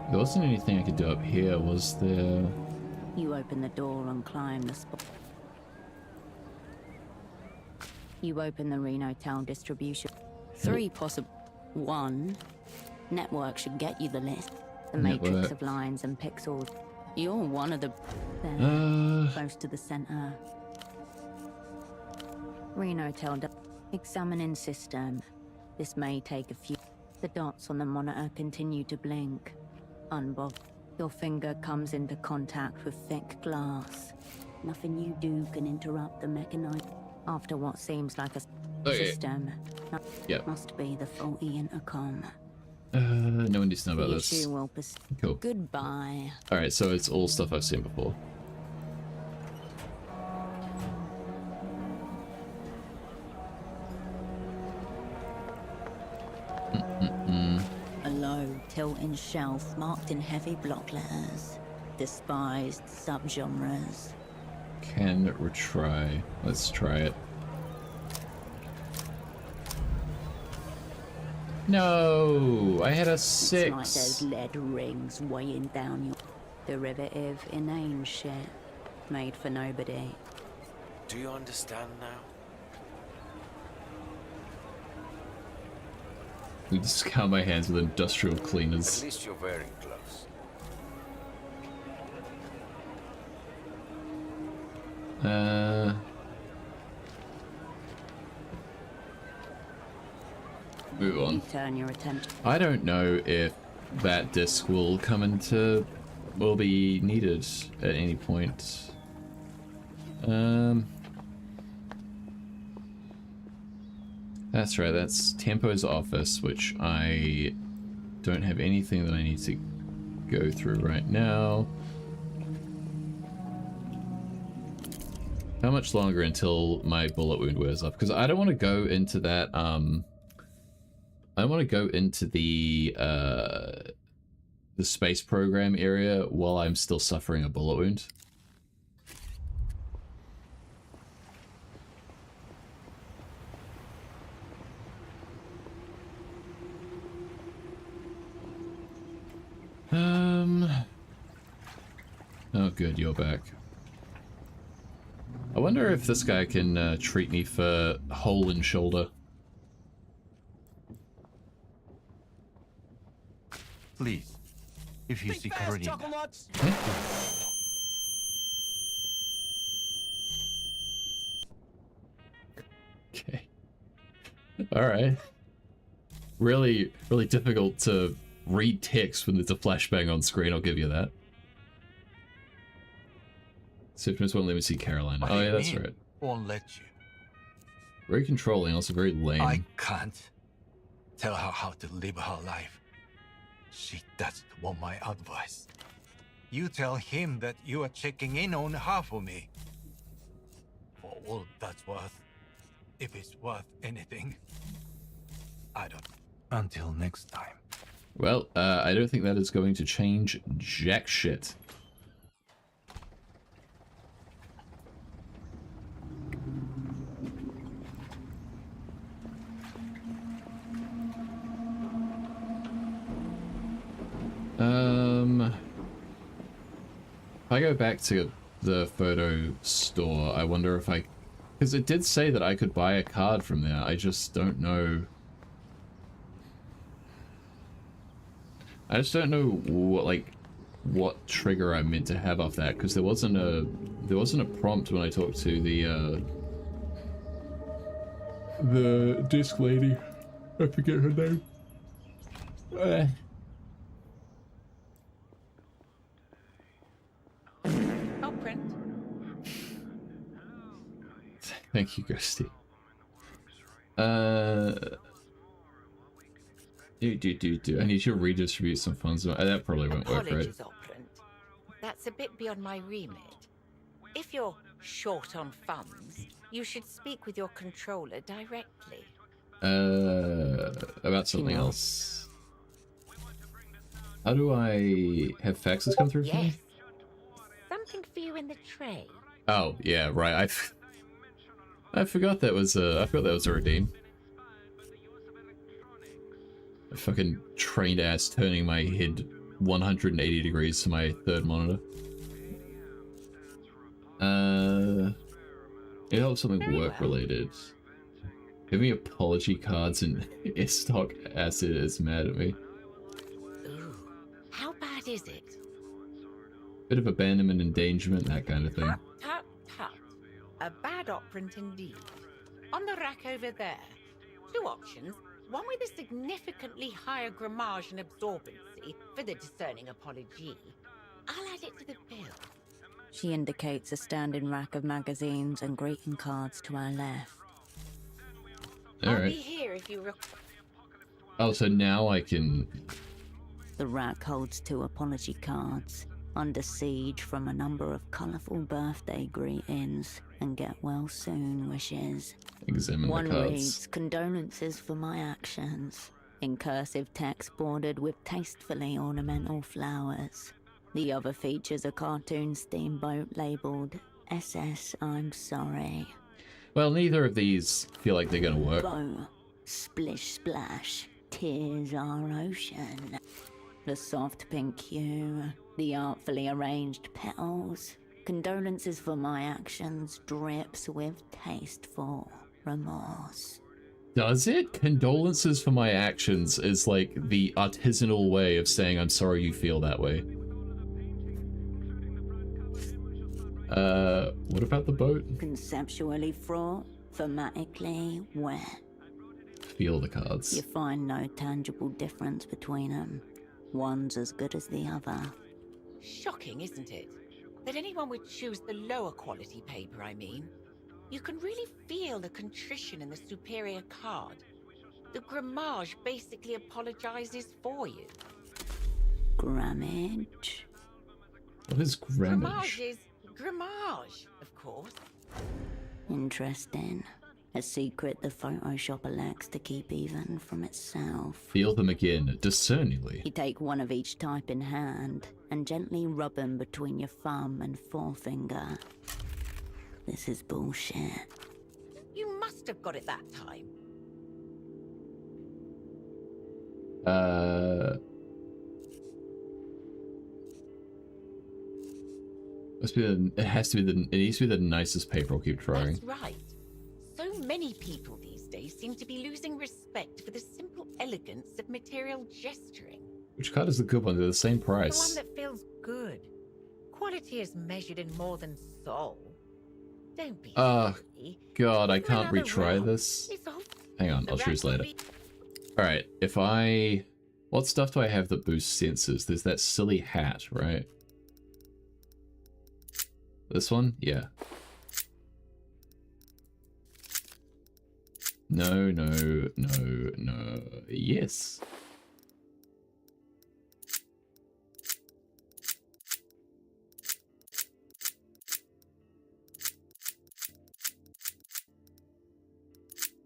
There wasn't anything I could do up here, was there? You open the door and climb the spot. You open the Reno Town distribution. 3 possible. 1. Network should get you the list. The matrix of lines and pixels. You're one of the... There, close to the center. Reno Town. Examining system. This may take a few... The dots on the monitor continue to blink. Unbob. Your finger comes into contact with thick glass. Nothing you do can interrupt the mechanized. After what seems like a system, must be the faulty intercom. No one needs to know about this. Cool. Goodbye. Alright, so it's all stuff I've seen before. A low, tilting shelf marked in heavy block letters. Despised subgenres. Can retry. Let's try it. No, I had a 6. It's like those lead rings weighing down your derivative, inane shit, made for nobody. Do you understand now? We just scour my hands with industrial cleaners. At least you're very close. Move on. Turn your attention. I don't know if that disc will be needed at any point. That's right, that's Tempo's office, which I don't have anything that I need to go through right now. How much longer until my bullet wound wears off? Because I don't want to go into that, I want to go into the space program area while I'm still suffering a bullet wound. Oh good, you're back. I wonder if this guy can treat me for hole in shoulder. Please, if you see Carolina. Okay. Alright. Really difficult to read text when there's a flashbang on screen, I'll give you that. Septimus won't let me see Carolina. Oh yeah, that's right. Won't let you. Very controlling, also very lame. I can't tell her how to live her life. She doesn't want my advice. You tell him that you are checking in on her for me. For all that's worth, if it's worth anything. I don't. Until next time. Well, I don't think that is going to change jack shit. If I go back to the photo store, I wonder if I... Because it did say that I could buy a card from there, I just don't know... I just don't know what, like, what trigger I'm meant to have off that, because there wasn't a prompt when I talked to the disc lady. I forget her name. I'll print. Thank you, Ghosty. I need you to redistribute some funds. That probably won't work, right? Apologies, Operant. That's a bit beyond my remit. If you're short on funds, you should speak with your controller directly. About something else. How do I have faxes come through for me? Yes. Something for you in the tray. Oh, yeah, right. I forgot that was a redeem. A fucking trained ass turning my head 180 degrees to my third monitor. It helps something work related. Give me apology cards and stock acid is mad at me. Ooh, how bad is it? Bit of abandonment, endangerment, that kind of thing. Tut, tut. A bad operant indeed. On the rack over there. 2 options. One with a significantly higher grammage and absorbency for the discerning apology. I'll add it to the bill. She indicates a standing rack of magazines and greeting cards to our left. I'll Alright. be here if you Oh, so now I can... The rack holds 2 apology cards, under siege from a number of colourful birthday greetings and get well soon wishes. Examine One the cards. reads, "Condolences for my actions," in cursive text bordered with tastefully ornamental flowers. The other features a cartoon steamboat labelled SS I'm sorry. Well, neither of these feel like they're gonna work. Boom. Splish splash. Tears our ocean. The soft pink hue. The artfully arranged petals. Condolences for my actions drips with tasteful remorse. Does it? Condolences for my actions is like the artisanal way of saying I'm sorry you feel that way. What about the boat? Conceptually fraught, thematically wet. Feel the cards. You find no tangible difference between them. One's as good as the other. Shocking, isn't it? That anyone would choose the lower quality paper, I mean. You can really feel the contrition in the superior card. The grammage basically apologizes for you. Grammage? What is grammage? Grammage is grammage, of course. Interesting. A secret the Photoshop elects to keep even from itself. Feel them again, discerningly. You take one of each type in hand and gently rub them between your thumb and forefinger. This is bullshit. You must have got it that time. It has to be it needs to be the nicest paper. I'll keep trying. That's right. So many people these days seem to be losing respect for the simple elegance of material gesturing. Which card is the good one? They're the same The price. one that feels good. Quality is measured in more than soul. Don't be silly. God, I For can't another retry realm, this. it's all- Hang on, the I'll choose rack will later. Alright, if I... What stuff do I have that boosts senses? There's that silly hat, right? This one? Yeah. No, no, no, no. Yes.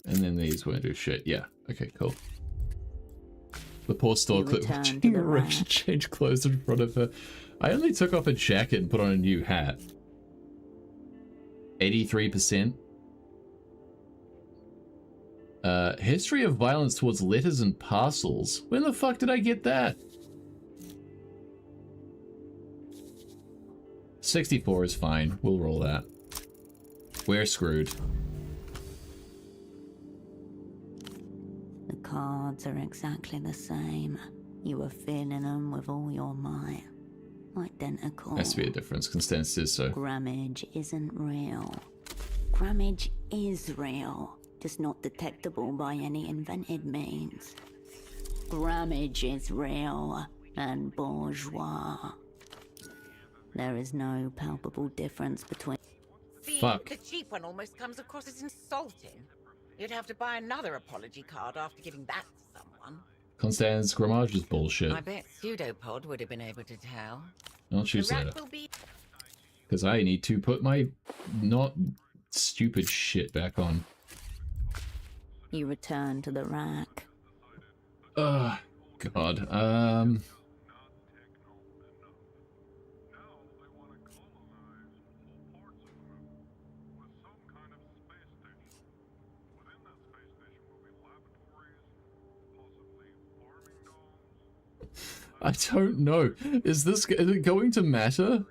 And then these won't do shit. Yeah. Okay, cool. The poor store You clerk return to watching the Rich rack. change clothes in front of her. I only took off a jacket and put on a new hat. 83%. History of violence towards letters and parcels. When the fuck did I get that? 64 is fine. We'll roll that. We're screwed. The cards are exactly the same. You were feeling them with all your might. Identical. Has to be a difference. Constance says so. Grammage isn't real. Grammage is real, just not detectable by any invented means. Grammage is real and bourgeois. There is no palpable difference between... Fuck. The cheap one almost comes across as insulting. You'd have to buy another apology card after giving that to someone. Constance, grammage is bullshit. I bet Pseudopod would have been able to tell. I'll choose The later. rat will be... Because I need to put my not stupid shit back on. You return to the rack. Ugh, God. I don't know. Is it going to matter?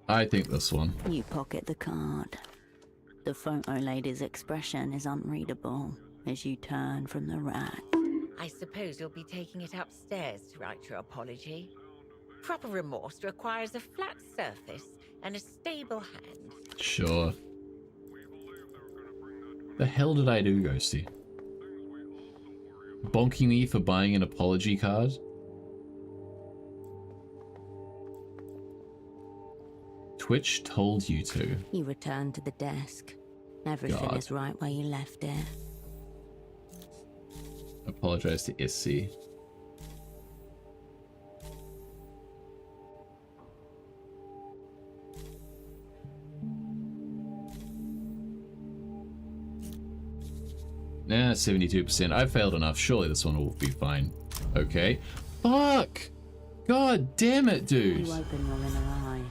I think this one. You pocket the card. The photo lady's expression is unreadable as you turn from the rack. I suppose you'll be taking it upstairs to write your apology. Proper remorse requires a flat surface and a stable hand. Sure. The hell did I do, Ghosty? Bonking me for buying an apology card? Twitch told you to. You return to the desk. Everything God. is right where you left it. Apologize to SC. Nah, 72%. I've failed enough. Surely this one will be fine. Okay. Fuck! God damn it, dude! You open your inner eye,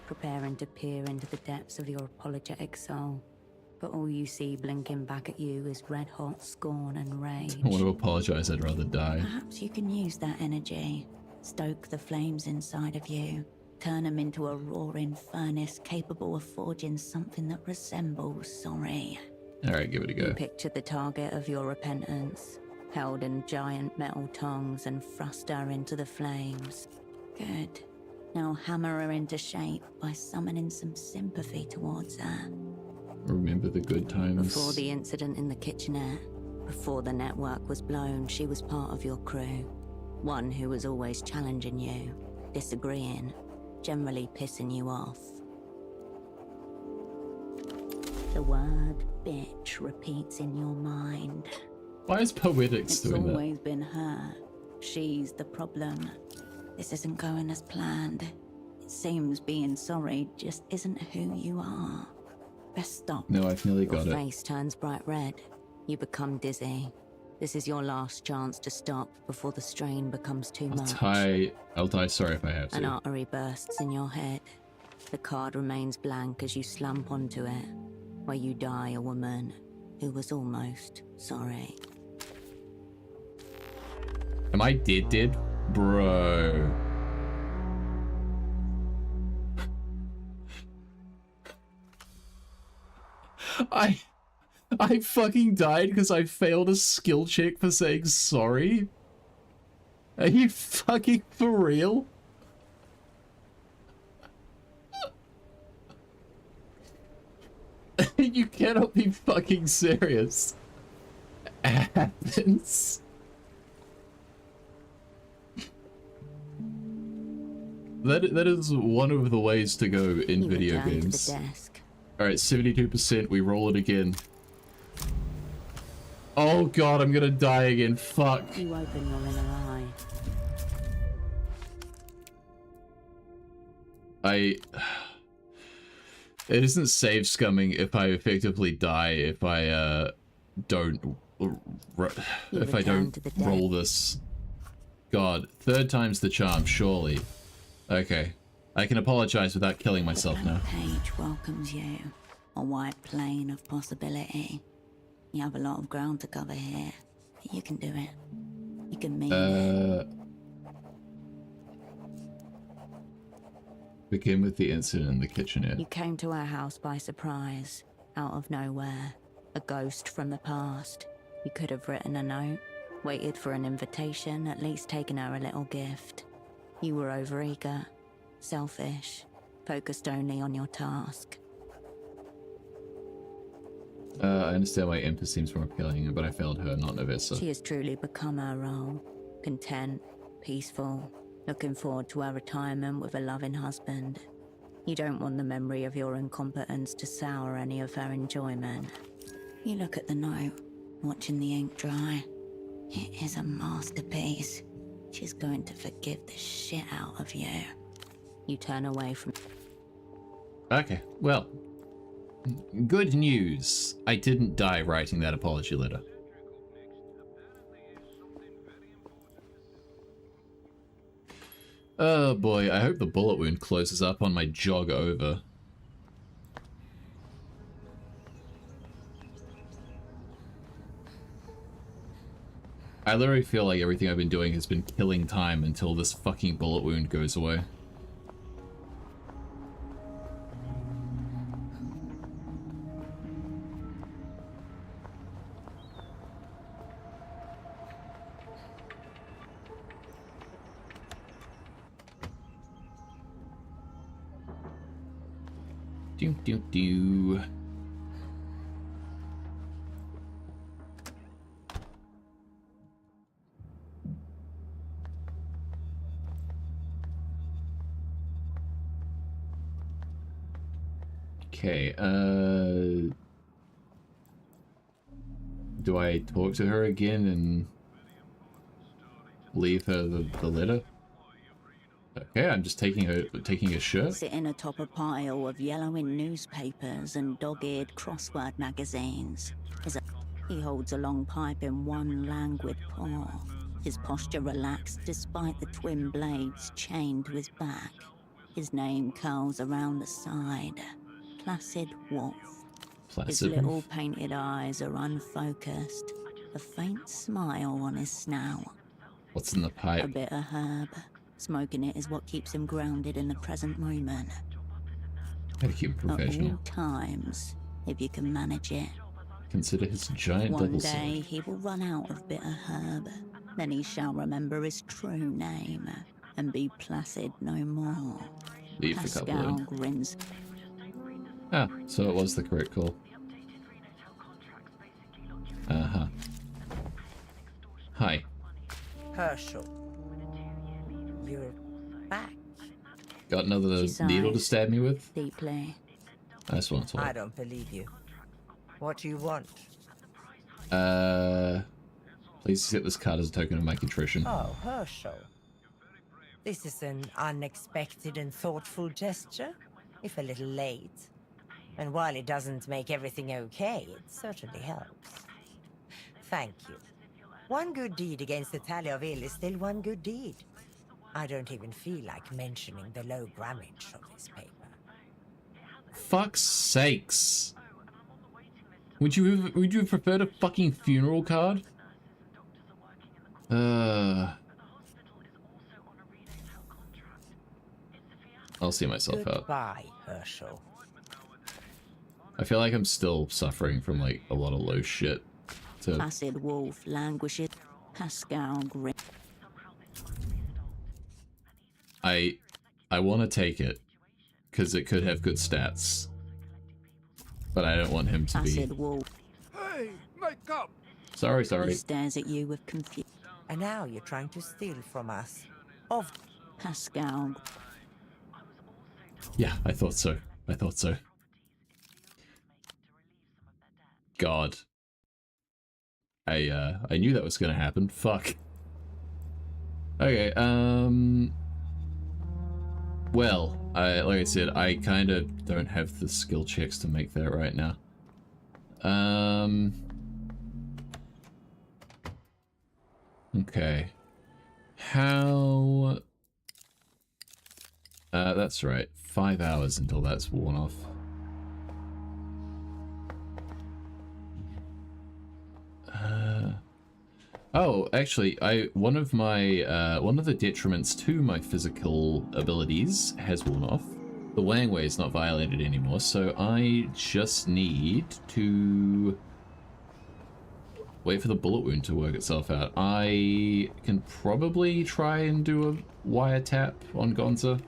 preparing to peer into the depths of your apologetic soul. But all you see blinking back at you is red-hot scorn and rage. I want to apologize. I'd rather die. Perhaps you can use that energy, stoke the flames inside of you, turn them into a roaring furnace capable of forging something that resembles sorry. Alright, give it a go. You picture the target of your repentance, held in giant metal tongs, and thrust her into the flames. Good. Now hammer her into shape by summoning some sympathy towards her. Remember the good times. Before the incident in the kitchenette, before the network was blown, she was part of your crew. One who was always challenging you, disagreeing, generally pissing you off. The word bitch repeats in your mind. Why is Poetics It's doing that? always been her. She's the problem. This isn't going as planned. It seems being sorry just isn't who you are. Best stop. No, I've nearly got Your it. face turns bright red. You become dizzy. This is your last chance to stop before the strain becomes too much. I'll die sorry if I have An to. artery bursts in your head. The card remains blank as you slump onto it, where you die a woman who was almost sorry. Am I dead? Bro. I fucking died because I failed a skill check for saying sorry? Are you fucking for real? You cannot be fucking serious. Happens. That is one of the ways to go in You video return games. to the desk. Alright, 72%, we roll it again. Oh god, I'm gonna die again, fuck. You open your inner eye. It isn't save scumming if I effectively die if I don't if I don't roll this. God, third time's the charm, surely. Okay. I can apologize without killing myself now. Page welcomes you. A white plane of possibility. You have a lot of ground to cover here. But you can do it. You can mean it. Begin with the incident in the kitchenette. You came to our house by surprise, out of nowhere. A ghost from the past. You could have written a note, Waited for an invitation, at least taken her a little gift. You were overeager, selfish, focused only on your task. I understand why Empress seems more appealing, but I failed her, not Novessa. She has truly become her role. Content, peaceful, looking forward to her retirement with a loving husband. You don't want the memory of your incompetence to sour any of her enjoyment. You look at the note, watching the ink dry. It is a masterpiece. She's going to forgive the shit out of you. You turn away from... Okay, well. Good news. I didn't die writing that apology letter. Oh boy, I hope the bullet wound closes up on my jog over. I literally feel like everything I've been doing has been killing time until this fucking bullet wound goes away. Do do do. Okay, do I talk to her again and leave her the letter? Okay, I'm just taking a shirt. Sitting atop a pile of yellowing newspapers and dog-eared crossword magazines. He holds a long pipe in one languid paw. His posture relaxed despite the twin blades chained to his back. His name curls around the side. Placid Wolf. His little painted eyes are unfocused. A faint smile on his snout. What's in the pipe? A bit of herb. Smoking it is what keeps him grounded in the present moment. Gotta keep professional. At all times, if you can manage it. Consider his giant One double day sword. he will run out of bitter herb. Then he shall remember his true name and be placid no more. Leave the Pascal couple in. grins. Ah, so it was the correct call. Uh-huh. Hi. Herschel. You're back. Got another She needle to sighs stab me with? deeply. I just want to I talk. don't believe you. What do you want? Please accept this card as a token of my contrition. Oh, Herschel. This is an unexpected and thoughtful gesture, if a little late. And while it doesn't make everything okay, it certainly helps. Thank you. One good deed against the tally of ill is still one good deed. I don't even feel like mentioning the low grammage of this paper. Fuck's sakes. Would you have preferred a fucking funeral card? I'll see myself out. Goodbye, Herschel. I feel like I'm still suffering from like a lot of low shit. Placid Wolf languishes. Pascal grin. I want to take it because it could have good stats, but I don't want him to be. Placid Wolf. Hey, make up! Sorry. He stares at you with confusion. And now you're trying to steal from us. Of Pascal. Yeah, I thought so. God. I knew that was gonna happen. Fuck. Okay, well, like I said, I kind of don't have the skill checks to make that right now. Okay. How... that's right. 5 hours until that's worn off. Oh, actually, one of the detriments to my physical abilities has worn off. The Wang Wei is not violated anymore, so I just need to Wait for the bullet wound to work itself out. I can probably try and do a wiretap on Gonza.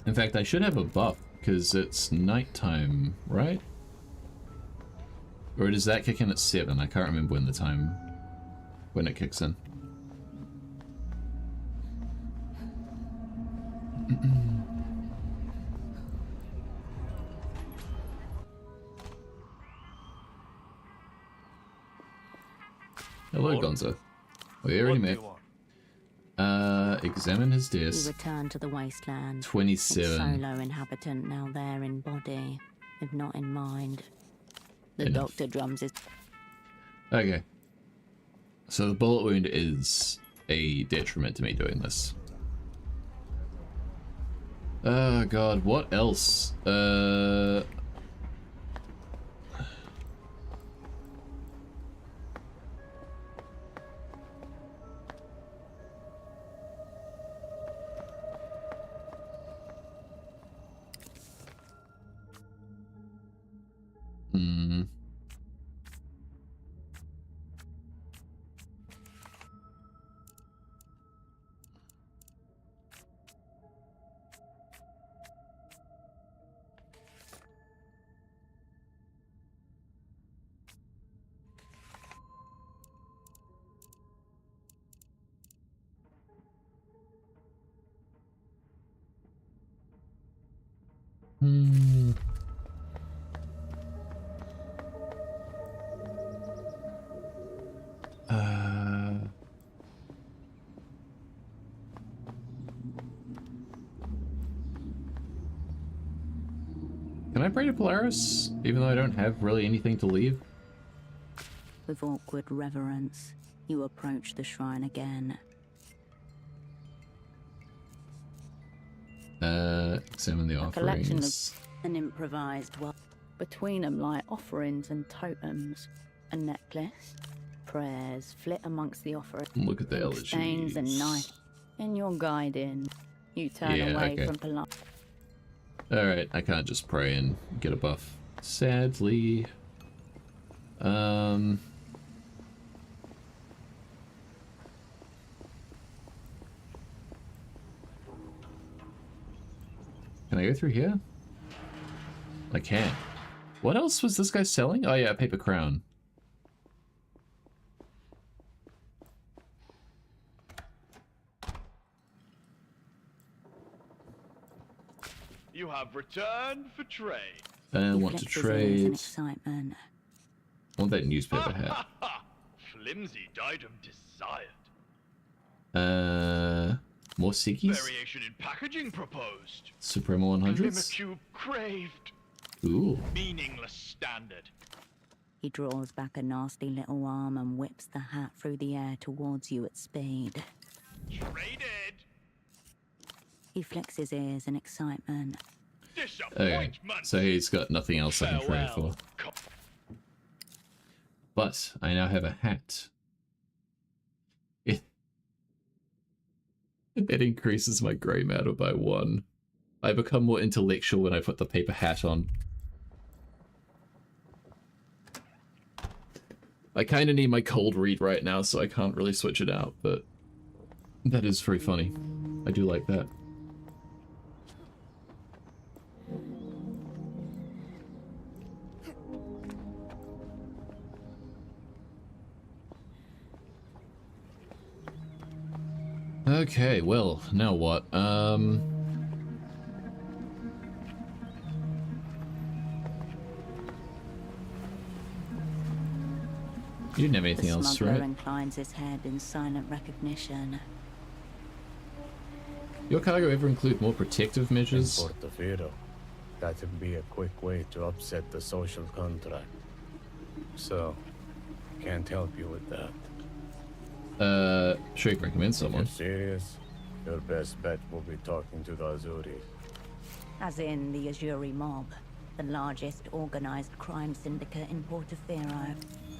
In fact, I should have a buff, because it's nighttime, right? Or does that kick in at 7? I can't remember when it kicks in. Hello, Gonzo. We already met. Examine his desk. You return to the wasteland. 27. Solo inhabitant now there in body, if not in mind. The Enough. doctor drums his... Okay. So the bullet wound is a detriment to me doing this. Oh god, what else? Can I pray to Polaris, even though I don't have really anything to leave? With awkward reverence, you approach the shrine again. Examine the A collection offerings. of an improvised well. Between them lie offerings and totems. A necklace, prayers flit amongst the offerings. Look at the Ink elegies. stains and knife. In your guiding, you turn Yeah, away okay. from polite. Alright, I can't just pray and get a buff. Sadly. Can I go through here? I can. What else was this guy selling? Oh yeah, a paper crown. You have returned for trade. I want to trade. Excitement. I want that newspaper hat. Flimsy item desired. More Sikis? Variation in packaging proposed. Supremo 100s? MaleVtuber craved. Ooh. Meaningless standard. He draws back a nasty little arm and whips the hat through the air towards you at speed. Traded. He flicks his ears in excitement. Okay, so he's got nothing else I can trade for. But I now have a hat. It increases my grey matter by 1. I become more intellectual when I put the paper hat on. I kind of need my cold read right now, so I can't really switch it out, but that is very funny. I do like that. Okay, well, now what? You didn't have anything The else, smuggler right? inclines his head in silent recognition. Your cargo ever include more protective measures? Portofino. That would be a quick way to upset the social contract. So, can't help you with that. Sure you can recommend someone. If you're serious, your best bet will be talking to the Azuris. As in the Azuri mob, the largest organized crime syndicate in Portofino.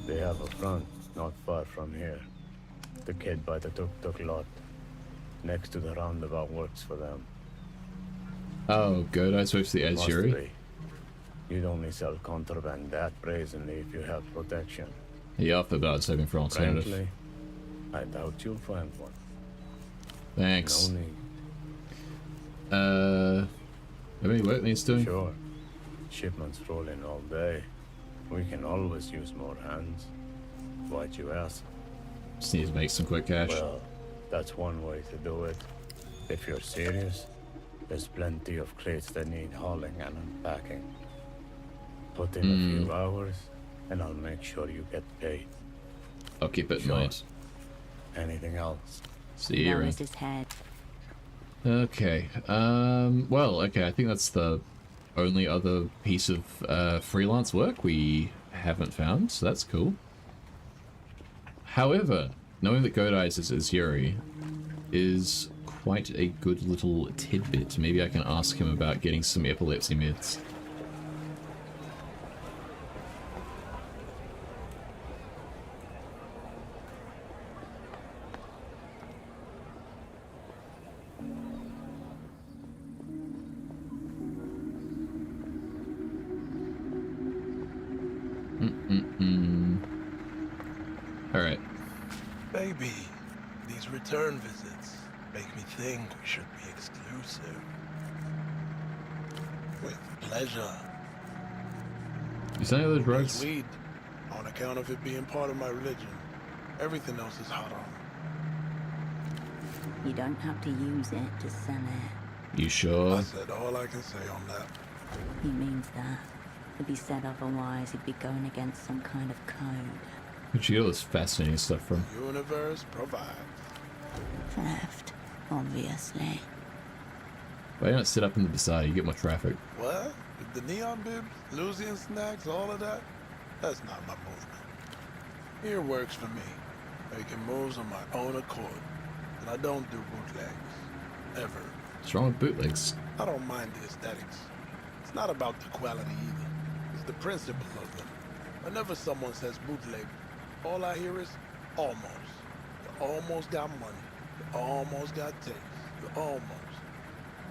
They have a front not far from here. The kid by the tuk-tuk lot. Next to the roundabout works for them. Oh, good. I switched to the Azuri. Must be. You'd only sell contraband that brazenly if you had protection. Yeah, I thought I was hoping for an alternative. Frankly, I doubt you'll find one. Thanks. No need. Have any work needs doing? Sure. Shipments roll in all day. We can always use more hands. Why'd you ask? Just need to make some quick cash. Well, that's one way to do it. If you're serious, there's plenty of crates that need hauling and unpacking. Put in a few hours, and I'll make sure you get paid. I'll keep it in mind. Anything else? See you around. His head. Okay. Well, okay. I think that's the only other piece of freelance work we haven't found, so that's cool. However, knowing that Godeyes is Yuri is quite a good little tidbit. Maybe I can ask him about getting some epilepsy meds. Alright. Baby, these return visits make me think we should be exclusive. With pleasure. You selling other drugs? There's weed, on account of it being part of my religion. Everything else is haram. You don't have to use it to sell it. You sure? I said all I can say on that. He means that. If he said otherwise, he'd be going against some kind of code. Where'd you get all this fascinating stuff from? The universe provides. Theft, obviously. Why don't you sit up in the Bazaar? You get more traffic. What? With the neon bibs, Lucian snacks, all of that? That's not my movement. Here works for me. Making moves on my own accord. And I don't do bootlegs. Ever. What's wrong with bootlegs? I don't mind the aesthetics. It's not about the quality either. It's the principle of them. Whenever someone says bootleg, all I hear is almost. You almost got money. You almost got taste. You almost.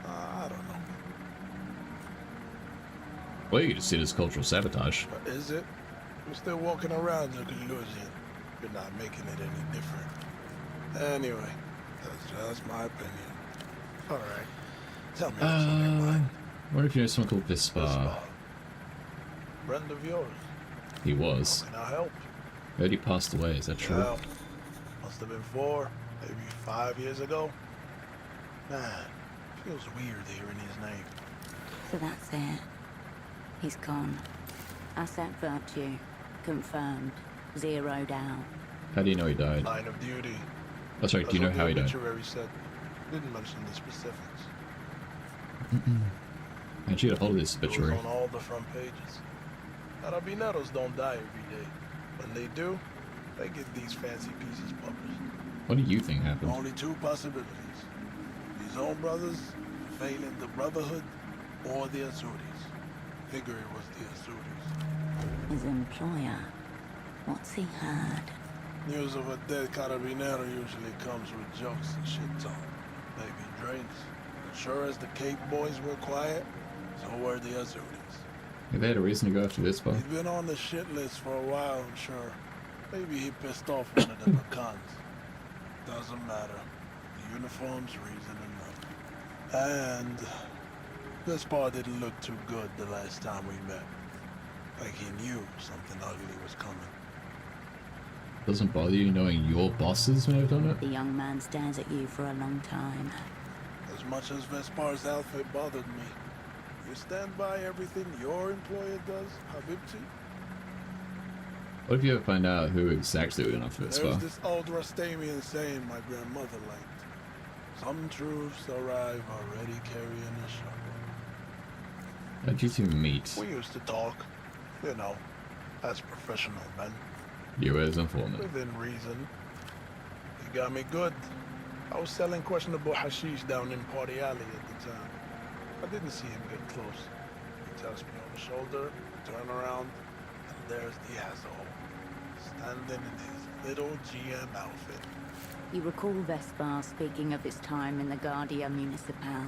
I don't know. Well, you could just see it as cultural sabotage. But is it? You're still walking around the illusion. You're not making it any different. Anyway, that's just my opinion. All right. Tell me what's on your mind. I wonder if you know someone called Vespa. Friend of yours. He was. How can I help? I heard he passed away, is that true? Well, must have been 4, maybe 5 years ago. Man, feels weird hearing his name. So that's it. He's gone. Asset virtue. Confirmed. Zeroed out. How do you know he died? Line of duty. Oh, sorry, do you know how he died? The obituary said. Didn't mention the specifics. How'd you get a hold of this It was obituary? on all the front pages. Carabineros don't die every day. When they do, they get these fancy pieces published. What do you think happened? Only 2 possibilities. His own brothers failing the Brotherhood or the Azuris. Figure it was the Azuris. His employer. What's he heard? News of a dead Carabinero usually comes with jokes and shit talk. Maybe drinks. But sure as the Cape boys were quiet, so were the Azuris. Maybe they had a reason to go after this spot. He'd been on the shit list for a while, I'm sure. Maybe he pissed off one of the pecans. Doesn't matter. The uniform's reason enough. And this bar didn't look too good the last time we met. Like he knew something ugly was coming. Doesn't bother you knowing your bosses may have done it? The young man stares at you for a long time. As much as Vespar's outfit bothered me, you stand by everything your employer does, Habibti? What if you ever find out who exactly went after this There's spot? this old Rastamian saying my grandmother liked. Some truths arrive already carrying a shovel. How'd you two meet? We used to talk, you know, as professional men. You as informant. Within reason. He got me good. I was selling questionable hashish down in Party Alley at the time. I didn't see him get close. He taps me on the shoulder, turn around, and there's the asshole, standing in his little GM outfit. You recall Vespar speaking of his time in the Guardia Municipal,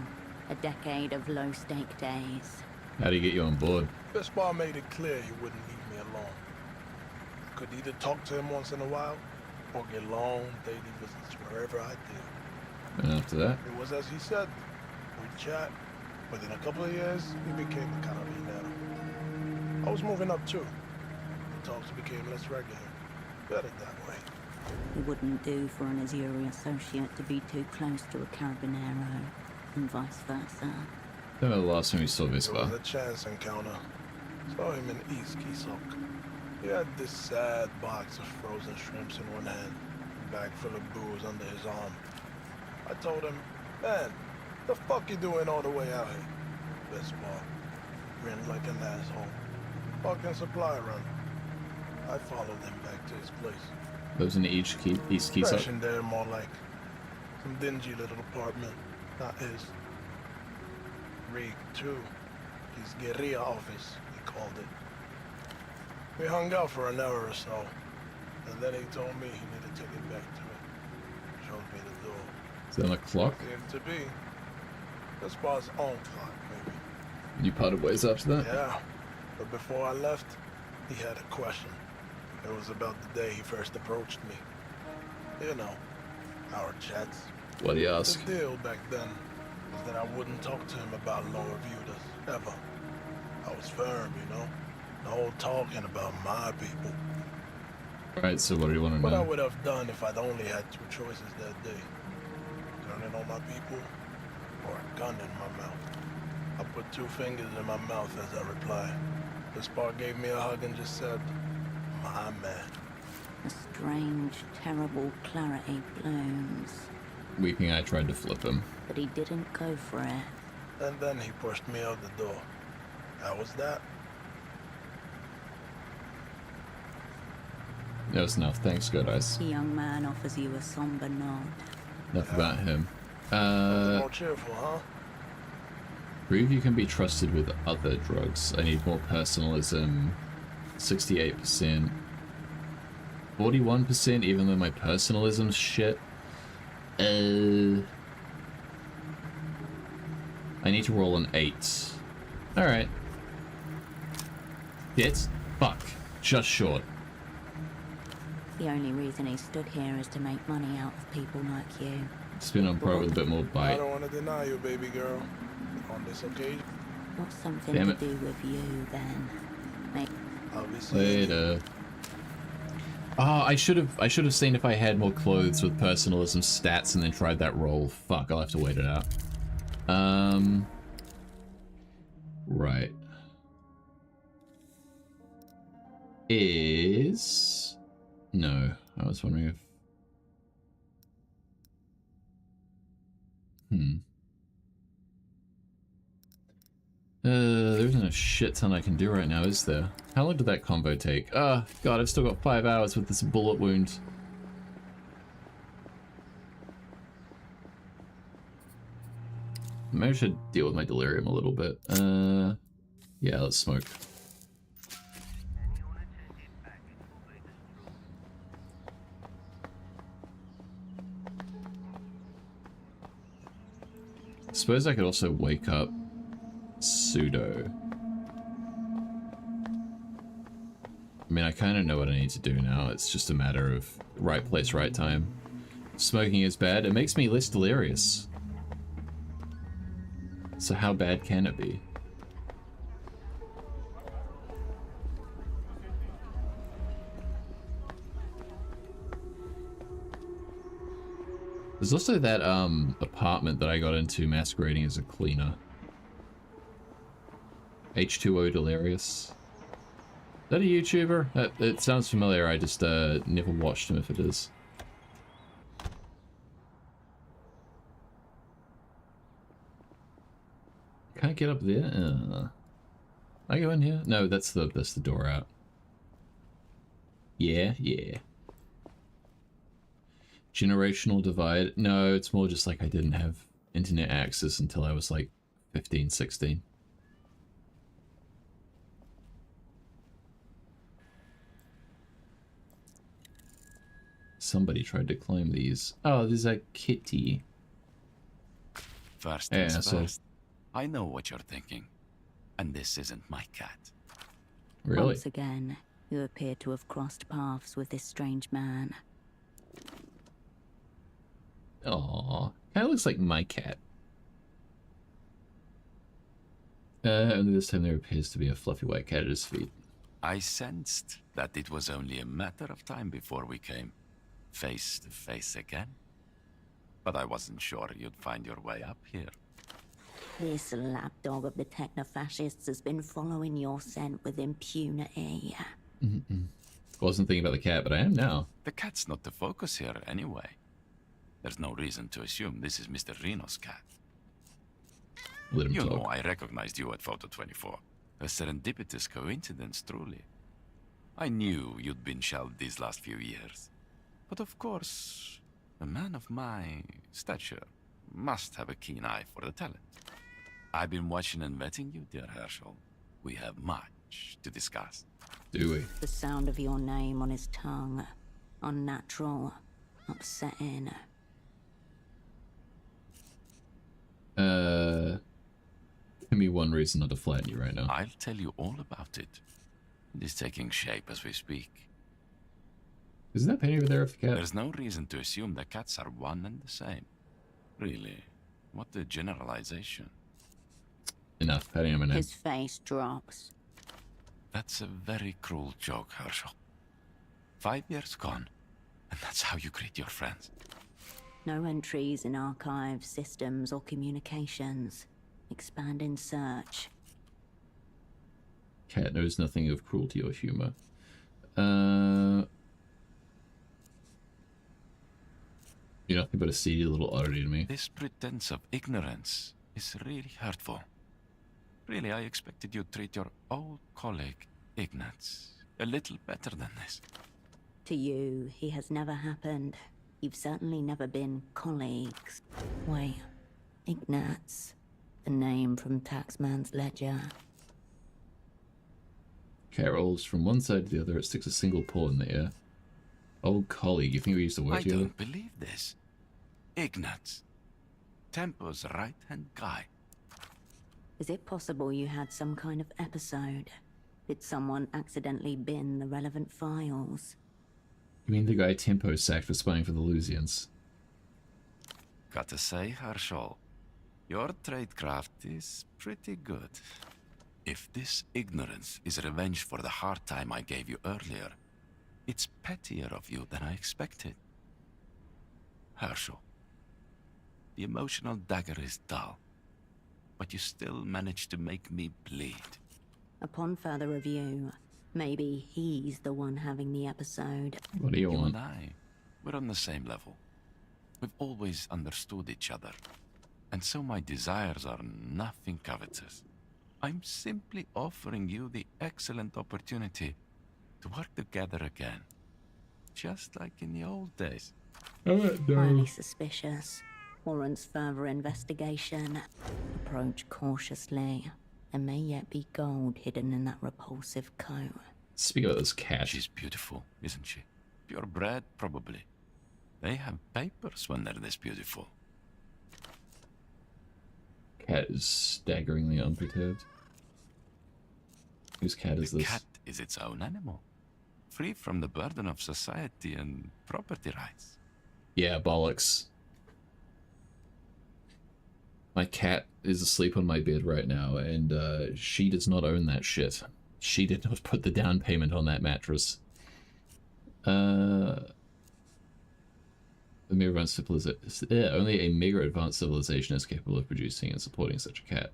a decade of low-stake days. How do you get you on board? Vespar made it clear he wouldn't leave me alone. I could either talk to him once in a while, or get long daily visits wherever I did. And after that? It was as he said. We'd chat. Within a couple of years, we became a carabinero. I was moving up too. The talks became less regular. Better that way. It wouldn't do for an Azuri associate to be too close to a carabinero, and vice versa. That was the last time we saw It Vespar. was a chance encounter. Saw him in East Kisok. He had this sad box of frozen shrimps in one hand, a bag full of booze under his arm. I told him, man, the fuck you doing all the way out here? Vespar grinned like an asshole. Fucking supply run. I followed him back to his place. Lives in East Kisok. Fresh in there, more like some dingy little apartment. Not his. Rig, too. His guerrilla office, he called it. We hung out for an hour or so, and then he told me he needed to get back to me. Showed me the door. Is that on a clock? Seemed to be. Vespar's own clock, maybe. You parted ways after that? Yeah, but before I left, he had a question. It was about the day he first approached me. You know, our chats. What'd he ask? The deal back then was that I wouldn't talk to him about lower viewers, ever. I was firm, you know? No talking about my people. Right, so what do you want to What I know? would have done if I'd only had two choices that day. Turning on my people, or a gun in my mouth. I put two fingers in my mouth as I replied. Vespar gave me a hug and just said, my man. A strange, terrible clarity blooms. Weeping Eye tried to flip him. But he didn't go for it. And then he pushed me out the door. That was that. That was enough. Thanks, Good Eyes. The young man offers you a somber nod. Enough about him. More cheerful, huh? Prove you can be trusted with other drugs. I need more personalism. 68%. 41%, even though my personalism's shit. I need to roll an 8. Alright. Hit. Fuck. Just short. The only reason he stood here is to make money out of people like you. Spin on pro with a bit more I bite. don't want to deny you, baby girl. On this occasion. What's something Damn to it. do with you, then? Mate. Later. Oh, I should have seen if I had more clothes with personalism stats and then tried that roll. Fuck, I'll have to wait it out. Right. Is... No, I was wondering if... There isn't a shit ton I can do right now, is there? How long did that combo take? Oh, God, I've still got 5 hours with this bullet wound. Maybe I should deal with my delirium a little bit. Yeah, let's smoke. Suppose I could also wake up Pseudo. I mean, I kind of know what I need to do now. It's just a matter of right place, right time. Smoking is bad. It makes me less delirious. So how bad can it be? There's also that apartment that I got into masquerading as a cleaner. H2O Delirious. Is that a YouTuber? It sounds familiar, I just never watched him if it is. Can't get up there? I go in here? No, that's the door out. Yeah, yeah. Generational divide? No, it's more just like I didn't have internet access until I was like 15, 16. Somebody tried to climb these. Oh, there's a kitty. First Yeah, things so- first. I know what you're thinking. And this isn't my cat. Really? Once again, you appear to have crossed paths with this strange man. Aww. Kinda looks like my cat. Only this time there appears to be a fluffy white cat at his feet. I sensed that it was only a matter of time before we came face to face again. But I wasn't sure you'd find your way up here. This lapdog of the techno-fascists has been following your scent with impunity. Wasn't thinking about the cat, but I am now. The cat's not the focus here anyway. There's no reason to assume this is Mr. Reno's cat. Let him You talk. know, I recognized you at Photo 24. A serendipitous coincidence, truly. I knew you'd been shelved these last few years. But of course, a man of my stature must have a keen eye for the talent. I've been watching and vetting you, dear Herschel. We have much to discuss. Do we? The sound of your name on his tongue. Unnatural. Upsetting. Give me one reason not to flatten you right now. I'll tell you all about it. It is taking shape as we speak. Isn't that painting over there of the cat? There's no reason to assume the cats are one and the same. Really, what a generalization. Enough, patting him in. His face drops. That's a very cruel joke, Herschel. 5 years gone, and that's how you greet your friends. No entries in archives, systems, or communications. Expand in search. Cat knows nothing of cruelty or humor. You're nothing but a seedy little oddity to me. This pretense of ignorance is really hurtful. Really, I expected you'd treat your old colleague, Ignatz, a little better than this. To you, he has never happened. You've certainly never been colleagues. Wait, Ignatz. The name from Taxman's ledger. Cat rolls from one side to the other. It sticks a single paw in the air. Old colleague, you think we used to work I together? don't believe this. Ignatz, Tempo's right-hand guy. Is it possible you had some kind of episode? Did someone accidentally bin the relevant files? You mean the guy Tempo sacked for spying for the Lusians? Gotta say, Herschel, your tradecraft is pretty good. If this ignorance is revenge for the hard time I gave you earlier, it's pettier of you than I expected. Herschel, the emotional dagger is dull, but you still manage to make me bleed. Upon further review, maybe he's the one having the episode. What do you And want? I, we're on the same level. We've always understood each other. And so my desires are nothing covetous. I'm simply offering you the excellent opportunity to work together again. Just like in the old days. Highly suspicious. Warrants further investigation. Approach cautiously. There may yet be gold hidden in that repulsive coat. Speaking of this cat. She's beautiful, isn't she? Purebred, probably. They have papers when they're this beautiful. Cat is staggeringly unperturbed. Whose cat is The this? cat is its own animal. Free from the burden of society and property rights. Yeah, bollocks. My cat is asleep on my bed right now, and she does not own that shit. She did not put the down payment on that mattress. Only a mega advanced civilization is capable of producing and supporting such a cat.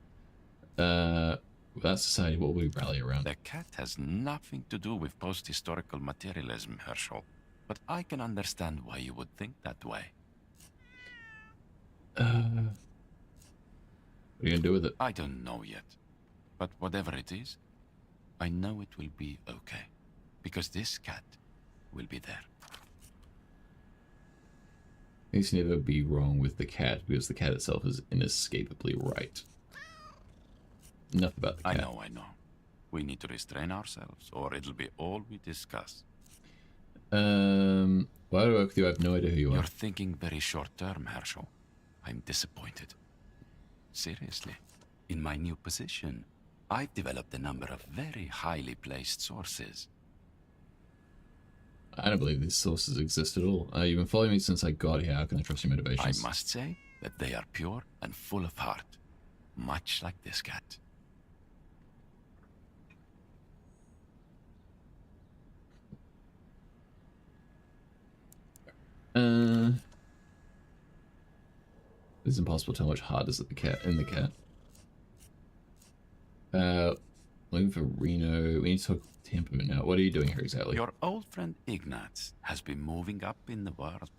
Without society, what will we rally around? The cat has nothing to do with post-historical materialism, Herschel. But I can understand why you would think that way. What are you gonna do with it? I don't know yet. But whatever it is, I know it will be okay. Because this cat will be there. Things never be wrong with the cat, because the cat itself is inescapably right. Enough about the cat. I know. We need to restrain ourselves, or it'll be all we discuss. Why do I work with you? I have no idea who you You're are. thinking very short-term, Herschel. I'm disappointed. Seriously. In my new position, I've developed a number of very highly placed sources. I don't believe these sources exist at all. You've been following me since I got here. How can I trust your motivations? I must say that they are pure and full of heart, much like this cat. It's impossible to tell how much heart is in the cat. Looking for Reno. We need to talk temperament now. What are you doing here exactly? Your old friend Ignatz has been moving up in the world.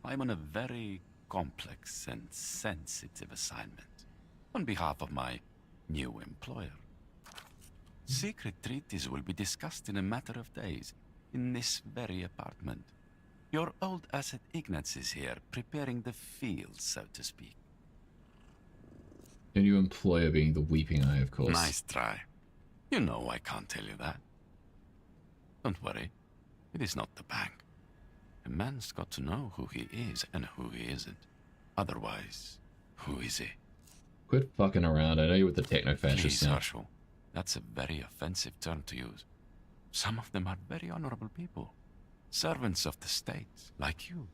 I'm on a very complex and sensitive assignment on behalf of my new employer. Secret treaties will be discussed in a matter of days in this very apartment. Your old asset Ignatz is here, preparing the field, so to speak. Your new employer being the Weeping Eye, of course. Nice try. You know I can't tell you that. Don't worry, it is not the bank. A man's got to know who he is and who he isn't. Otherwise, who is he? Quit fucking around. I know you're with the techno-fascists Please, now. Herschel. That's a very offensive term to use. Some of them are very honorable people. Servants of the state, like you.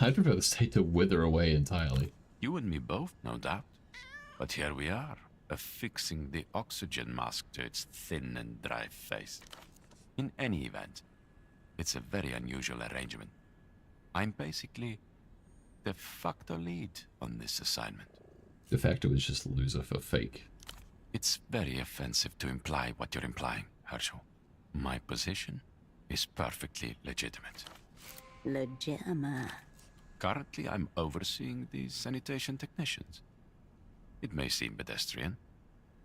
I'd prefer the state to wither away entirely. You and me both, no doubt. But here we are, affixing the oxygen mask to its thin and dry face. In any event, it's a very unusual arrangement. I'm basically de facto lead on this assignment. De facto is just loser for fake. It's very offensive to imply what you're implying, Herschel. My position is perfectly legitimate. Legitimate. Currently, I'm overseeing the sanitation technicians. It may seem pedestrian,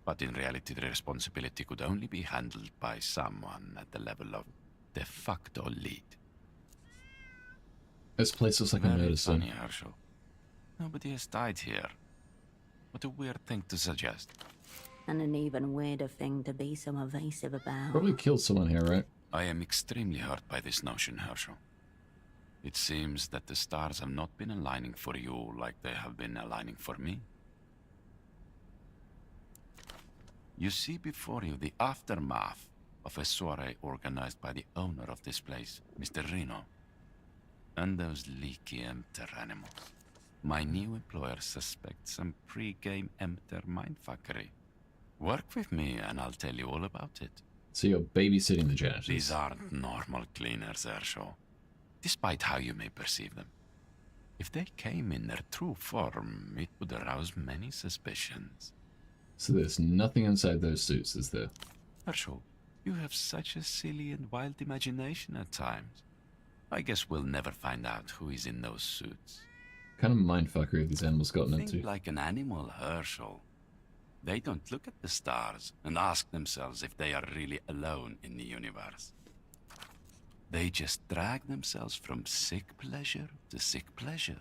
but in reality the responsibility could only be handled by someone at the level of de facto lead. This place looks like a murder scene. Funny, Herschel. Nobody has died here. What a weird thing to suggest. And an even weirder thing to be so evasive about. Probably killed someone here, right? I am extremely hurt by this notion, Herschel. It seems that the stars have not been aligning for you like they have been aligning for me. You see before you the aftermath of a soiree organized by the owner of this place, Mr. Reno, and those leaky Emter animals. My new employer suspects some pre-game Emter mindfuckery. Work with me and I'll tell you all about it. So you're babysitting the janitors. These aren't normal cleaners, Herschel, despite how you may perceive them. If they came in their true form, it would arouse many suspicions. So there's nothing inside those suits, is there? Herschel, you have such a silly and wild imagination at times. I guess we'll never find out who is in those suits. What kind of mindfucker have these animals gotten Think into? like an animal, Herschel. They don't look at the stars and ask themselves if they are really alone in the universe. They just drag themselves from sick pleasure to sick pleasure.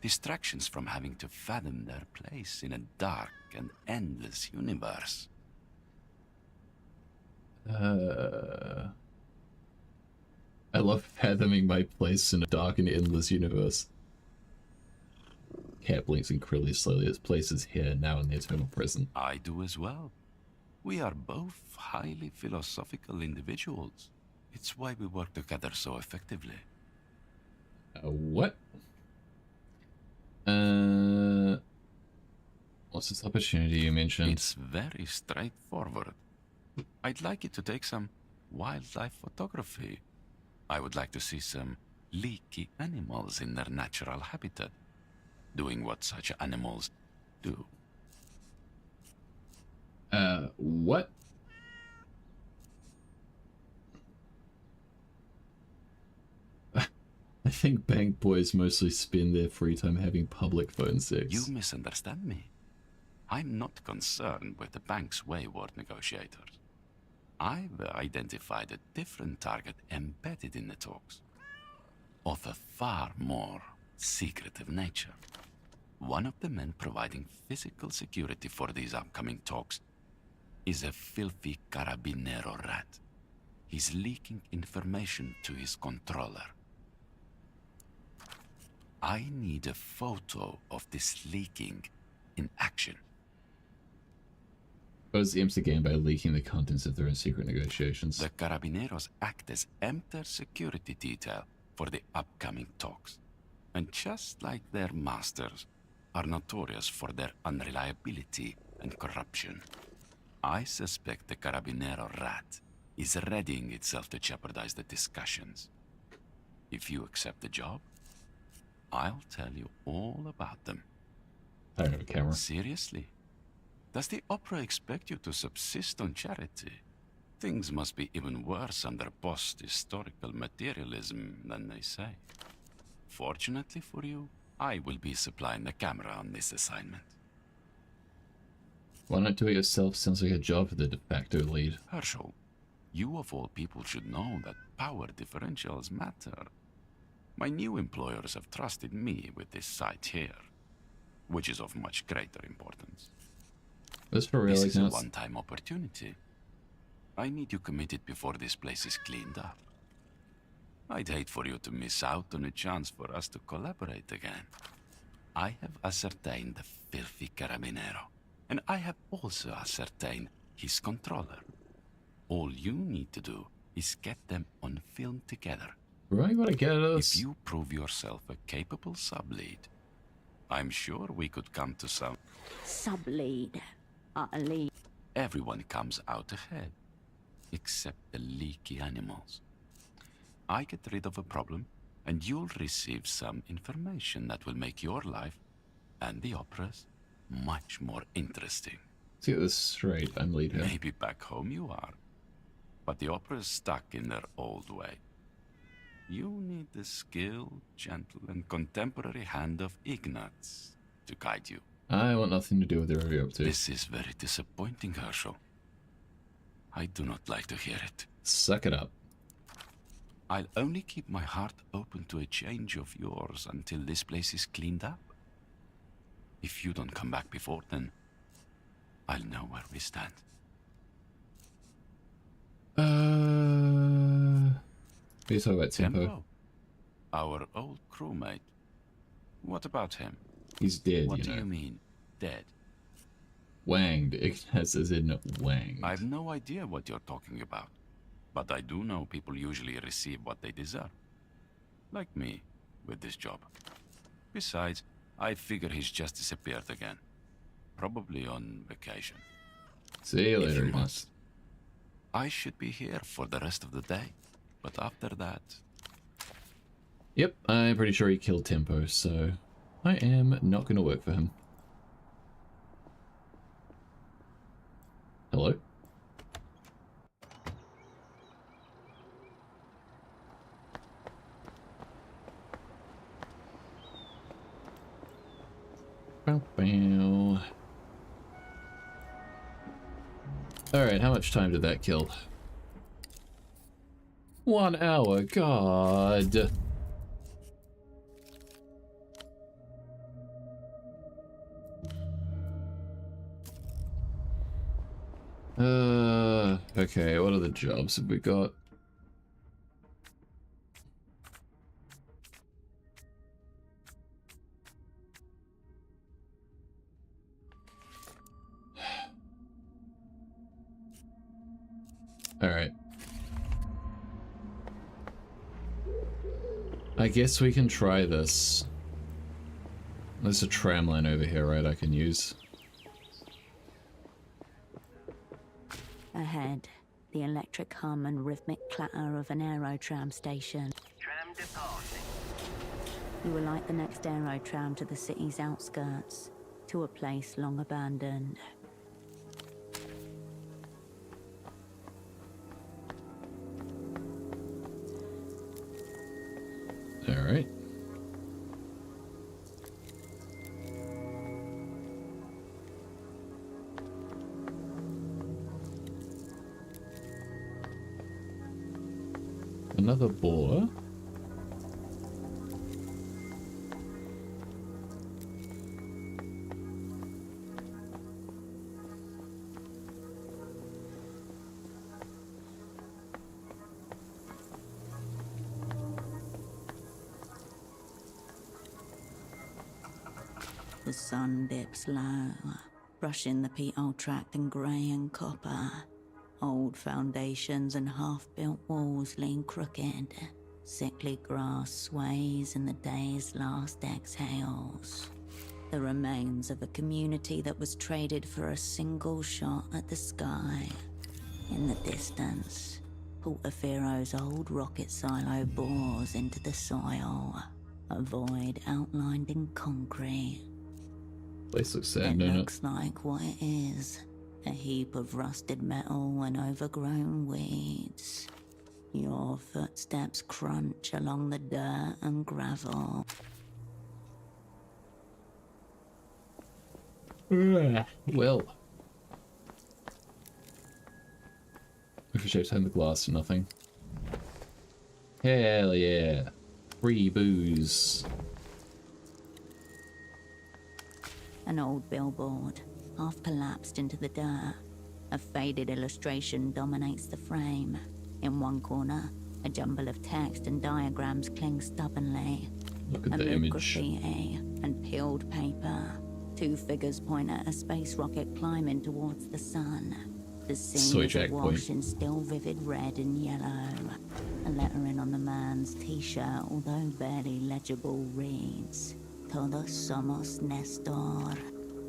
Distractions from having to fathom their place in a dark and endless universe. I love fathoming my place in a dark and endless universe. Cat blinks incredulously as places here, now in the eternal present. I do as well. We are both highly philosophical individuals. It's why we work together so effectively. What? What's this opportunity you mentioned? It's very straightforward. I'd like you to take some wildlife photography. I would like to see some leaky animals in their natural habitat, doing what such animals do. What? I think bank boys mostly spend their free time having public phone sex. You misunderstand me. I'm not concerned with the bank's wayward negotiators. I've identified a different target embedded in the talks, of a far more secretive nature. One of the men providing physical security for these upcoming talks is a filthy carabinero rat. He's leaking information to his controller. I need a photo of this leaking in action. Close the MC game by leaking the contents of their own secret negotiations. The Carabineros act as empty security detail for the upcoming talks. And just like their masters, are notorious for their unreliability and corruption. I suspect the Carabinero rat is readying itself to jeopardize the discussions. If you accept the job, I'll tell you all about them. I don't have a camera. Seriously? Does the opera expect you to subsist on charity? Things must be even worse under post-historical materialism than they say. Fortunately for you, I will be supplying the camera on this assignment. Why not do it yourself? Sounds like a job for the de facto lead. Herschel, you of all people should know that power differentials matter. My new employers have trusted me with this site here, which is of much greater importance. This for real, This is a one-time opportunity. I need you committed before this place is cleaned up. I'd hate for you to miss out on a chance for us to collaborate again. I have ascertained the filthy Carabinero, and I have also ascertained his controller. All you need to do is get them on film together. Right, what I get us. If you prove yourself a capable sub-lead, I'm sure we could come to some... Sub-lead. A lead. Everyone comes out ahead, except the leaky animals. I get rid of a problem, and you'll receive some information that will make your life, and the opera's, much more interesting. Let's get this straight, I'm lead here. Maybe back home you are, but the opera's stuck in their old way. You need the skilled, gentle, and contemporary hand of Ignatz to guide you. I want nothing to do with whatever you're up to. This is very disappointing, Herschel. I do not like to hear it. Suck it up. I'll only keep my heart open to a change of yours until this place is cleaned up. If you don't come back before then, I'll know where we stand. What are you talking about, Tempo? Our old crewmate. What about him? He's dead, What you do know. you mean, dead? Wanged. It has as in wanged. I have no idea what you're talking about. But I do know people usually receive what they deserve. Like me, with this job. Besides, I figure he's just disappeared again. Probably on vacation. See you If later, you Ignatz. must. I should be here for the rest of the day. But after that... Yep, I'm pretty sure he killed Tempo, so I am not going to work for him. Hello? Bow, bow. Alright, how much time did that kill? 1 hour, God. Okay, what other jobs have we got? Alright. I guess we can try this. There's a tram line over here, right, I can use. Ahead, the electric hum and rhythmic clatter of an aerotram station. Tram departing. You will light the next aerotram to the city's outskirts, to a place long abandoned. Alright. Another boar. The sun dips low, brushing the peat tract in grey and copper. Old foundations and half-built walls lean crooked. Sickly grass sways in the day's last exhales. The remains of a community that was traded for a single shot at the sky. In the distance, Portofiero's old rocket silo bores into the soil, a void outlined in concrete. Place looks sad, It no, looks like what it is, a heap of rusted metal and overgrown weeds. Your footsteps crunch along the dirt and gravel. Well. Ricochet behind the glass, nothing. Hell yeah. Free booze. An old billboard, half collapsed into the dirt. A faded illustration dominates the frame. In one corner, a jumble of text and diagrams cling stubbornly. Look at the Amid image. graffiti and peeled paper, two figures point at a space rocket climbing towards the sun. The scene Soy is Jack awash point. in still vivid red and yellow. A lettering on the man's t-shirt, although barely legible, reads, Todos somos Nestor.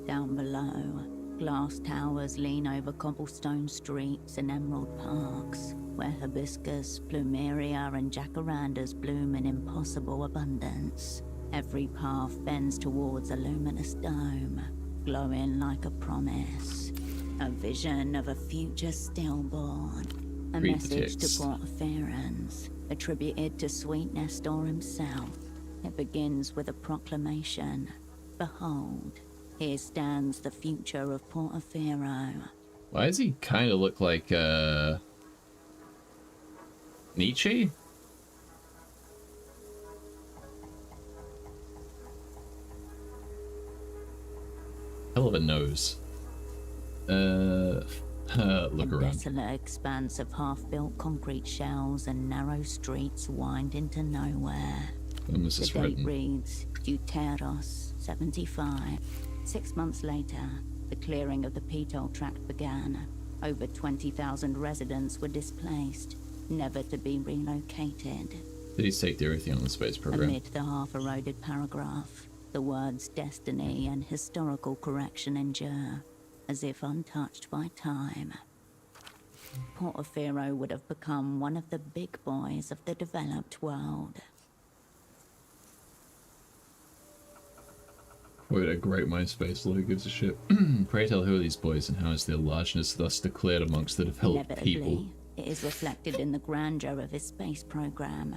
Down below, glass towers lean over cobblestone streets and emerald parks, where hibiscus, plumeria, and jacarandas bloom in impossible abundance. Every path bends towards a luminous dome, glowing like a promise. A vision of a future stillborn. A Read the message to text. Portofierans, attributed to sweet Nestor himself. It begins with a proclamation. Behold, here stands the future of Portofiero. Why does he kind of look like, Nietzsche? Hell of a nose. Look A around. desolate expanse of half-built concrete shells and narrow streets wind into nowhere. When was The this date written? reads Deuteros 75. 6 months later, the clearing of the Petol tract began. Over 20,000 residents were displaced, never to be relocated. Did he take everything on the space program? Amid the half-eroded paragraph, the words destiny and historical correction endure, as if untouched by time. Portofiero would have become one of the big boys of the developed world. What a great MySpace, who gives a shit. Pray tell, who are these boys and how is their largeness thus declared amongst the developed people? Inevitably, it is reflected in the grandeur of his space program.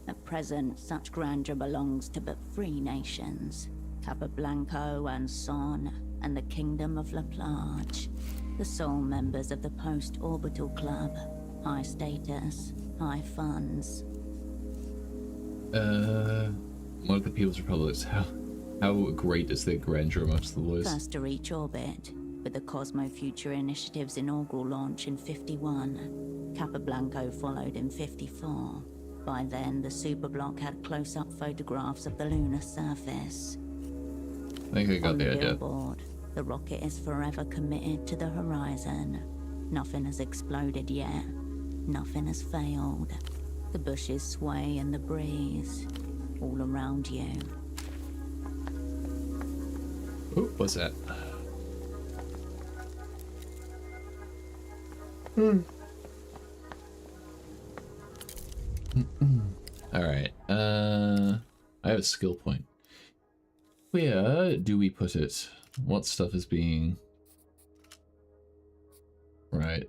At present, such grandeur belongs to but 3 nations, Capablanco and Son, and the Kingdom of La Plage, the sole members of the Post-Orbital Club. High status, high funds. One of the People's Republics, how great is their grandeur amongst the boys? First to reach orbit, with the Cosmo Future Initiative's inaugural launch in 51. Capablanco followed in 54. By then, the superblock had close-up photographs of the lunar surface. I think I got On the the idea. billboard, the rocket is forever committed to the horizon. Nothing has exploded yet. Nothing has failed. The bushes sway in the breeze. All around you. Oh, what's that? Alright, I have a skill point. Where do we put it? What stuff is being... Right,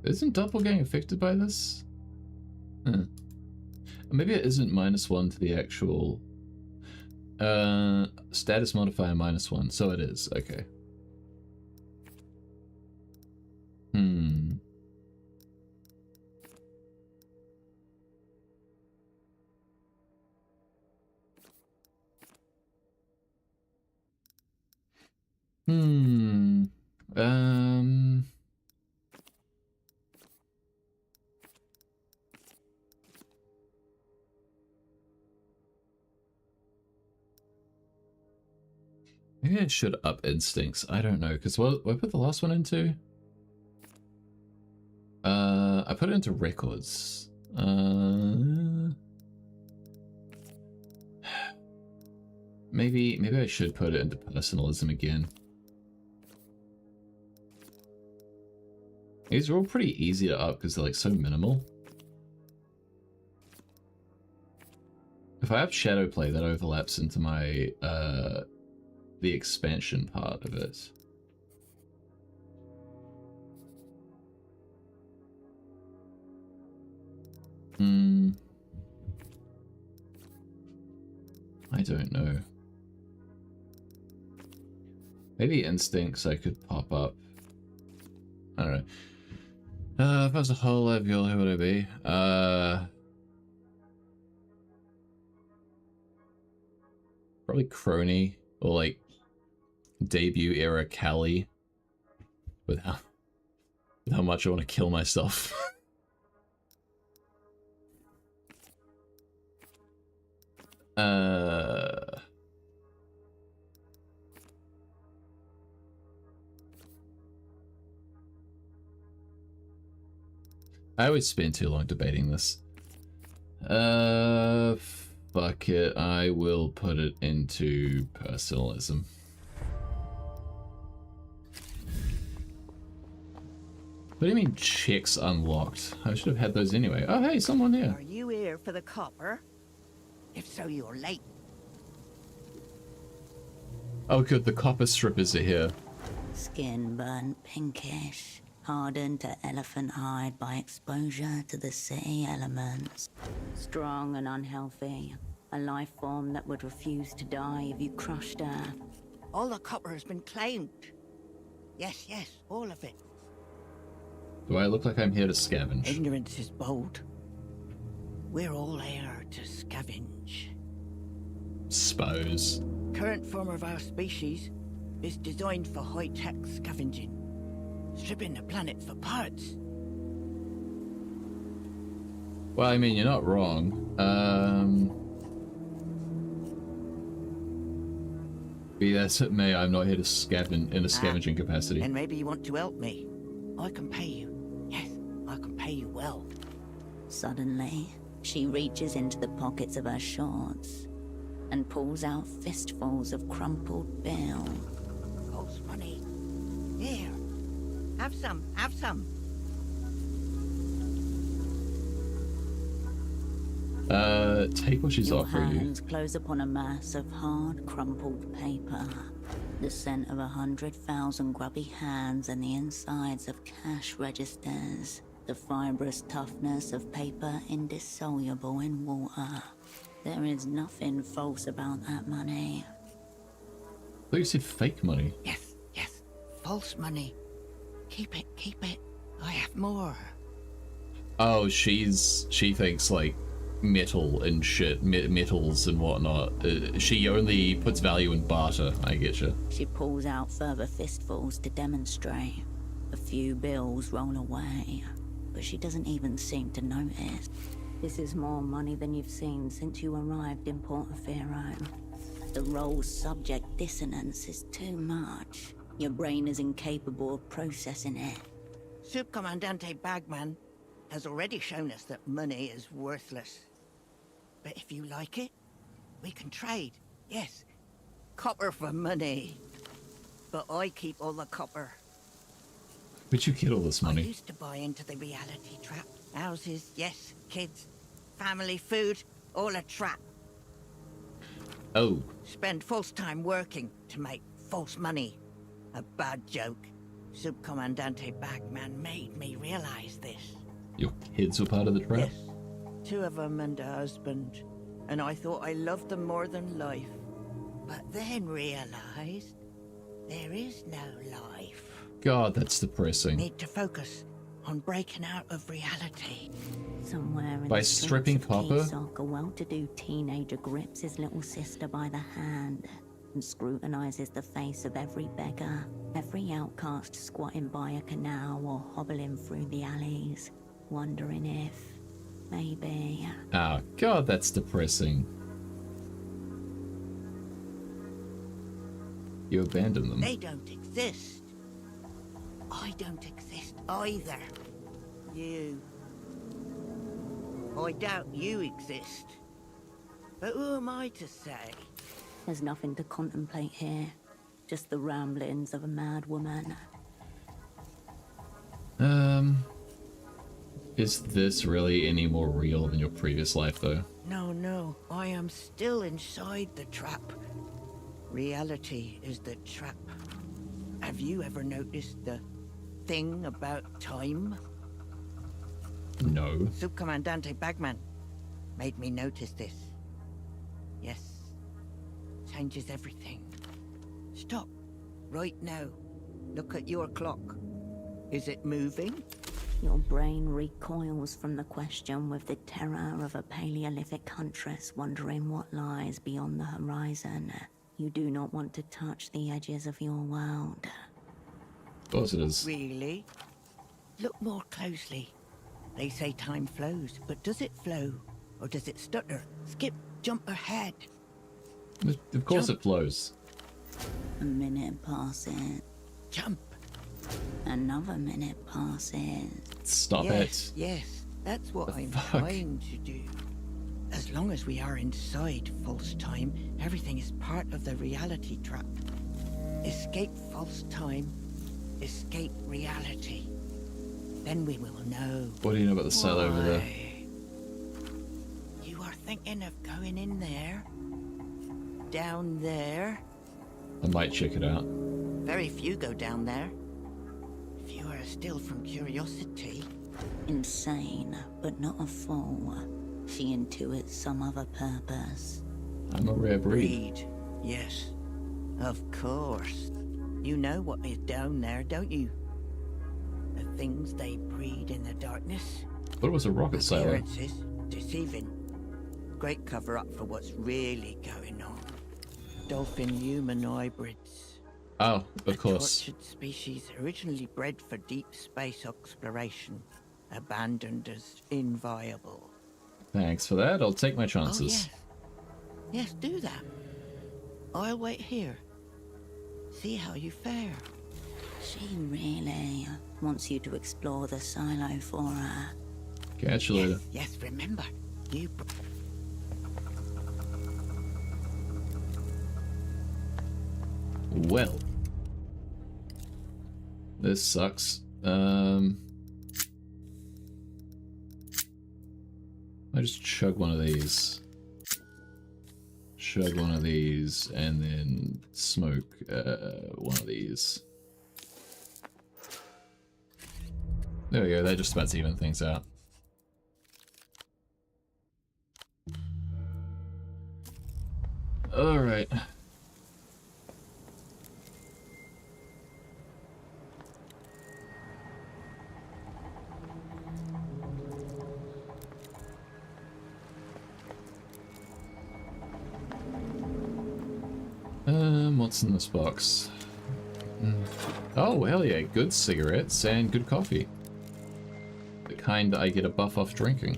isn't Doppelgang affected by this? Huh. Maybe it isn't -1 to the actual status modifier -1, so it is, okay. Maybe I should up instincts. I don't know, because what I put the last one into? I put it into records. Maybe I should put it into personalism again. These are all pretty easy to up because they're like so minimal. If I have shadow play, that overlaps into my the expansion part of it. I don't know. Maybe instincts I could pop up. I don't know. If I was a whole life girl, who would I be? Probably Crony or like debut era Callie. With how much I want to kill myself. I always spend too long debating this. Fuck it. I will put it into personalism. What do you mean checks unlocked? I should have had those anyway. Oh hey, someone here. Are you here for the copper? If so, you're late. Oh good, the copper strippers are here. Skin burnt pinkish, hardened to elephant hide by exposure to the city elements. Strong and unhealthy, a life form that would refuse to die if you crushed her. All the copper has been claimed. Yes, yes, all of it. Do I look like I'm here to scavenge? Ignorance is bold. We're all here to scavenge. Suppose. Current form of our species is designed for high-tech scavenging. Stripping the planet for parts. Well, I mean, you're not wrong. Be that it may, I'm not here to scavenge in a scavenging capacity. And maybe you want to help me. I can pay you. Yes, I can pay you well. Suddenly, she reaches into the pockets of her shorts and pulls out fistfuls of crumpled bill. False money. Here. Have some, have some. Take what she's offering you. Your hands close upon a mass of hard, crumpled paper. The scent of 100,000 grubby hands and the insides of cash registers. The fibrous toughness of paper indissoluble in water. There is nothing false about that money. I thought you said fake money. Yes, yes. False money. Keep it, keep it. I have more. Oh, she thinks like metal and shit, metals and whatnot. She only puts value in barter. I get you. She pulls out further fistfuls to demonstrate. A few bills roll away, but she doesn't even seem to notice. This is more money than you've seen since you arrived in Portofino. The role's subject dissonance is too much. Your brain is incapable of processing it. Subcomandante Bagman has already shown us that money is worthless. But if you like it, we can trade. Yes, copper for money. But I keep all the copper. Where'd you get all this money? I used to buy into the reality trap. Houses, yes, kids, family, food, all a trap. Oh. Spend false time working to make false money. A bad joke. Subcomandante Bagman made me realize this. Your kids were part of the trap? Yes. 2 of them and a husband. And I thought I loved them more than life. But then realized there is no life. God, that's depressing. Need to focus on breaking out of reality. Somewhere in By the stripping copper? Keysok, a well-to-do teenager grips his little sister by the hand and scrutinizes the face of every beggar, every outcast squatting by a canal or hobbling through the alleys, wondering if, maybe... Oh, God, that's depressing. You abandoned them. They don't exist. I don't exist either. You. I doubt you exist. But who am I to say? There's nothing to contemplate here. Just the ramblings of a mad woman. Is this really any more real than your previous life, though? No, I am still inside the trap. Reality is the trap. Have you ever noticed the thing about time? No. Subcomandante Bagman made me notice this. Yes. Changes everything. Stop. Right now. Look at your clock. Is it moving? Your brain recoils from the question with the terror of a Paleolithic huntress wondering what lies beyond the horizon. You do not want to touch the edges of your world. Of course it is. Really? Look more closely. They say time flows, but does it flow? Or does it stutter, skip, jump ahead? Of course it flows. A minute passes. Jump. Another minute passes. Stop it. Yes, that's what I'm fuck? trying to do. As long as we are inside false time, everything is part of the reality trap. Escape false time, escape reality. Then we will know. What do you know about the cell over there? You are thinking of going in there? Down there? I might check it out. Very few go down there. Few are still from curiosity. Insane, but not a fool. She intuits some other purpose. I'm a rare breed. Breed, yes. Of course. You know what is down there, don't you? The things they breed in the darkness. But it was a rocket sailor. Appearances, deceiving. Great cover-up for what's really going on. Dolphin-human hybrids. Oh, of course. Tortured species originally bred for deep space exploration. Abandoned as inviable. Thanks for that. I'll take my chances. Oh, yes. Yes, do that. I'll wait here. See how you fare. She really wants you to explore the silo for her. Catch you later. Yes, remember. You... Well. This sucks. I just chug one of these. Chug one of these, and then smoke one of these. There we go, that just about even things out. Alright. What's in this box? Oh, hell yeah, good cigarettes and good coffee. The kind that I get a buff off drinking.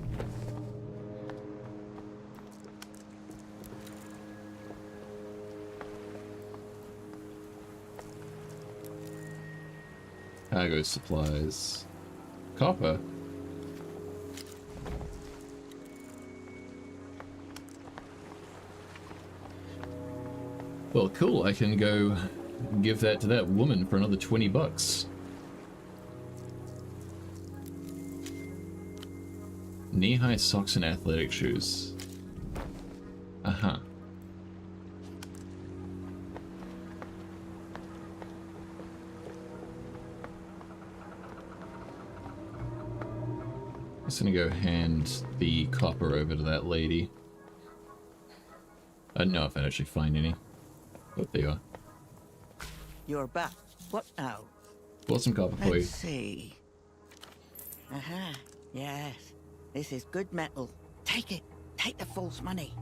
Cargo supplies. Copper. Well, cool. I can go give that to that woman for another 20 bucks. Knee-high socks and athletic shoes. Uh-huh. Just gonna go hand the copper over to that lady. I don't know if I'd actually find any. But there you are. You're back. What now? Bought some copper for you. Let's see. Uh-huh. Yes. This is good metal. Take it. Take the false money.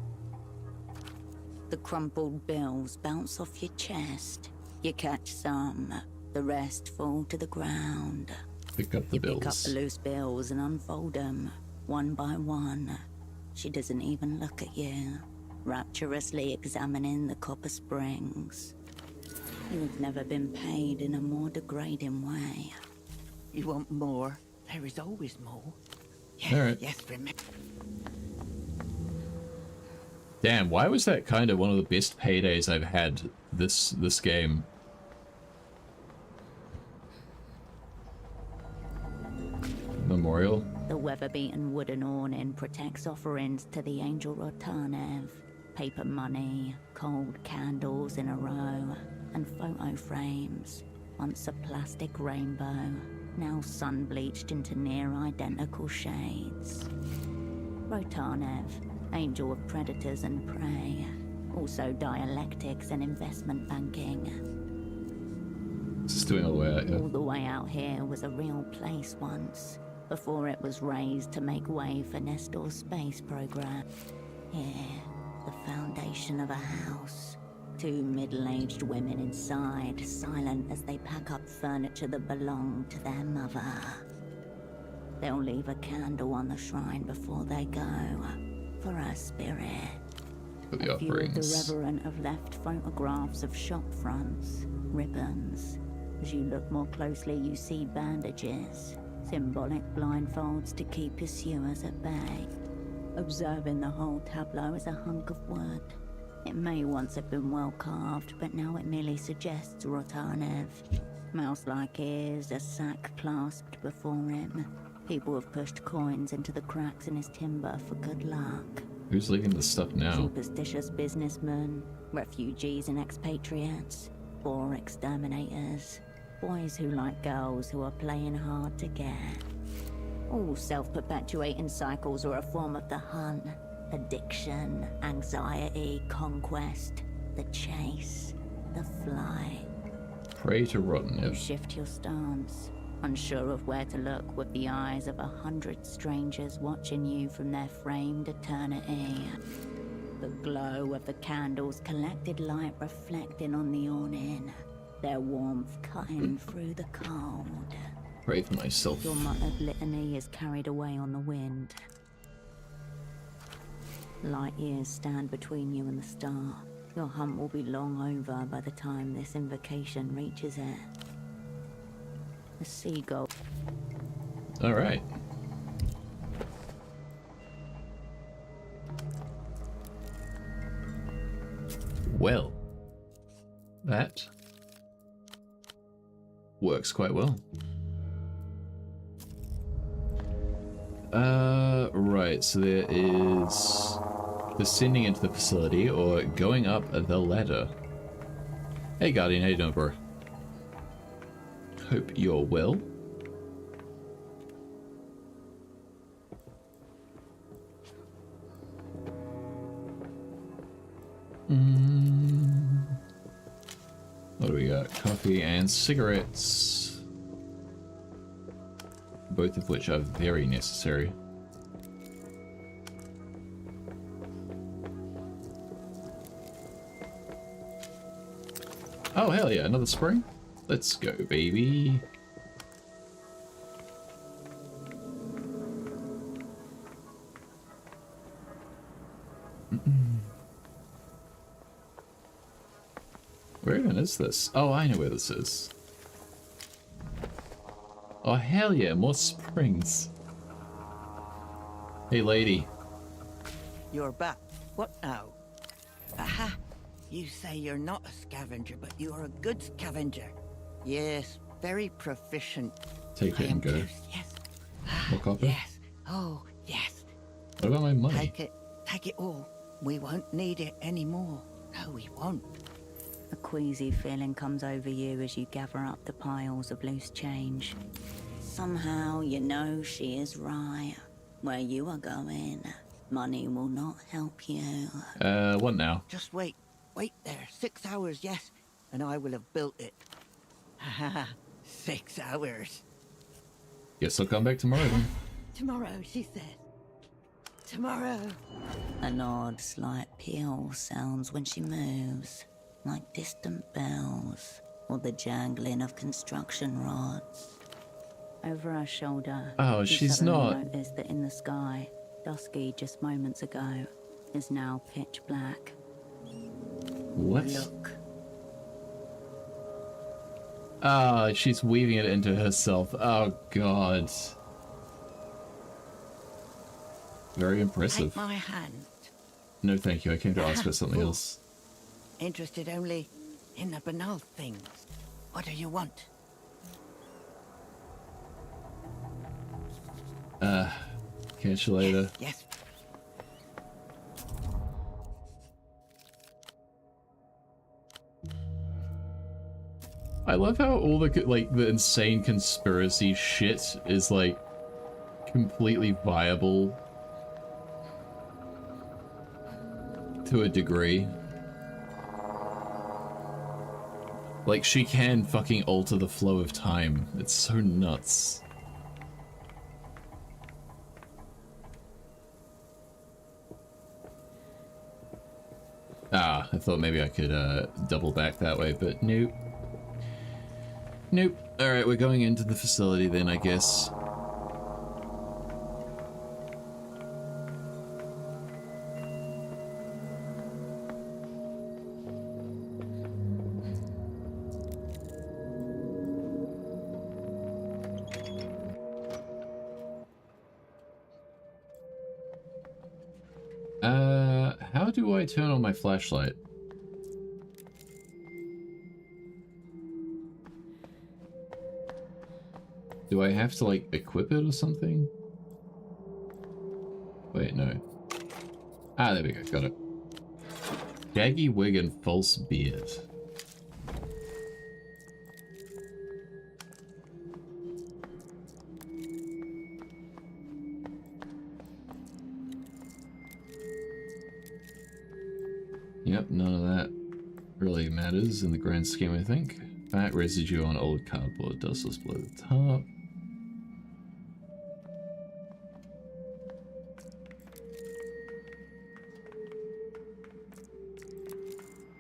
The crumpled bills bounce off your chest. You catch some. The rest fall to the ground. Pick up the bills. Pick up the loose bills and unfold them, one by one. She doesn't even look at you, rapturously examining the copper springs. You've never been paid in a more degrading way. You want more? There is always more. Yes, All right. yes, remember. Damn, why was that kind of one of the best paydays I've had this game? Memorial. The weather-beaten wooden awning protects offerings to the angel Rotanev. Paper money, cold candles in a row, and photo frames. Once a plastic rainbow, now sun-bleached into near-identical shades. Rotanev, angel of predators and prey. Also dialectics and investment banking. It's doing all the way out, yeah. All the way out here was a real place once, before it was raised to make way for Nestor's space program. Here, the foundation of a house. Two middle-aged women inside, silent as they pack up furniture that belonged to their mother. They'll leave a candle on the shrine before they go, for her spirit. For the A few of the offerings. reverent have left photographs of shop fronts, ribbons. As you look more closely, you see bandages, symbolic blindfolds to keep pursuers at bay. Observing the whole tableau is a hunk of wood. It may once have been well carved, but now it merely suggests Rotanev. Mouse-like ears, a sack clasped before him. People have pushed coins into the cracks in his timber for good luck. Who's leaving this stuff now? Superstitious businessmen, refugees and expatriates, boar exterminators, boys who like girls who are playing hard to get. All self-perpetuating cycles are a form of the hunt. Addiction, anxiety, conquest, the chase, the flight. Pray to rotten, You yeah. shift your stance, unsure of where to look with the eyes of 100 strangers watching you from their framed eternity. The glow of the candles' collected light reflecting on the awning, their warmth cutting through the cold. Pray for myself. Your muttered litany is carried away on the wind. Light years stand between you and the star. Your hunt will be long over by the time this invocation reaches it. The seagull. Alright. Well, that works quite well. Right, so there is descending into the facility or going up the ladder. Hey Guardian, how you doing, bro? Hope you're well. What do we got? Coffee and cigarettes. Both of which are very necessary. Oh hell yeah, another spring? Let's go, baby. Where even is this? Oh, I know where this is. Oh hell yeah, more springs. Hey lady. You're back. What now? Aha! You say you're not a scavenger, but you are a good scavenger. Yes, very proficient. Take it and go. Yes. More copper? Yes. Oh, yes. What about my money? Take it. Take it all. We won't need it anymore. No, we won't. A queasy feeling comes over you as you gather up the piles of loose change. Somehow you know she is right. Where you are going, money will not help you. What now? Just wait. Wait there. 6 hours, yes. And I will have built it. Ha 6 hours. Guess I'll come back tomorrow then. Tomorrow, she said. Tomorrow. An odd, slight peal sounds when she moves, like distant bells or the jangling of construction rods. Over her shoulder, Oh, you she's suddenly not. notice that in the sky, dusky just moments ago, is now pitch black. What? Look. Ah, she's weaving it into herself. Oh, God. Very impressive. Take my hand. No, thank you. I came to ask for something else. Interested only in the banal things. What do you want? Catch you later. Yes. I love how all the, like, the insane conspiracy shit is, like, completely viable to a degree. Like, she can fucking alter the flow of time. It's so nuts. Ah, I thought maybe I could double back that way, but nope. Nope. Alright, we're going into the facility then, I guess. How do I turn on my flashlight? Do I have to, like, equip it or something? Wait, no. Ah, there we go, got it. Shaggy wig and false beard. Yep, none of that really matters in the grand scheme, I think. Fat residue on old cardboard, dustless below the top.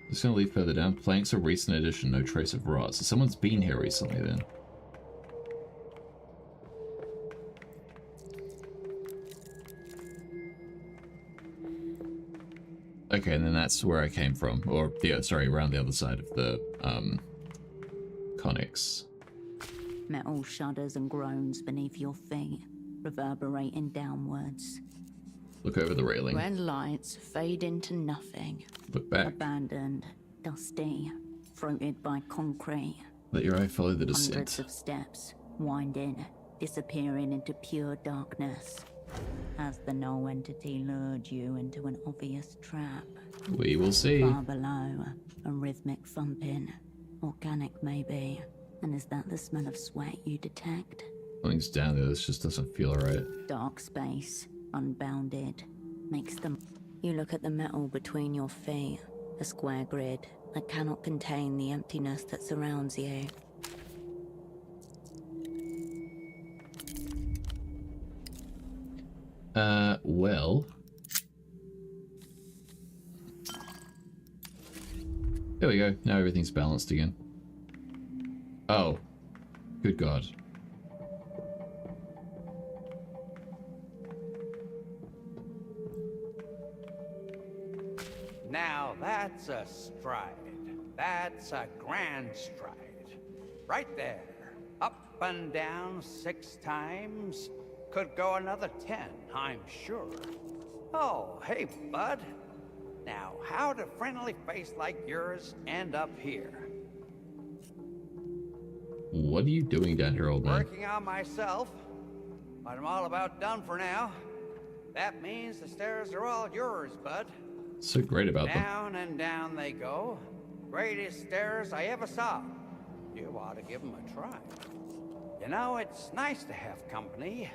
Just gonna leave further down. Planks a recent addition, no trace of rot. So someone's been here recently then. Okay, and then that's where I came from. Or, yeah, sorry, around the other side of the, conics. Metal shudders and groans beneath your feet, reverberating downwards. Look over the railing. Red lights fade into nothing. Look back. Abandoned, dusty, throated by concrete. Let your eye follow the descent. Hundreds of steps, winding, disappearing into pure darkness. Has the null entity lured you into an obvious trap? We will see. Far below, a rhythmic thumping. Organic, maybe. And is that the smell of sweat you detect? Something's down there, this just doesn't feel right. Dark space, unbounded, makes them... You look at the metal between your feet, a square grid that cannot contain the emptiness that surrounds you. Well... There we go, now everything's balanced again. Oh. Good God. Now that's a stride. That's a grand stride. Right there. Up and down 6 times. Could go another 10, I'm sure. Oh, hey, bud. Now, how'd a friendly face like yours end up here? What are you doing down here, old man? Working on myself. But I'm all about done for now. That means the stairs are all yours, bud. So great about them. Down and down they go. Greatest stairs I ever saw. You ought to give them a try. You know, it's nice to have company.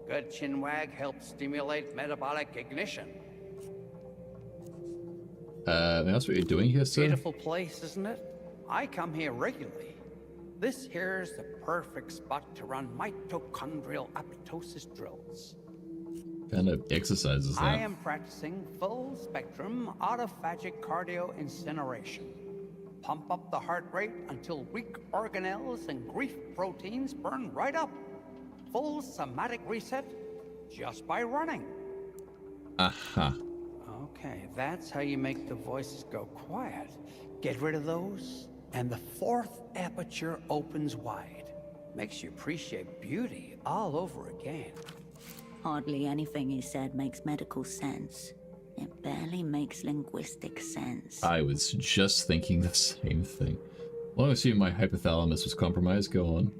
Good chinwag helps stimulate metabolic ignition. That's what you're doing here, sir? Beautiful place, isn't it? I come here regularly. This here's the perfect spot to run mitochondrial apoptosis drills. What kind of exercise is that? I am practicing full-spectrum autophagic cardio incineration. Pump up the heart rate until weak organelles and grief proteins burn right up. Full somatic reset just by running. Aha. Okay, that's how you make the voices go quiet. Get rid of those, and the fourth aperture opens wide. Makes you appreciate beauty all over again. Hardly anything he said makes medical sense. It barely makes linguistic sense. I was just thinking the same thing. Well, I assume my hypothalamus was compromised. Go on.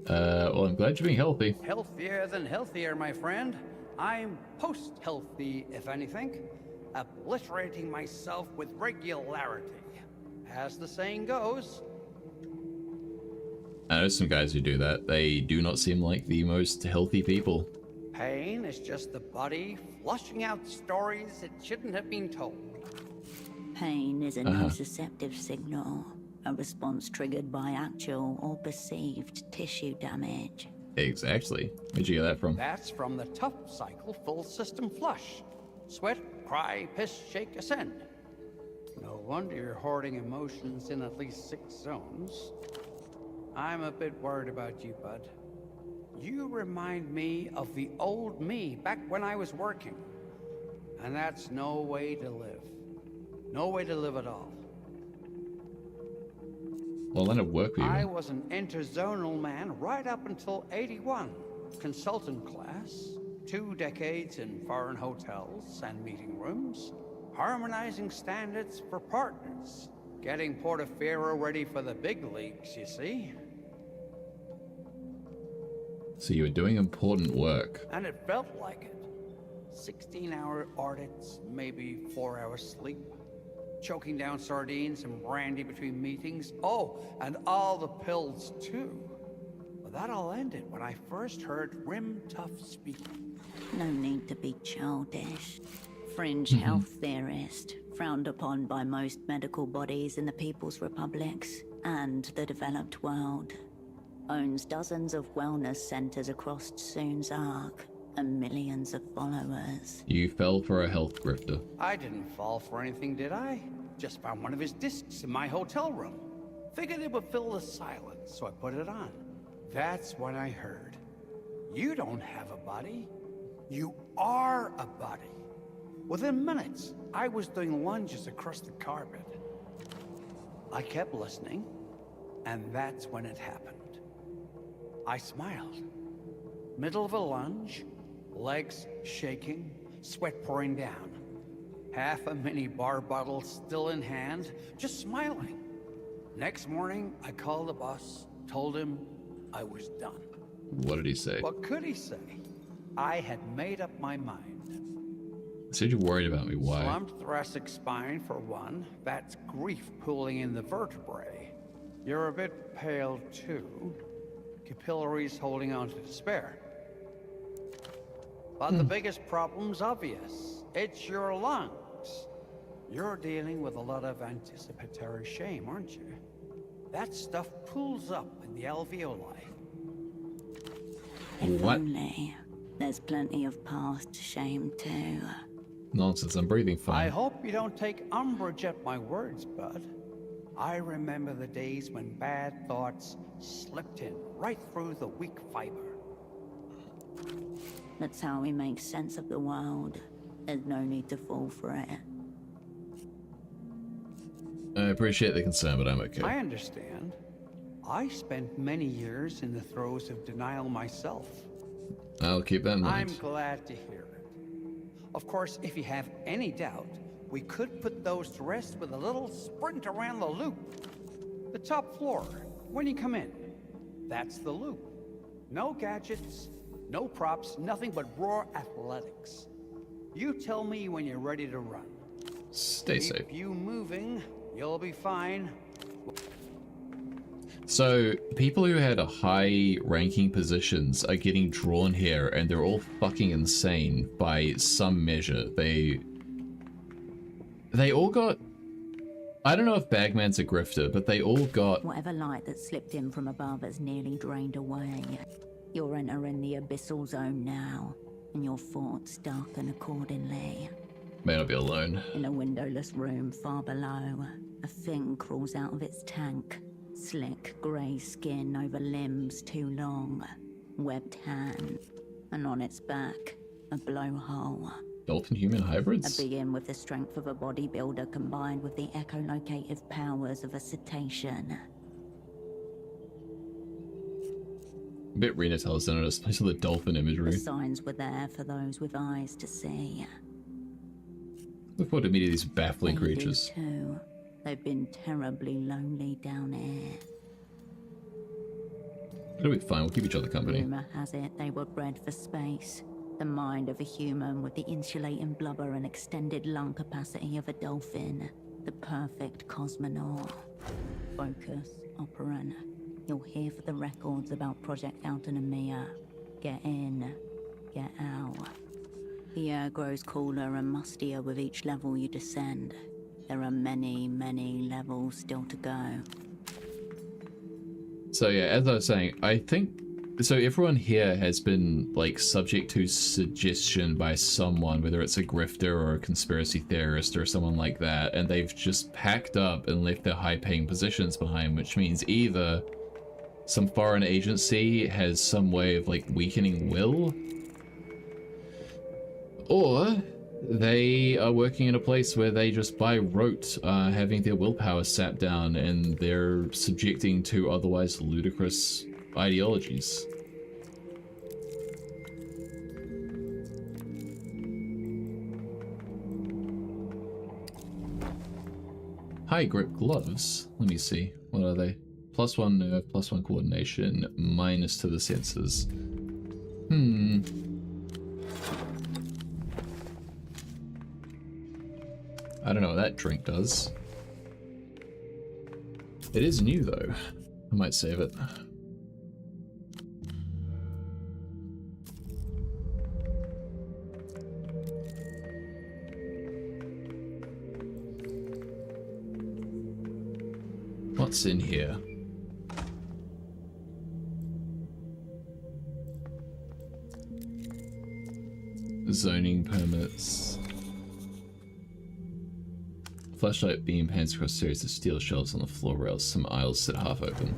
Well, I'm glad you're being healthy. Healthier than healthier, my friend. I'm post-healthy, if anything. Obliterating myself with regularity. As the saying goes. I know some guys who do that. They do not seem like the most healthy people. Pain is just the body flushing out stories it shouldn't have been told. Pain is a nociceptive signal, a response triggered by actual or perceived tissue damage. Exactly. Where'd you get that from? That's from the tough cycle full system flush. Sweat, cry, piss, shake, ascend. No wonder you're hoarding emotions in at least 6 zones. I'm a bit worried about you, bud. You remind me of the old me back when I was working. And that's no way to live. No way to live at all. Well, then it worked with you. I was an interzonal man right up until 81. Consultant class, 2 decades in foreign hotels and meeting rooms, harmonizing standards for partners, getting Portofino ready for the big leagues, you see. So you were doing important work. And it felt like it. 16-hour audits, maybe 4 hours sleep. Choking down sardines and brandy between meetings. Oh, and all the pills, too. But that all ended when I first heard Rim Tough speaking. No need to be childish. Fringe health theorist, frowned upon by most medical bodies in the People's Republics and the developed world. Owns dozens of wellness centers across Soon's Ark and millions of followers. You fell for a health grifter. I didn't fall for anything, did I? Just found one of his discs in my hotel room. Figured it would fill the silence, so I put it on. That's when I heard. You don't have a body. You are a body. Within minutes, I was doing lunges across the carpet. I kept listening, and that's when it happened. I smiled. Middle of a lunge, legs shaking, sweat pouring down. Half a mini bar bottle still in hand, just smiling. Next morning, I called the boss, told him I was done. What did he say? What could he say? I had made up my mind. Said you're worried about me. Why? Slumped thoracic spine, for one. That's grief pooling in the vertebrae. You're a bit pale, too. Capillaries holding on to despair. But the biggest problem's obvious. It's your lungs. You're dealing with a lot of anticipatory shame, aren't you? That stuff pools up in the alveoli. If only. There's plenty of past shame, too. Nonsense, I'm breathing fine. I hope you don't take umbrage at my words, bud. I remember the days when bad thoughts slipped in right through the weak fiber. That's how we make sense of the world. There's no need to fall for it. I appreciate the concern, but I'm okay. I understand. I spent many years in the throes of denial myself. I'll keep that in mind. I'm glad to hear it. Of course, if you have any doubt, we could put those to rest with a little sprint around the loop. The top floor, when you come in. That's the loop. No gadgets, no props, nothing but raw athletics. You tell me when you're ready to run. Stay safe. Keep you moving, you'll be fine. So, people who had high-ranking positions are getting drawn here, and they're all fucking insane by some measure. They all got... I don't know if Bagman's a grifter, but they all got... Whatever light that slipped in from above has nearly drained away. You're entering the abyssal zone now, and your thoughts darken accordingly. May not be alone. In a windowless room far below, a thing crawls out of its tank. Slick grey skin over limbs too long, webbed hands, and on its back, a blowhole. Dolphin-human A hybrids? being with the strength of a bodybuilder combined with the echolocative powers of a cetacean. A bit Rena tells in it, place of the dolphin The imagery. signs were there for those with eyes to see. Look forward to meeting these baffling They creatures. do too. They've been terribly lonely down here. It'll be fine, we'll keep each other company. Rumor has it they were bred for space. The mind of a human with the insulating blubber and extended lung capacity of a dolphin. The perfect cosmonaut. Focus, operant. You'll hear for the records about Project Autonomia. Get in, get out. The air grows cooler and mustier with each level you descend. There are many, many levels still to go. So yeah, as I was saying, I think so everyone here has been like subject to suggestion by someone, whether it's a grifter or a conspiracy theorist or someone like that, and they've just packed up and left their high-paying positions behind, which means either some foreign agency has some way of like weakening will, or they are working in a place where they just by rote are having their willpower sapped down and they're subjecting to otherwise ludicrous ideologies. High grip gloves. Let me see. What are they? +1 nerve, +1 coordination, minus to the senses. I don't know what that drink does. It is new though. I might save it. What's in here? Zoning permits. Flashlight beam pans across a series of steel shelves on the floor rails. Some aisles sit half open.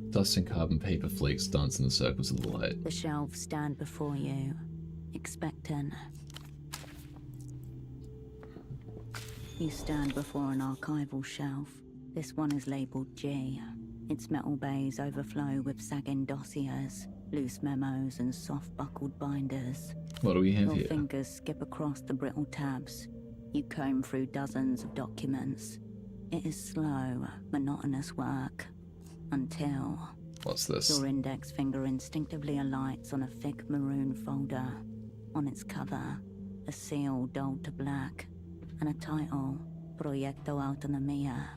Dust and carbon paper flakes dance in the circles of the light. The shelves stand before you, expectant. You stand before an archival shelf. This one is labeled G. Its metal bays overflow with sagging dossiers, loose memos, and soft-buckled binders. What do we have Your here? fingers skip across the brittle tabs. You comb through dozens of documents. It is slow, monotonous work. Until... What's this? Your index finger instinctively alights on a thick maroon folder. On its cover, a seal dulled to black, and a title, Proyecto Autonomia.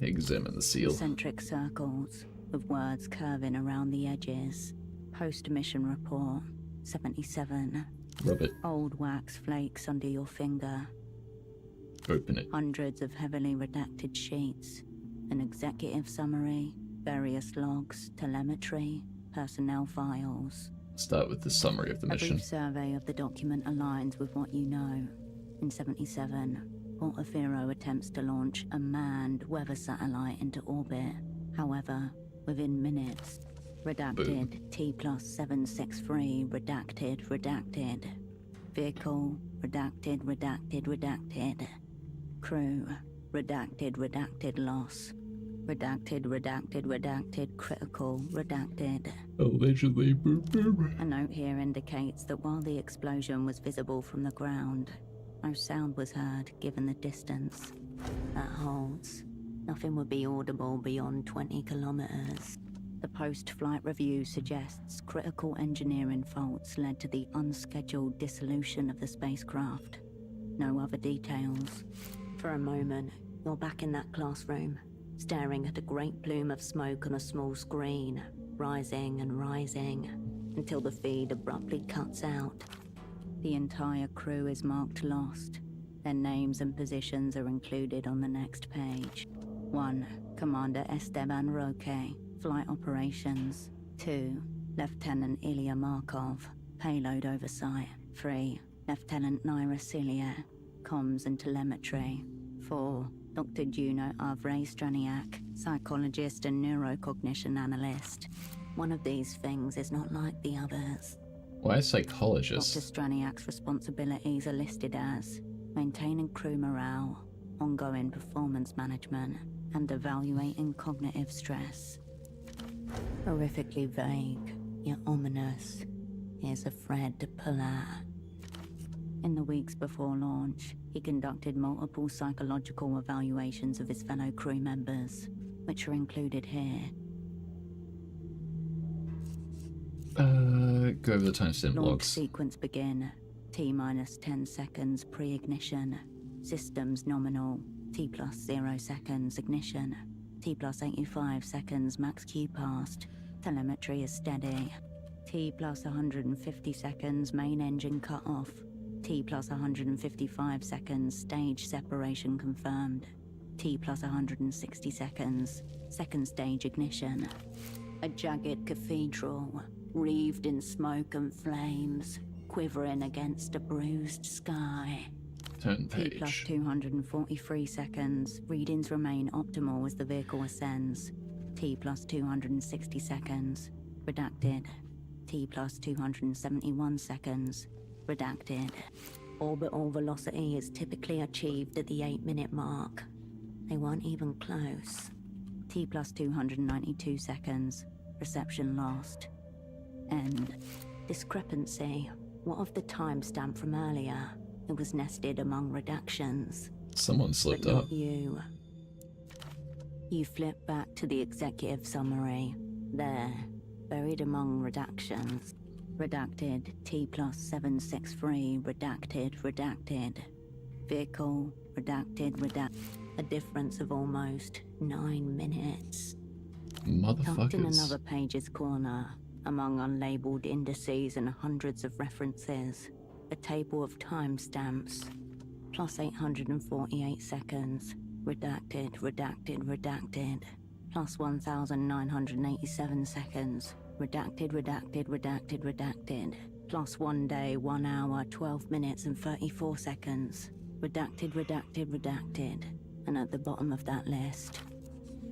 Examine the seal. Concentric circles, with words curving around the edges. Post-mission report, 77. Rub it. Old wax flakes under your finger. Open it. Hundreds of heavily redacted sheets. An executive summary, various logs, telemetry, personnel files. Start with the summary of the A mission. brief survey of the document aligns with what you know. In 77, Portofino attempts to launch a manned weather satellite into orbit. However, within minutes, redacted T+763, redacted. Vehicle, redacted. Crew, redacted loss. Redacted, critical, redacted. Allegedly. A note here indicates that while the explosion was visible from the ground, no sound was heard given the distance. That holds. Nothing would be audible beyond 20 kilometers. The post-flight review suggests critical engineering faults led to the unscheduled dissolution of the spacecraft. No other details. For a moment, you're back in that classroom, staring at a great plume of smoke on a small screen, rising and rising, until the feed abruptly cuts out. The entire crew is marked lost. Their names and positions are included on the next page. 1. Commander Esteban Roque, Flight Operations. 2. Lieutenant Ilya Markov, Payload Oversight. 3. Lieutenant Naira Cilia, Comms and Telemetry. 4. Dr. Juno Avre Straniak, Psychologist and Neurocognition Analyst. One of these things is not like the others. Why a psychologist? Dr. Straniak's responsibilities are listed as maintaining crew morale, ongoing performance management, and evaluating cognitive stress. Horrifically vague, yet ominous. Here's a thread to pull at. In the weeks before launch, he conducted multiple psychological evaluations of his fellow crew members, which are included here. Go over the timestamp Launch logs. sequence begin. T-minus 10 seconds pre-ignition. Systems nominal. T++ 0 seconds ignition. T++ 85 seconds max Q passed. Telemetry is steady. T++ 150 seconds main engine cut off. T++ 155 seconds stage separation confirmed. T++ 160 seconds second stage ignition. A jagged cathedral, wreathed in smoke and flames, quivering against a bruised sky. Turn T++ page. 243 seconds. Readings remain optimal as the vehicle ascends. T++ 260 seconds. Redacted. T++ 271 seconds. Redacted. Orbital velocity is typically achieved at the 8-minute mark. They weren't even close. T++ 292 seconds. Reception lost. End. Discrepancy. What of the timestamp from earlier? It was nested among redactions. Someone slipped But not up. you. You flip back to the executive summary. There, buried among redactions. Redacted, T+763, redacted. Vehicle, redacted. A difference of almost 9 minutes. Tucked in Motherfuckers. another page's corner, among unlabeled indices and hundreds of references, a table of timestamps. Plus 848 seconds. Redacted. Plus 1,987 seconds. Redacted. Plus 1 day, 1 hour, 12 minutes and 34 seconds. Redacted. And at the bottom of that list,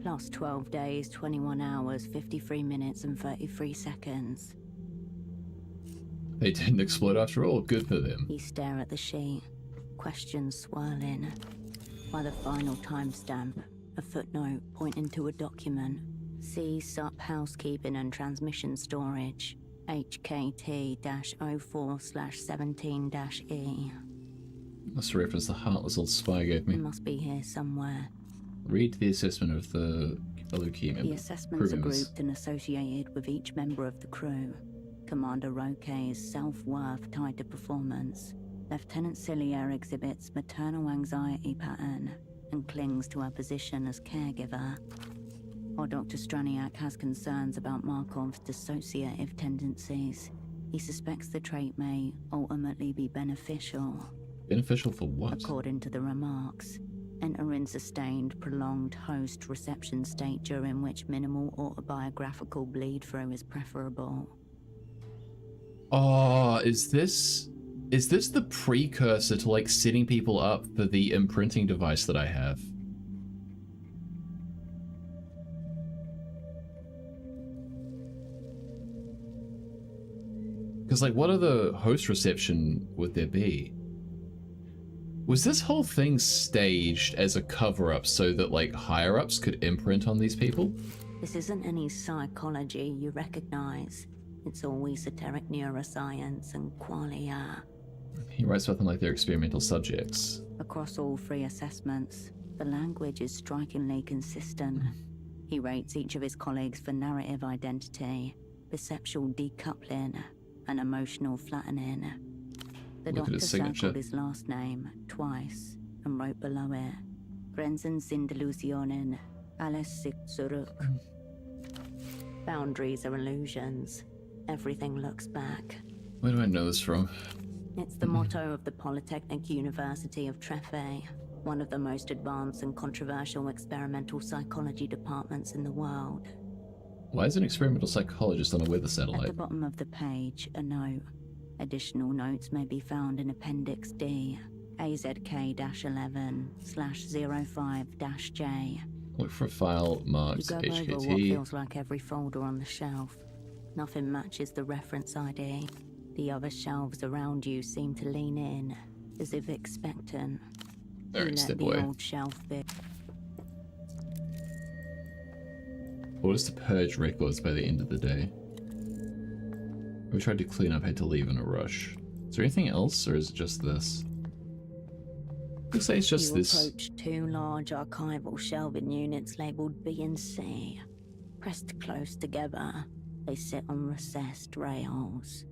plus 12 days, 21 hours, 53 minutes and 33 seconds. They didn't explode after all. Good for them. You stare at the sheet, questions swirling. By the final timestamp, a footnote pointing to a document. See SUP Housekeeping and Transmission Storage, HKT-04/17-E. Must reference the heartless old spy gave It me. must be here somewhere. Read the assessment of the other key The members. assessments are grouped and associated with each member of the crew. Commander Roque's self-worth tied to performance. Lieutenant Cillier exhibits maternal anxiety pattern and clings to her position as caregiver. While Dr. Straniak has concerns about Markov's dissociative tendencies, he suspects the trait may ultimately be beneficial. Beneficial for what? According to the remarks, enter in sustained, prolonged host-reception state during which minimal autobiographical bleed-through is preferable. Oh, is this the precursor to like setting people up for the imprinting device that I have? Because like, what other host reception would there be? Was this whole thing staged as a cover-up so that like higher-ups could imprint on these people? This isn't any psychology you recognize. It's all esoteric neuroscience and qualia. He writes about them like they're experimental subjects. Across all 3 assessments, the language is strikingly consistent. He rates each of his colleagues for narrative identity, perceptual decoupling, and emotional flattening. The Look at doctor his signature. circled his last name twice and wrote below it, Grenzen sind Illusionen, alles sich zurück. Boundaries are illusions. Everything looks back. Where do I know this from? It's the motto of the Polytechnic University of Treffe, one of the most advanced and controversial experimental psychology departments in the world. Why is an experimental psychologist on a weather At the satellite? bottom of the page, a note. Additional notes may be found in Appendix D, AZK-11/05-J. Look for a file You marked go over what HKT. feels like every folder on the shelf. Nothing matches the reference ID. The other shelves around you seem to lean in, as if expectant. You Alright, let step the away. old shelf bit. Orders to purge records by the end of the day. We tried to clean up, had to leave in a rush. Is there anything else, or is it just this? Looks like it's just You this. approach two large archival shelving units labelled B and C. Pressed close together, they sit on recessed rails.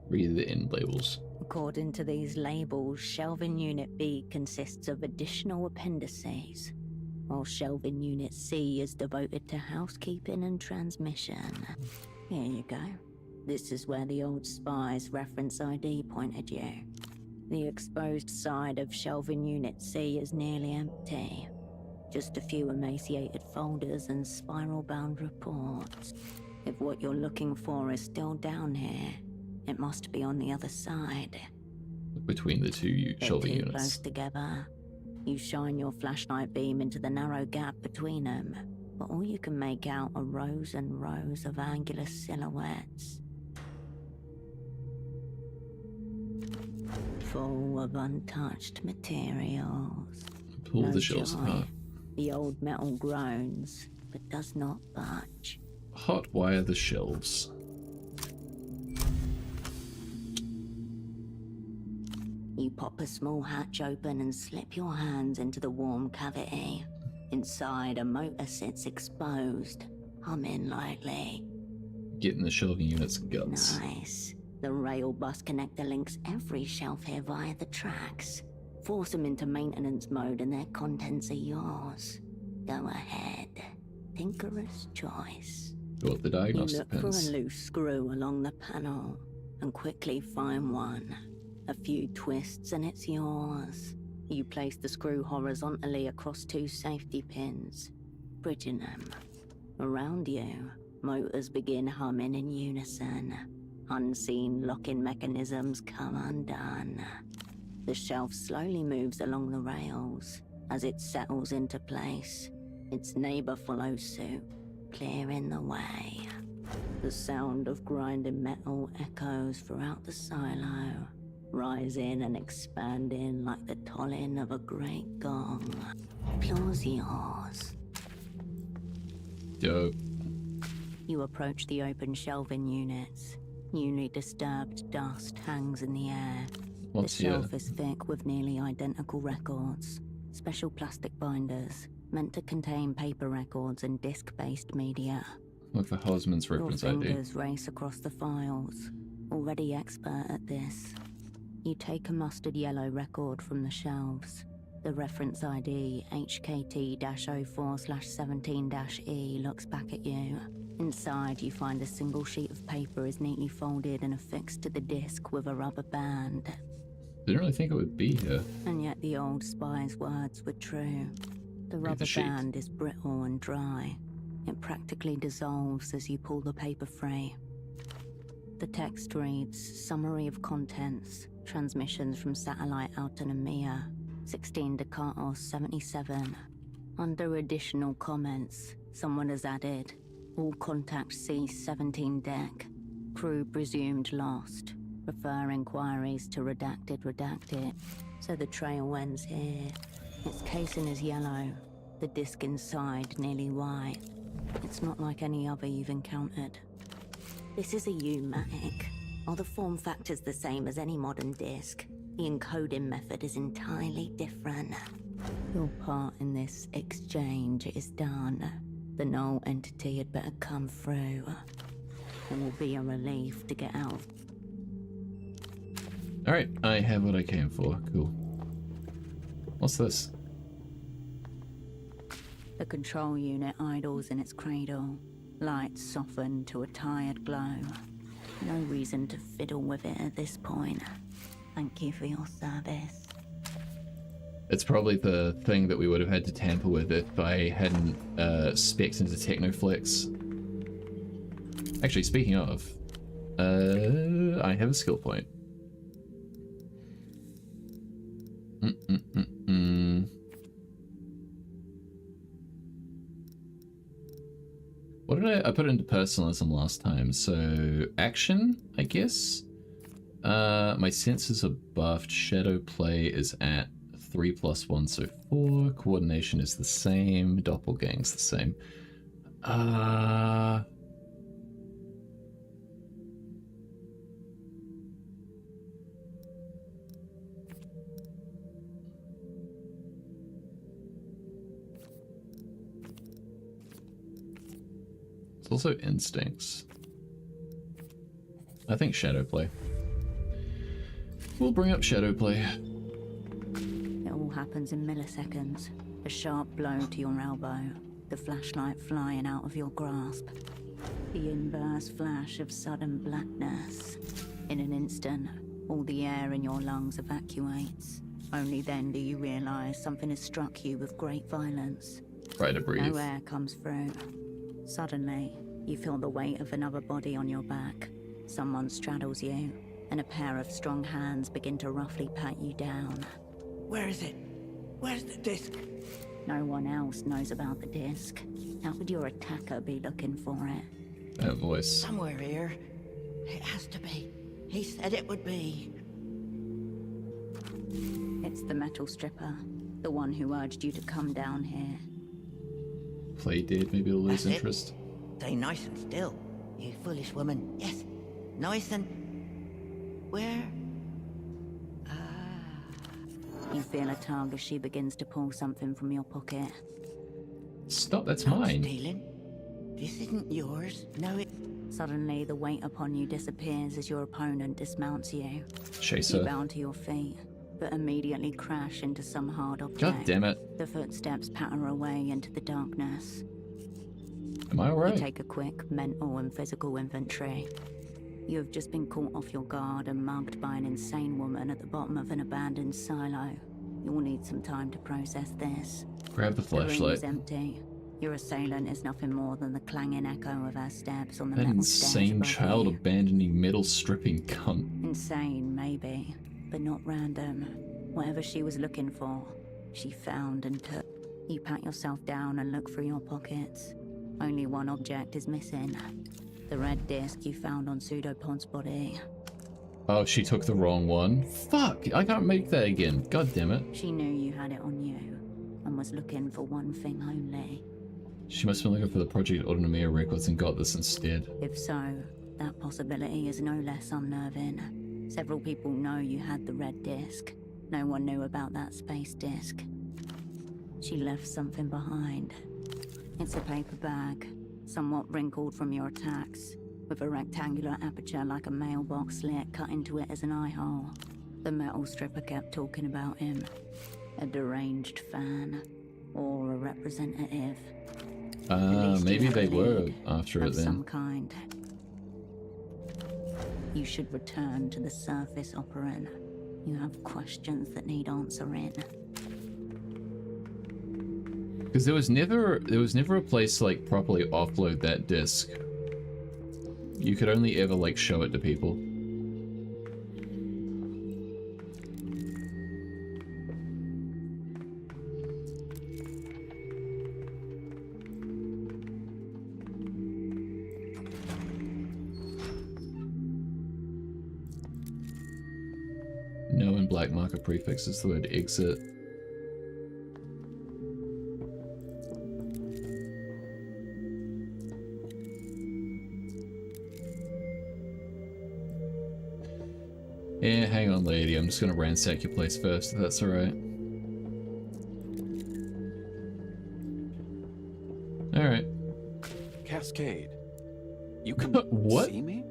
Read the end labels. According to these labels, shelving unit B consists of additional appendices, while shelving unit C is devoted to housekeeping and transmission. Here you go. This is where the old spy's reference ID pointed you. The exposed side of shelving unit C is nearly empty. Just a few emaciated folders and spiral-bound reports. If what you're looking for is still down here, it must be on the other side. Between the two They're shelving too units. close together. You shine your flashlight beam into the narrow gap between them, but all you can make out are rows and rows of angular silhouettes. Full of untouched materials. Pull No the shelves joy. apart. The old metal groans, but does not budge. Hot wire the shelves. You pop a small hatch open and slip your hands into the warm cavity. Inside, a motor sits exposed, humming lightly. Getting the shelving units guts. Nice. The rail bus connector links every shelf here via the tracks. Force them into maintenance mode and their contents are yours. Go ahead. Tinkerer's choice. Got the You diagnostic look for pins. a loose screw along the panel and quickly find one. A few twists and it's yours. You place the screw horizontally across two safety pins, bridging them. Around you, motors begin humming in unison. Unseen locking mechanisms come undone. The shelf slowly moves along the rails. As it settles into place, its neighbor follows suit, clearing the way. The sound of grinding metal echoes throughout the silo, rising and expanding like the tolling of a great gong. Floor's yours. Dope. You approach the open shelving units. Newly disturbed dust hangs in the air. What's the shelf here? is thick with nearly identical records. Special plastic binders, meant to contain paper records and disc-based media. Look for Hosman's Your reference ID. fingers race across the files. Already expert at this. You take a mustard yellow record from the shelves. The reference ID HKT-04/17-E looks back at you. Inside, you find a single sheet of paper is neatly folded and affixed to the disc with a rubber band. Didn't really think it would be here. And yet the old spy's words were true. The rubber sheet. band is brittle and dry. It practically dissolves as you pull the paper free. The text reads, Summary of Contents, Transmissions from Satellite Autonomia, 16 Decatur 77. Under additional comments, someone has added, all contact C-17 deck. Crew presumed lost. Refer inquiries to redacted. So the trail ends here. Its casing is yellow. The disc inside nearly white. It's not like any other you've encountered. This is a U-matic. Are the form factors the same as any modern disc? The encoding method is entirely different. Your part in this exchange is done. The null entity had better come through. It will be a relief to get out of. Alright, I have what I came for. Cool. What's this? The control unit idles in its cradle. Lights soften to a tired glow. No reason to fiddle with it at this point. Thank you for your service. It's probably the thing that we would have had to tamper with if I hadn't specced into Technoflex. Actually, speaking of, I have a skill point. What did I put it into personalism last time? So action, I guess. My senses are buffed. Shadow play is at 3+1, so 4. Coordination is the same. Doppelgang's the same. It's also instincts. I think shadow play. We'll bring up shadow play. It all happens in milliseconds. A sharp blow to your elbow, the flashlight flying out of your grasp. The inverse flash of sudden blackness. In an instant, all the air in your lungs evacuates. Only then do you realize something has struck you with great violence. Try to breathe. No air comes through. Suddenly, you feel the weight of another body on your back. Someone straddles you, and a pair of strong hands begin to roughly pat you down. Where is it? Where's the disc? No one else knows about the disc. How would your attacker be looking for it? That voice. Somewhere here. It has to be. He said it would be. It's the metal stripper. The one who urged you to come down here. Play dead, maybe you'll lose That's interest. Stay nice and still, you foolish woman. Yes, nice and... Where? You feel a tug as she begins to pull something from your pocket. Stop, that's Not mine. stealing. This isn't yours. No, it... Suddenly, the weight upon you disappears as your opponent dismounts you. Chaser. You bound to your feet, but immediately crash into some hard object. God damn it. The footsteps patter away into the darkness. Am I alright? You take a quick mental and physical inventory. You have just been caught off your guard and mugged by an insane woman at the bottom of an abandoned silo. You will need some time to process this. Grab the The room flashlight. is empty. Your assailant is nothing more than the clanging echo of her steps on the That metal stairs insane above child you. abandoning metal stripping cunt. Insane, maybe, but not random. Whatever she was looking for, she found and took. You pat yourself down and look through your pockets. Only one object is missing. The red disc you found on Pseudopod's body. Oh, she took the wrong one. Fuck, I can't make that again. God damn it. She knew you had it on you, and was looking for one thing only. She must have been looking for the Project Autonomia records and got this instead. If so, that possibility is no less unnerving. Several people know you had the red disc. No one knew about that space disc. She left something behind. It's a paper bag, somewhat wrinkled from your attacks, with a rectangular aperture like a mailbox slit cut into it as an eye hole. The metal stripper kept talking about him. A deranged fan, or a representative. Maybe they were after it Of some then. kind. You should return to the surface, Operan. You have questions that need answering. Because there was never a place to like properly offload that disc. You could only ever like show it to people. No in black marker prefix is the word exit. Yeah, hang on, lady. I'm just gonna ransack your place first, if that's alright. Alright. Cascade, you can What? see me?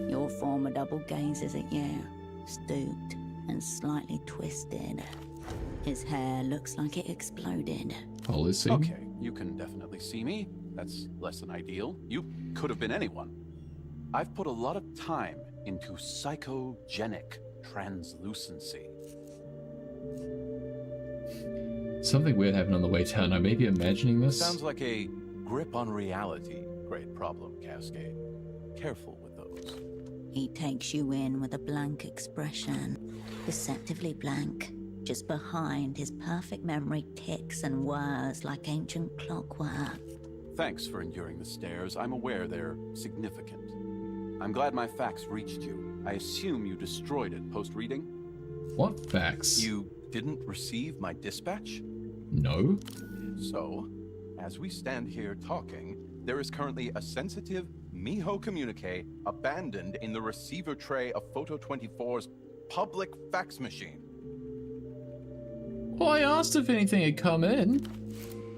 Your former double gazes at you, stooped and slightly twisted. His hair looks like it exploded. Policy? Okay, you can definitely see me. That's less than ideal. You could have been anyone. I've put a lot of time into psychogenic translucency. Something weird happened on the way down. I may be imagining this. Sounds like a grip on reality. Great problem, Cascade. Careful with those. He takes you in with a blank expression, deceptively blank. Just behind his perfect memory ticks and whirs like ancient clockwork. Thanks for enduring the stares. I'm aware they're significant. I'm glad my fax reached you. I assume you destroyed it post-reading? What fax? You didn't receive my dispatch? No. So, as we stand here talking, there is currently a sensitive Miho communique abandoned in the receiver tray of Photo 24's public fax machine. Well, I asked if anything had come in.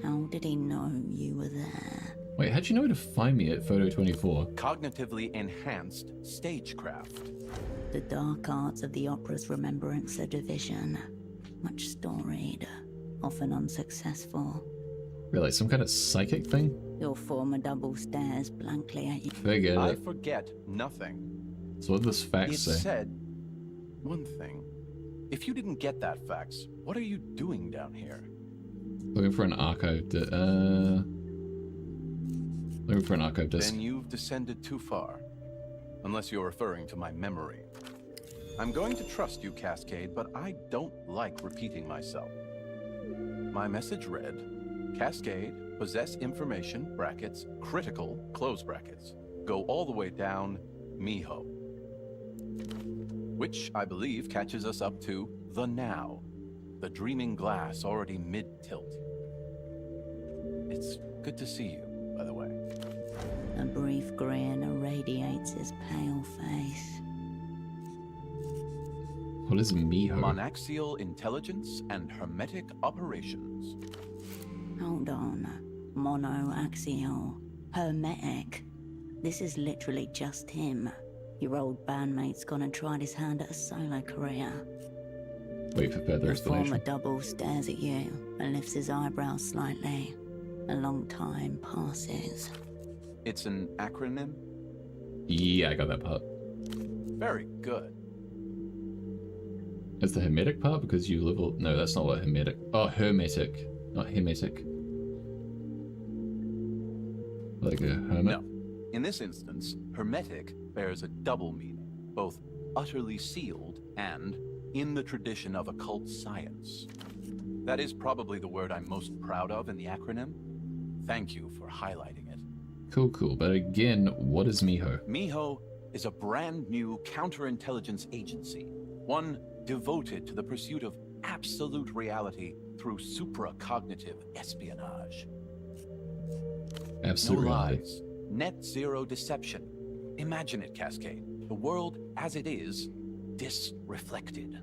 How did he know you were there? Wait, how'd you know where to find me at Photo 24? Cognitively enhanced stagecraft. The dark arts of the opera's Remembrancer division. Much storied, often unsuccessful. Really, some kind of psychic thing? Your former double stares blankly at you. Forget I it. forget nothing. So what does fax It say? said one thing. If you didn't get that fax, what are you doing down here? Looking for an archive. Looking for an archive disc. Then you've descended too far. Unless you're referring to my memory. I'm going to trust you, Cascade, but I don't like repeating myself. My message read, Cascade, possess information, brackets, critical, close brackets. Go all the way down, Miho. Which, I believe, catches us up to the now. The dreaming glass already mid-tilt. It's good to see you, by the way. A brief grin irradiates his pale face. What is Miho? Monaxial intelligence and hermetic operations. Hold on. Monoaxial. Hermetic. This is literally just him. Your old bandmate's gone and tried his hand at a solo career. Wait for further Your explanation. former double stares at you and lifts his eyebrows slightly. A long time passes. It's an acronym? Yeah, I got that part. Very good. It's the hermetic part because you live. No, that's not what hermetic. Oh, hermetic, not hermetic. Like a hermit. No. In this instance, hermetic bears a double meaning, both utterly sealed and in the tradition of occult science. That is probably the word I'm most proud of in the acronym. Thank you for highlighting it. Cool, cool. But again, what is Miho? Miho is a brand new counterintelligence agency, one devoted to the pursuit of absolute reality through supracognitive espionage. Absolute No reality. lies, net zero deception. Imagine it, Cascade. The world as it is, disreflected.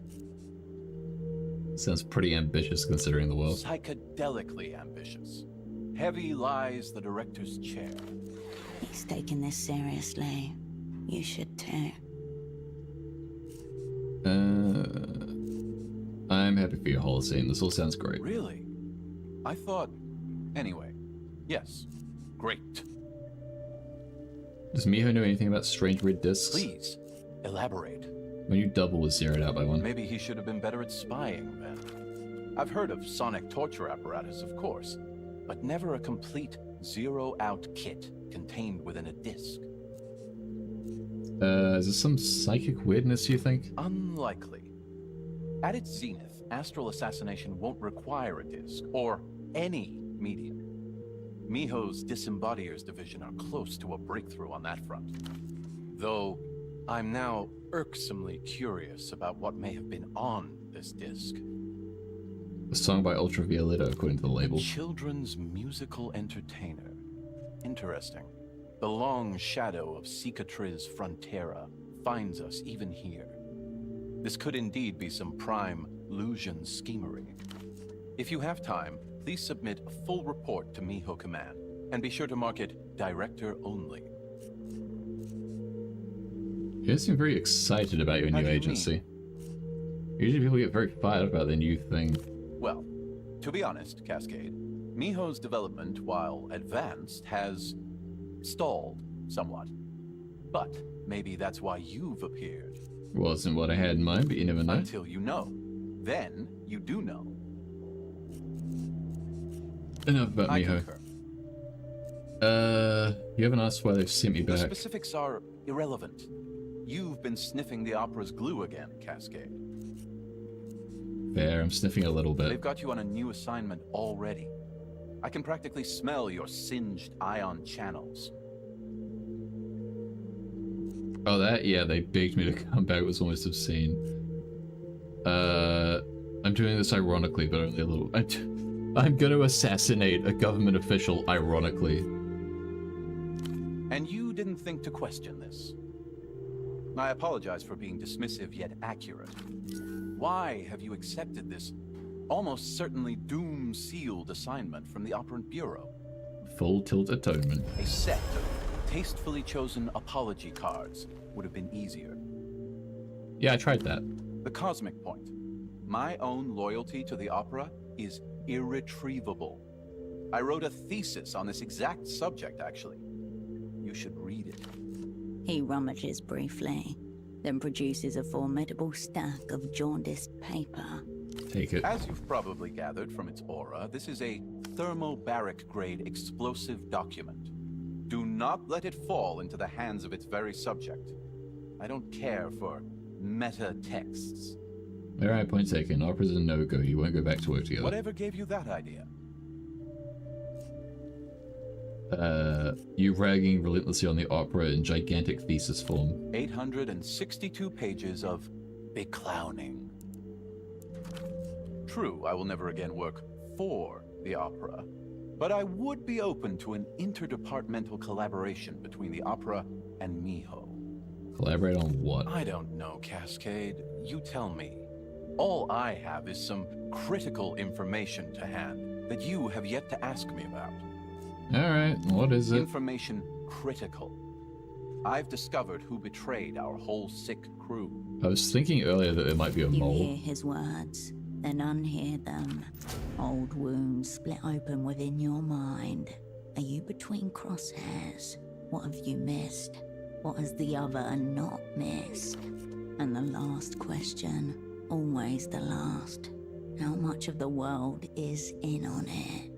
Sounds pretty ambitious considering the world. Psychedelically ambitious. Heavy lies the director's chair. He's taking this seriously. You should too. I'm happy for your Holocene. This all sounds great. Really? I thought... Anyway. Yes. Great. Does Miho know anything about strange red discs? Please, elaborate. When you double was zeroed out by one. Maybe he should have been better at spying then. I've heard of sonic torture apparatus, of course, but never a complete zero-out kit contained within a disc. Is this some psychic weirdness, you think? Unlikely. At its zenith, astral assassination won't require a disc, or any medium. Miho's Disembodiers division are close to a breakthrough on that front. Though, I'm now irksomely curious about what may have been on this disc. A song by Ultravioletta, according to the label. Children's musical entertainer. Interesting. The long shadow of Cicatriz Frontera finds us even here. This could indeed be some prime Lusian schemery. If you have time, please submit a full report to Miho Command, and be sure to mark it Director Only. You seem very excited about your How new do you agency. Usually people get very fired up about their new thing. Well, to be honest, Cascade, Miho's development, while advanced, has stalled somewhat. But maybe that's why you've appeared. Wasn't what I had in mind, but you never know. Until you know. Then you do know. Enough about I Miho. concur. You haven't asked why they've sent me The back. specifics are irrelevant. You've been sniffing the opera's glue again, Cascade. Fair, I'm sniffing a little bit. They've got you on a new assignment already. I can practically smell your singed ion channels. Oh, that? Yeah, they begged me to come back. It was almost obscene. I'm doing this ironically, but only a little. I'm gonna assassinate a government official, ironically. And you didn't think to question this. I apologize for being dismissive yet accurate. Why have you accepted this almost certainly doom-sealed assignment from the Operant Bureau? Full tilt atonement. A set of tastefully chosen apology cards would have been easier. Yeah, I tried that. The cosmic point. My own loyalty to the opera is irretrievable. I wrote a thesis on this exact subject, actually. You should read it. He rummages briefly, then produces a formidable stack of jaundiced paper. Take it. As you've probably gathered from its aura, this is a thermobaric grade explosive document. Do not let it fall into the hands of its very subject. I don't care for meta texts. Alright, point taken. Opera's a no-go. You won't go back to work together. Whatever gave you that idea? You ragging relentlessly on the opera in gigantic thesis form. 862 pages of beclowning. True, I will never again work for the opera, but I would be open to an interdepartmental collaboration between the opera and Miho. Collaborate on what? I don't know, Cascade. You tell me. All I have is some critical information to hand that you have yet to ask me about. Alright, what is it? Information critical. I've discovered who betrayed our whole sick crew. I was thinking earlier that there might be a You mole. hear his words, then unhear them. Old wounds split open within your mind. Are you between crosshairs? What have you missed? What has the other not missed? And the last question, always the last. How much of the world is in on it?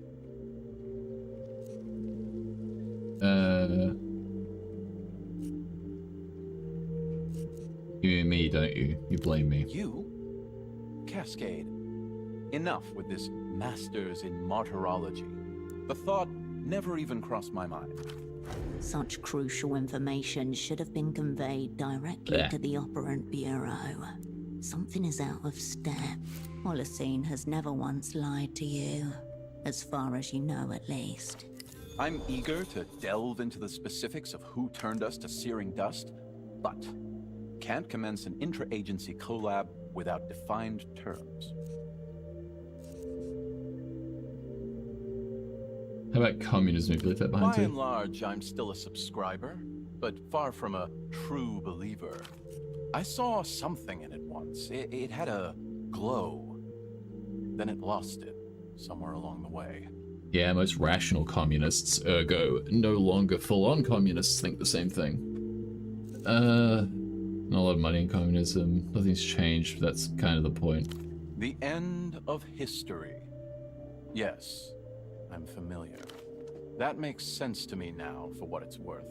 You mean me, don't you? You blame me. You? Cascade. Enough with this masters in martyrology. The thought never even crossed my mind. Such crucial information should have been conveyed directly to the Operant Bureau. Something is out of step. Holocene has never once lied to you, as far as you know at least. I'm eager to delve into the specifics of who turned us to searing dust, but can't commence an intra-agency collab without defined terms. How about communism? If you left that behind By too? and large, I'm still a subscriber, but far from a true believer. I saw something in it once. It had a glow. Then it lost it, somewhere along the way. Yeah, most rational communists, ergo, no longer full-on communists, think the same thing. Not a lot of money in communism. Nothing's changed, that's kind of the point. The end of history. Yes, I'm familiar. That makes sense to me now, for what it's worth.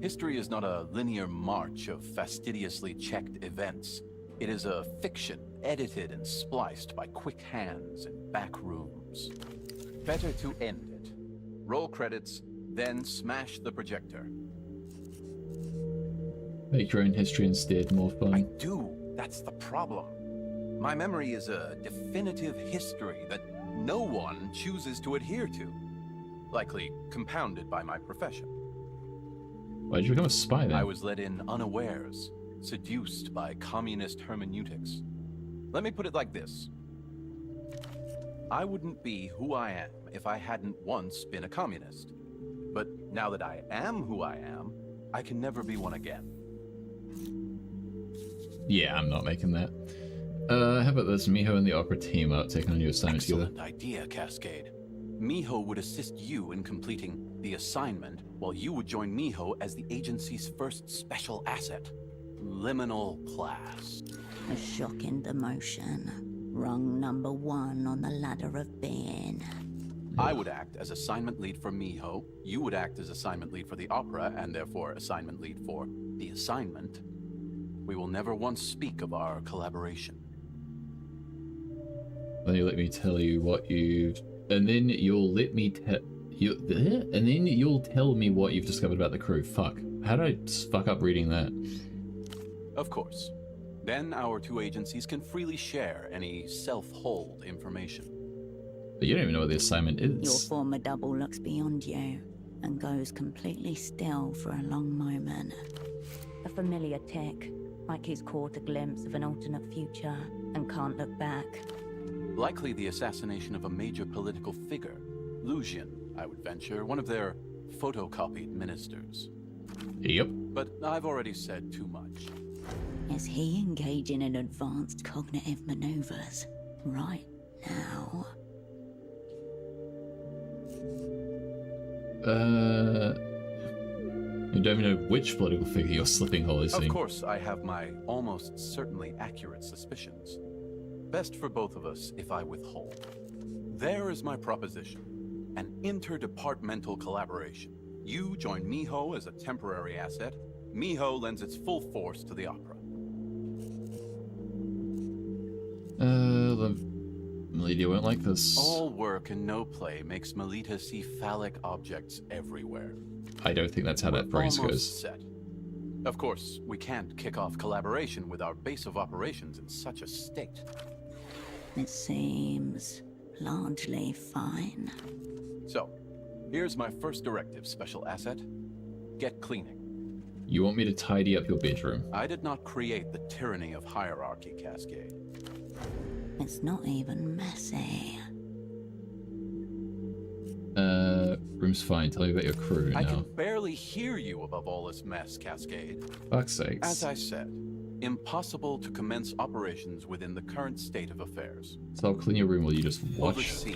History is not a linear march of fastidiously checked events. It is a fiction, edited and spliced by quick hands and back rooms. Better to end it. Roll credits, then smash the projector. Make your own history instead, more fun. I do. That's the problem. My memory is a definitive history that no one chooses to adhere to. Likely compounded by my profession. Why'd you become a spy then? I was led in unawares, seduced by communist hermeneutics. Let me put it like this. I wouldn't be who I am if I hadn't once been a communist. But now that I am who I am, I can never be one again. Yeah, I'm not making that. How about this? Miho and the opera team up, taking on your assignment together. Excellent idea, Cascade. Miho would assist you in completing the assignment, while you would join Miho as the agency's first special asset. Liminal class. A shocking demotion. Rung number 1 on the ladder of being. I would act as assignment lead for Miho, you would act as assignment lead for the opera, and therefore assignment lead for the assignment. We will never once speak of our collaboration. Then you let me tell you what you've... And then you'll let me tell... And then you'll tell me what you've discovered about the crew. Fuck. How did I fuck up reading that? Of course. Then our two agencies can freely share any self-hold information. But you don't even know what the assignment is. Your former double looks beyond you and goes completely still for a long moment. A familiar tick, like he's caught a glimpse of an alternate future and can't look back. Likely the assassination of a major political figure. Lucian, I would venture, one of their photocopied ministers. Yep. But I've already said too much. Is he engaging in advanced cognitive maneuvers right now? You don't even know which political figure you're slipping holes Of in. course, I have my almost certainly accurate suspicions. Best for both of us if I withhold. There is my proposition. An interdepartmental collaboration. You join Miho as a temporary asset. Miho lends its full force to the opera. Melita won't like this. All work and no play makes Melita see phallic objects everywhere. I don't think that's how that phrase Almost goes. set. Of course, we can't kick off collaboration with our base of operations in such a state. It seems largely fine. So, here's my first directive, Special Asset. Get cleaning. You want me to tidy up your bedroom? I did not create the tyranny of hierarchy, Cascade. It's not even messy. Room's fine. Tell me about your crew I now. can barely hear you above all this mess, Cascade. Fuck's sakes. As I said, impossible to commence operations within the current state of affairs. So I'll clean your room while you just watch. Oversee.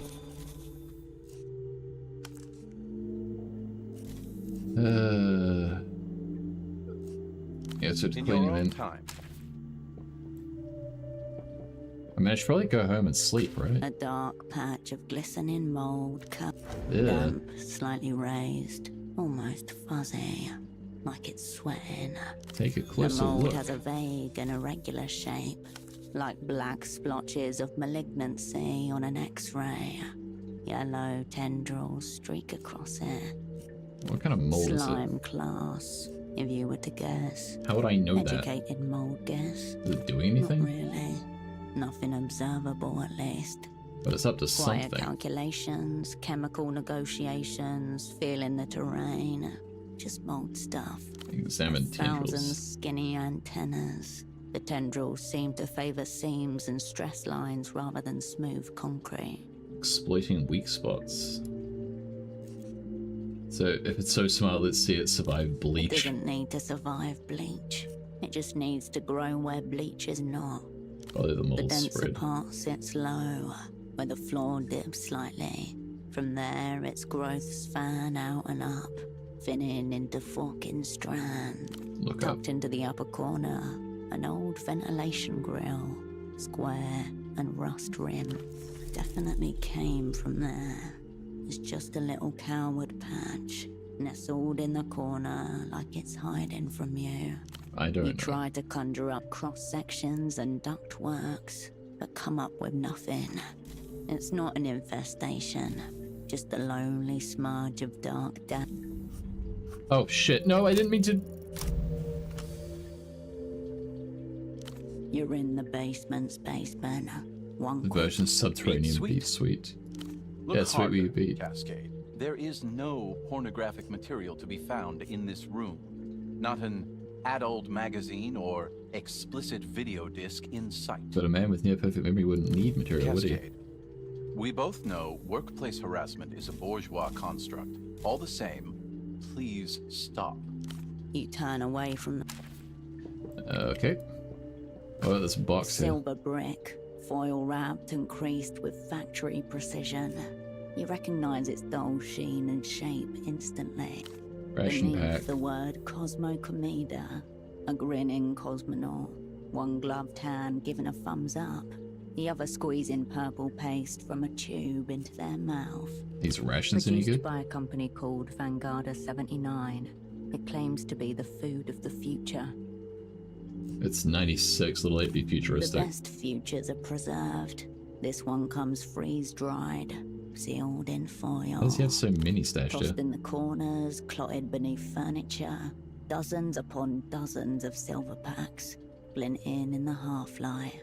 Yeah, so it's In cleaning your own then. time. I mean, I should probably go home and sleep, right? A dark patch of glistening mold, Yeah. damp, slightly raised, almost fuzzy, like it's sweating. Take a The closer mold look. has a vague and irregular shape, like black splotches of malignancy on an X-ray. Yellow tendrils streak across it. What kind of mold is it? Slime class, if you were to guess. How would I know that? Educated mold guess. Is it doing anything? Not really. Nothing observable, at least. But it's up to Quiet something. calculations, chemical negotiations, feeling the terrain. Just mold stuff. Examine Thousands tendrils. skinny antennas. The tendrils seem to favor seams and stress lines rather than smooth concrete. Exploiting weak spots. So if it's so smart, let's see it survive It bleach. doesn't need to survive bleach. It just needs to grow where bleach is not. Oh, the The mold denser spread. part sits low, where the floor dips slightly. From there, its growths fan out and up, thinning into forking strands. Look Tucked into the upper corner, an old ventilation grill, square and rust rim. Definitely came from there. It's just a little coward patch, nestled in the corner like it's hiding from you. I don't You know. try to conjure up cross-sections and ductworks, but come up with nothing. It's not an infestation, just a lonely smudge of dark damp. Oh shit, no, I didn't mean to. You're in the basement's basement. One The version subterranean beef sweet. Look Yeah, sweet harder, wee beat. Cascade. There is no pornographic material to be found in this room. Not an adult magazine or explicit video disc in sight. But a man with near perfect memory wouldn't need material, would he? Cascade. We both know workplace harassment is a bourgeois construct. All the same, please stop. You turn away from the Okay. Oh, this box here. silver brick, foil wrapped and creased with factory precision. You recognize its dull sheen and shape instantly. Ration Beneath pack. the word Cosmo Comida, a grinning cosmonaut, one gloved hand giving a thumbs up, the other squeezing purple paste from a tube into their mouth. These rations any Produced good? by a company called Vanguarda 79. It claims to be the food of the future. It's 96, a little late to be The futuristic. best futures are preserved. This one comes freeze-dried, sealed in foil. Why does he have so many stashed Tossed here? in the corners, clotted beneath furniture. Dozens upon dozens of silver packs. glinting in the half-light.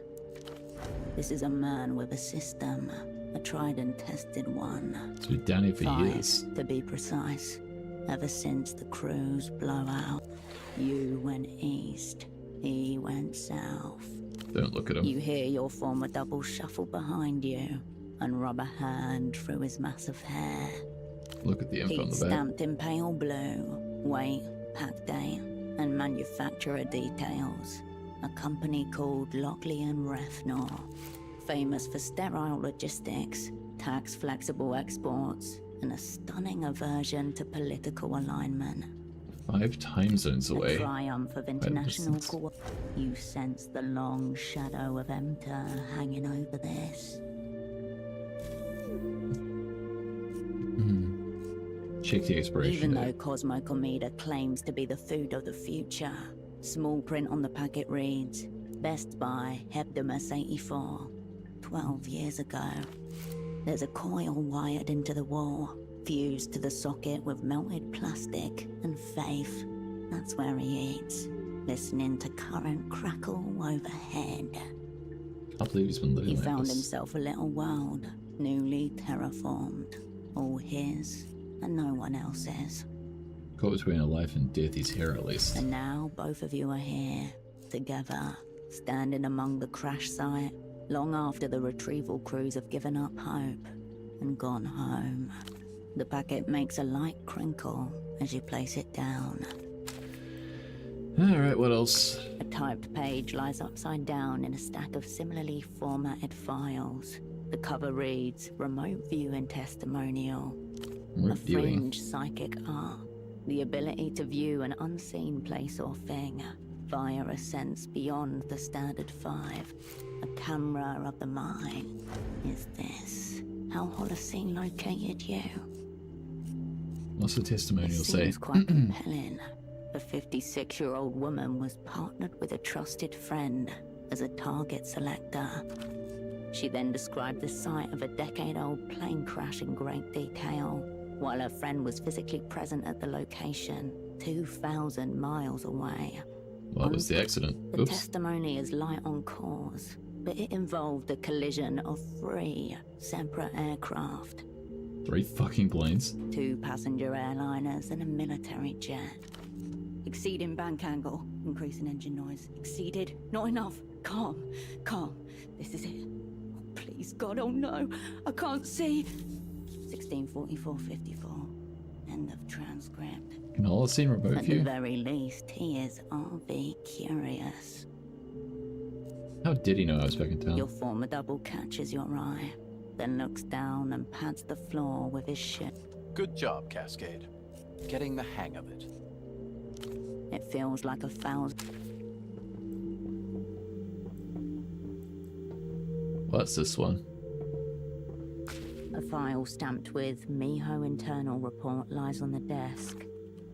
This is a man with a system, a tried and tested one. It's been down here for 5, years. to be precise. Ever since the crew's blowout, you went east, he went south. Don't look at him. You hear your former double shuffle behind you and rub a hand through his massive hair. Look at the info on Heat the back. stamped in pale blue, weight, pack date, and manufacturer details. A company called Lockley and Refnor, famous for sterile logistics, tax-flexible exports, and a stunning aversion to political alignment. 5 time zones away. A triumph of international You sense the long shadow of Emter hanging over this. Check the expiration Even though date. Cosmocometer claims to be the food of the future, small print on the packet reads, Best by Hebdomus 84, 12 years ago. There's a coil wired into the wall, fused to the socket with melted plastic and faith. That's where he eats, listening to current crackle overhead. Can't believe he's been living He like found this. himself a little world, newly terraformed, all his and no one else's. Caught between a life and death, he's here at least. And now both of you are here, together, standing among the crash site, long after the retrieval crews have given up hope and gone home. The packet makes a light crinkle as you place it down. Alright, what else? A typed page lies upside down in a stack of similarly formatted files. The cover reads, Remote Viewing Testimonial. Remote A viewing. fringe psychic art. The ability to view an unseen place or thing via a sense beyond the standard 5. A camera of the mind. Is this how Holocene located you? What's the testimonial say? Seems quite compelling. A 56-year-old woman was partnered with a trusted friend as a target selector. She then described the site of a decade-old plane crash in great detail, while her friend was physically present at the location, 2,000 miles away. What was the accident? The Oops. testimony is light on cause, but it involved the collision of 3 separate aircraft. 3 fucking planes. 2 passenger airliners and a military jet. Exceeding bank angle, increasing engine noise. Exceeded, not enough. Calm, calm. This is it. Oh, please, God, oh no, I can't see. 16:44:54. End of transcript. Can Holocene remote At the view? very least, he is RV curious. How did he know I was back in town? Your former double catches your eye, then looks down and pats the floor with his shit. Good job, Cascade. Getting the hang of it. It feels like 1,000. What's this one? A file stamped with Miho internal report lies on the desk.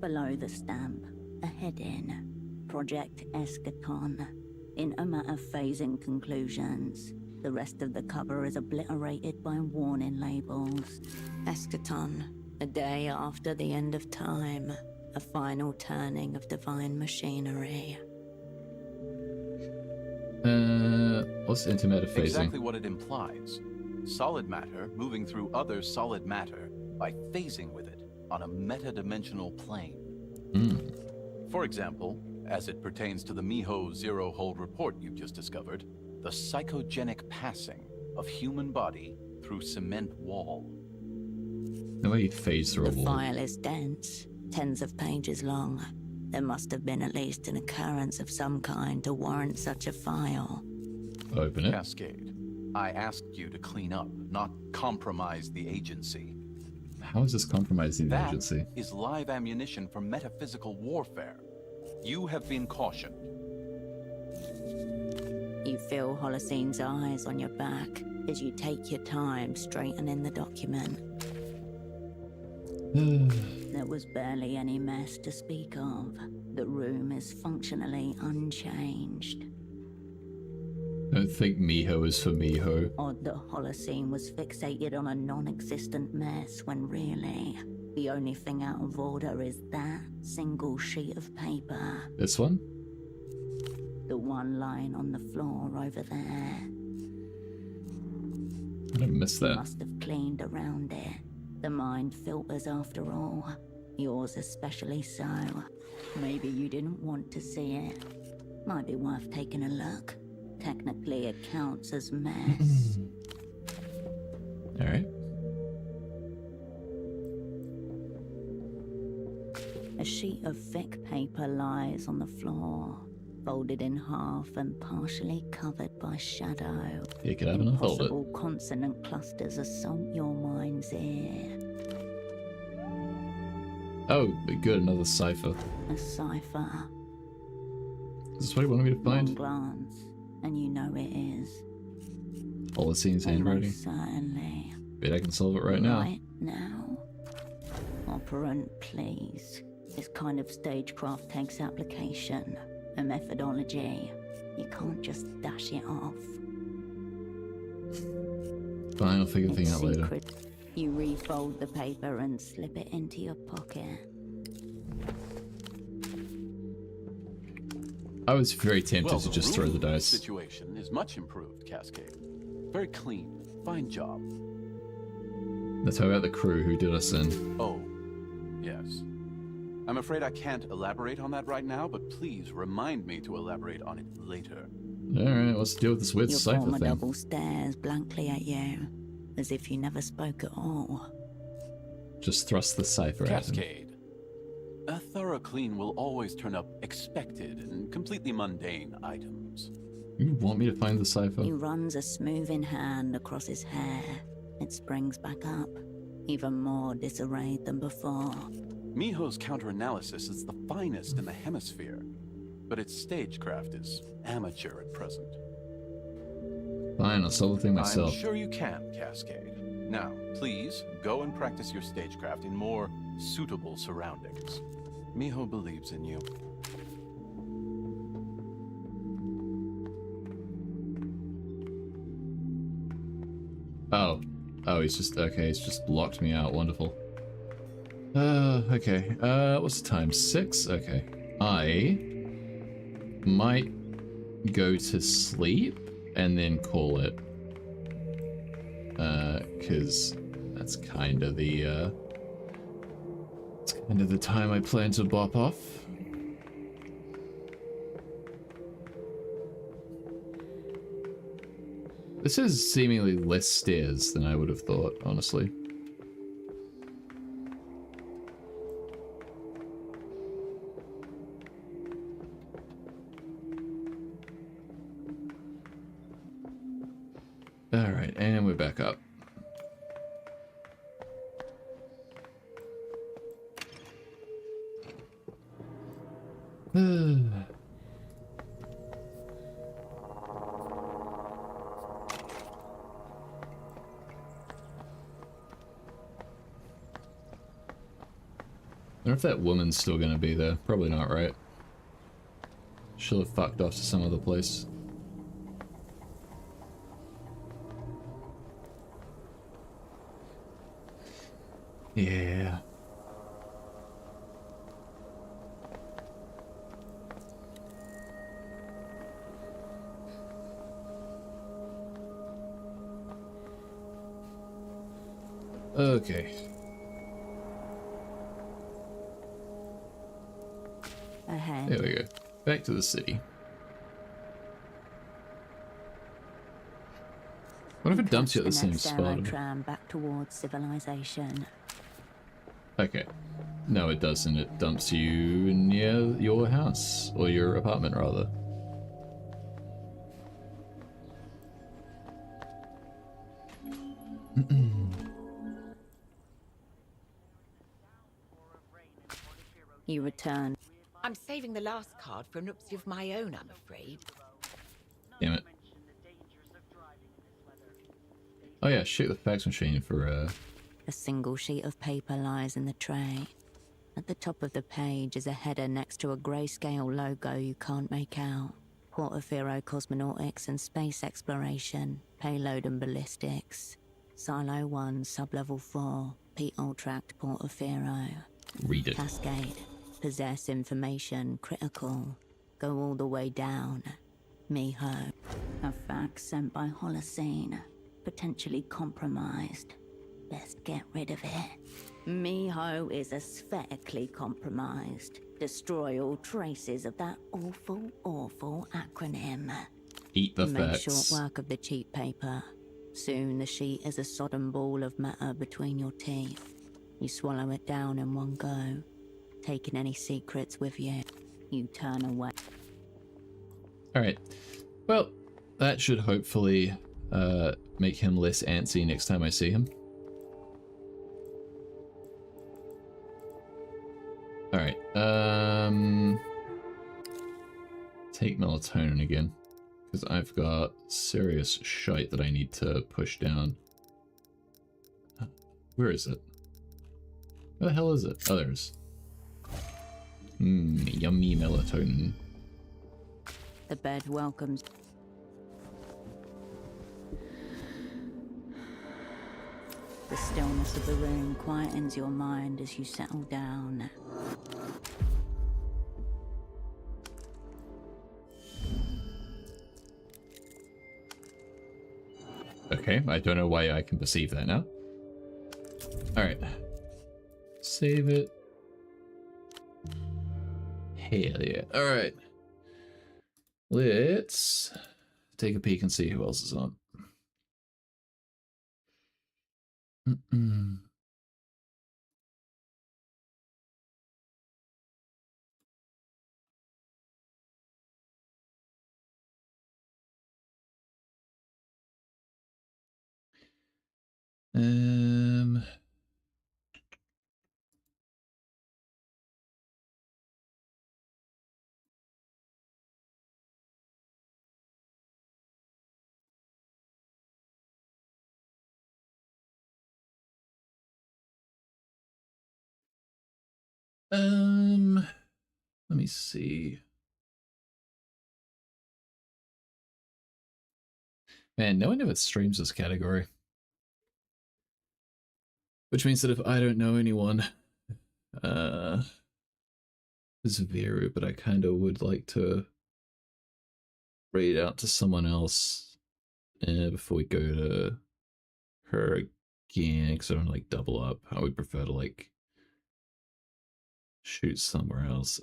Below the stamp, a heading, Project Eschaton. In a matter phasing conclusions. The rest of the cover is obliterated by warning labels. Eschaton, a day after the end of time. A final turning of divine machinery. What's antimatter phasing? Exactly what it implies. Solid matter moving through other solid matter by phasing with it on a metadimensional plane. For example, as it pertains to the Miho zero-hold report you've just discovered, the psychogenic passing of human body through cement wall. No way you'd phase through a The wall. file is dense, tens of pages long. There must have been at least an occurrence of some kind to warrant such a file. Open it. Cascade, I asked you to clean up, not compromise the agency. How is this compromising the That agency? is live ammunition for metaphysical warfare. You have been cautioned. You feel Holocene's eyes on your back as you take your time straightening the document. There was barely any mess to speak of. The room is functionally unchanged. Don't think Miho is for Miho. Odd that Holocene was fixated on a non-existent mess when really, the only thing out of order is that single sheet of paper. This one? The one lying on the floor over there. I missed You that. must have cleaned around it. The mind filters after all. Yours especially so. Maybe you didn't want to see it. Might be worth taking a look. Technically, it counts as mess. Alright. A sheet of thick paper lies on the floor, folded in half and partially covered by shadow. Pick it up and unfold it. Impossible consonant clusters assault your mind's ear. Oh, good, another cipher. A cipher. Is this what you wanted me to One find? glance, and you know it is. Policy's handwriting. Almost certainly. Bet I can solve it right now. Right now. Operant, please. This kind of stagecraft takes application, a methodology. You can't just dash it off. Fine, I'll figure the thing It's out later. secret. You refold the paper and slip it into your pocket. I was very tempted Well, to just throw the dice. Situation is much improved, Cascade. Very clean. Fine job. Let's talk about the crew who did us in. Oh, yes. I'm afraid I can't elaborate on that right now, but please remind me to elaborate on it later. Alright, what's the deal with this weird Your cipher former thing? double stares blankly at you, as if you never spoke at all. Just thrust the cipher at him. Cascade. A thorough clean will always turn up expected and completely mundane items. You want me to find the cipher? He runs a smoothing hand across his hair. It springs back up, even more disarrayed than before. Miho's counter-analysis is the finest in the hemisphere, but its stagecraft is amateur at present. Fine, I'll solve the thing myself. I'm sure you can, Cascade. Now, please, go and practice your stagecraft in more suitable surroundings. Miho believes in you. Oh, he's just, okay, he's just blocked me out. Wonderful. Okay. What's the time? 6? Okay. I might go to sleep and then call it. Cause that's kind of the, it's kind of the time I plan to bop off. This is seemingly less stairs than I would have thought, honestly. Alright, and we're back up. I wonder if that woman's still gonna be there. Probably not, right? She'll have fucked off to some other place. Yeah. Okay. Ahead. There we go. Back to the city. What if it dumps you at the same spot? Tram back towards civilization. Okay. No, it doesn't. It dumps you near your house. Or your apartment, rather. You return. I'm saving the last card for an oopsie of my own, I'm afraid. Damn it. Oh yeah, shoot the fax machine for, A single sheet of paper lies in the tray. At the top of the page is a header next to a grayscale logo you can't make out. Portofiro Cosmonautics and Space Exploration, Payload and Ballistics. Silo 1, Sublevel 4, Pete Ultract Portofiro. Read it. Cascade. Possess information critical. Go all the way down. Miho. A fax sent by Holocene. Potentially compromised. Best get rid of it. Miho is aesthetically compromised. Destroy all traces of that awful, awful acronym. Eat the Make facts. short work of the cheap paper. Soon the sheet is a sodden ball of matter between your teeth. You swallow it down in one go, taking any secrets with you. You turn away. Alright. Well, that should hopefully make him less antsy next time I see him. Alright. Take melatonin again. Because I've got serious shite that I need to push down. Where is it? Where the hell is it? Oh, there it is. Yummy melatonin. The bed welcomes. The stillness of the room quietens your mind as you settle down. Okay, I don't know why I can perceive that now. Alright. Save it. Hell yeah. Alright. Let's take a peek and see who else is on. Let me see. Man, no one ever streams this category. Which means that if I don't know anyone, it's Veru, but I kind of would like to raid out to someone else before we go to her again, because I don't like double up. I would prefer to like shoot somewhere else.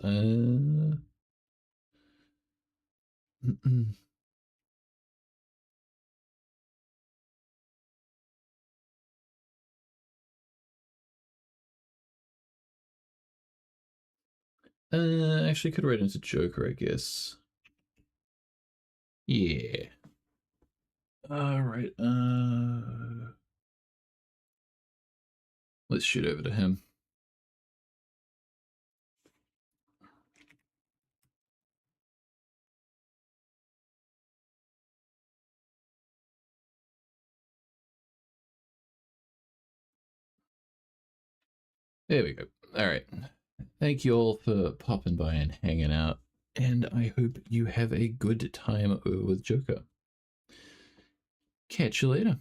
Actually could raid into Joker, I guess. Yeah. Alright, let's shoot over to him. There we go. Alright. Thank you all for popping by and hanging out, and I hope you have a good time with Joker. Catch you later.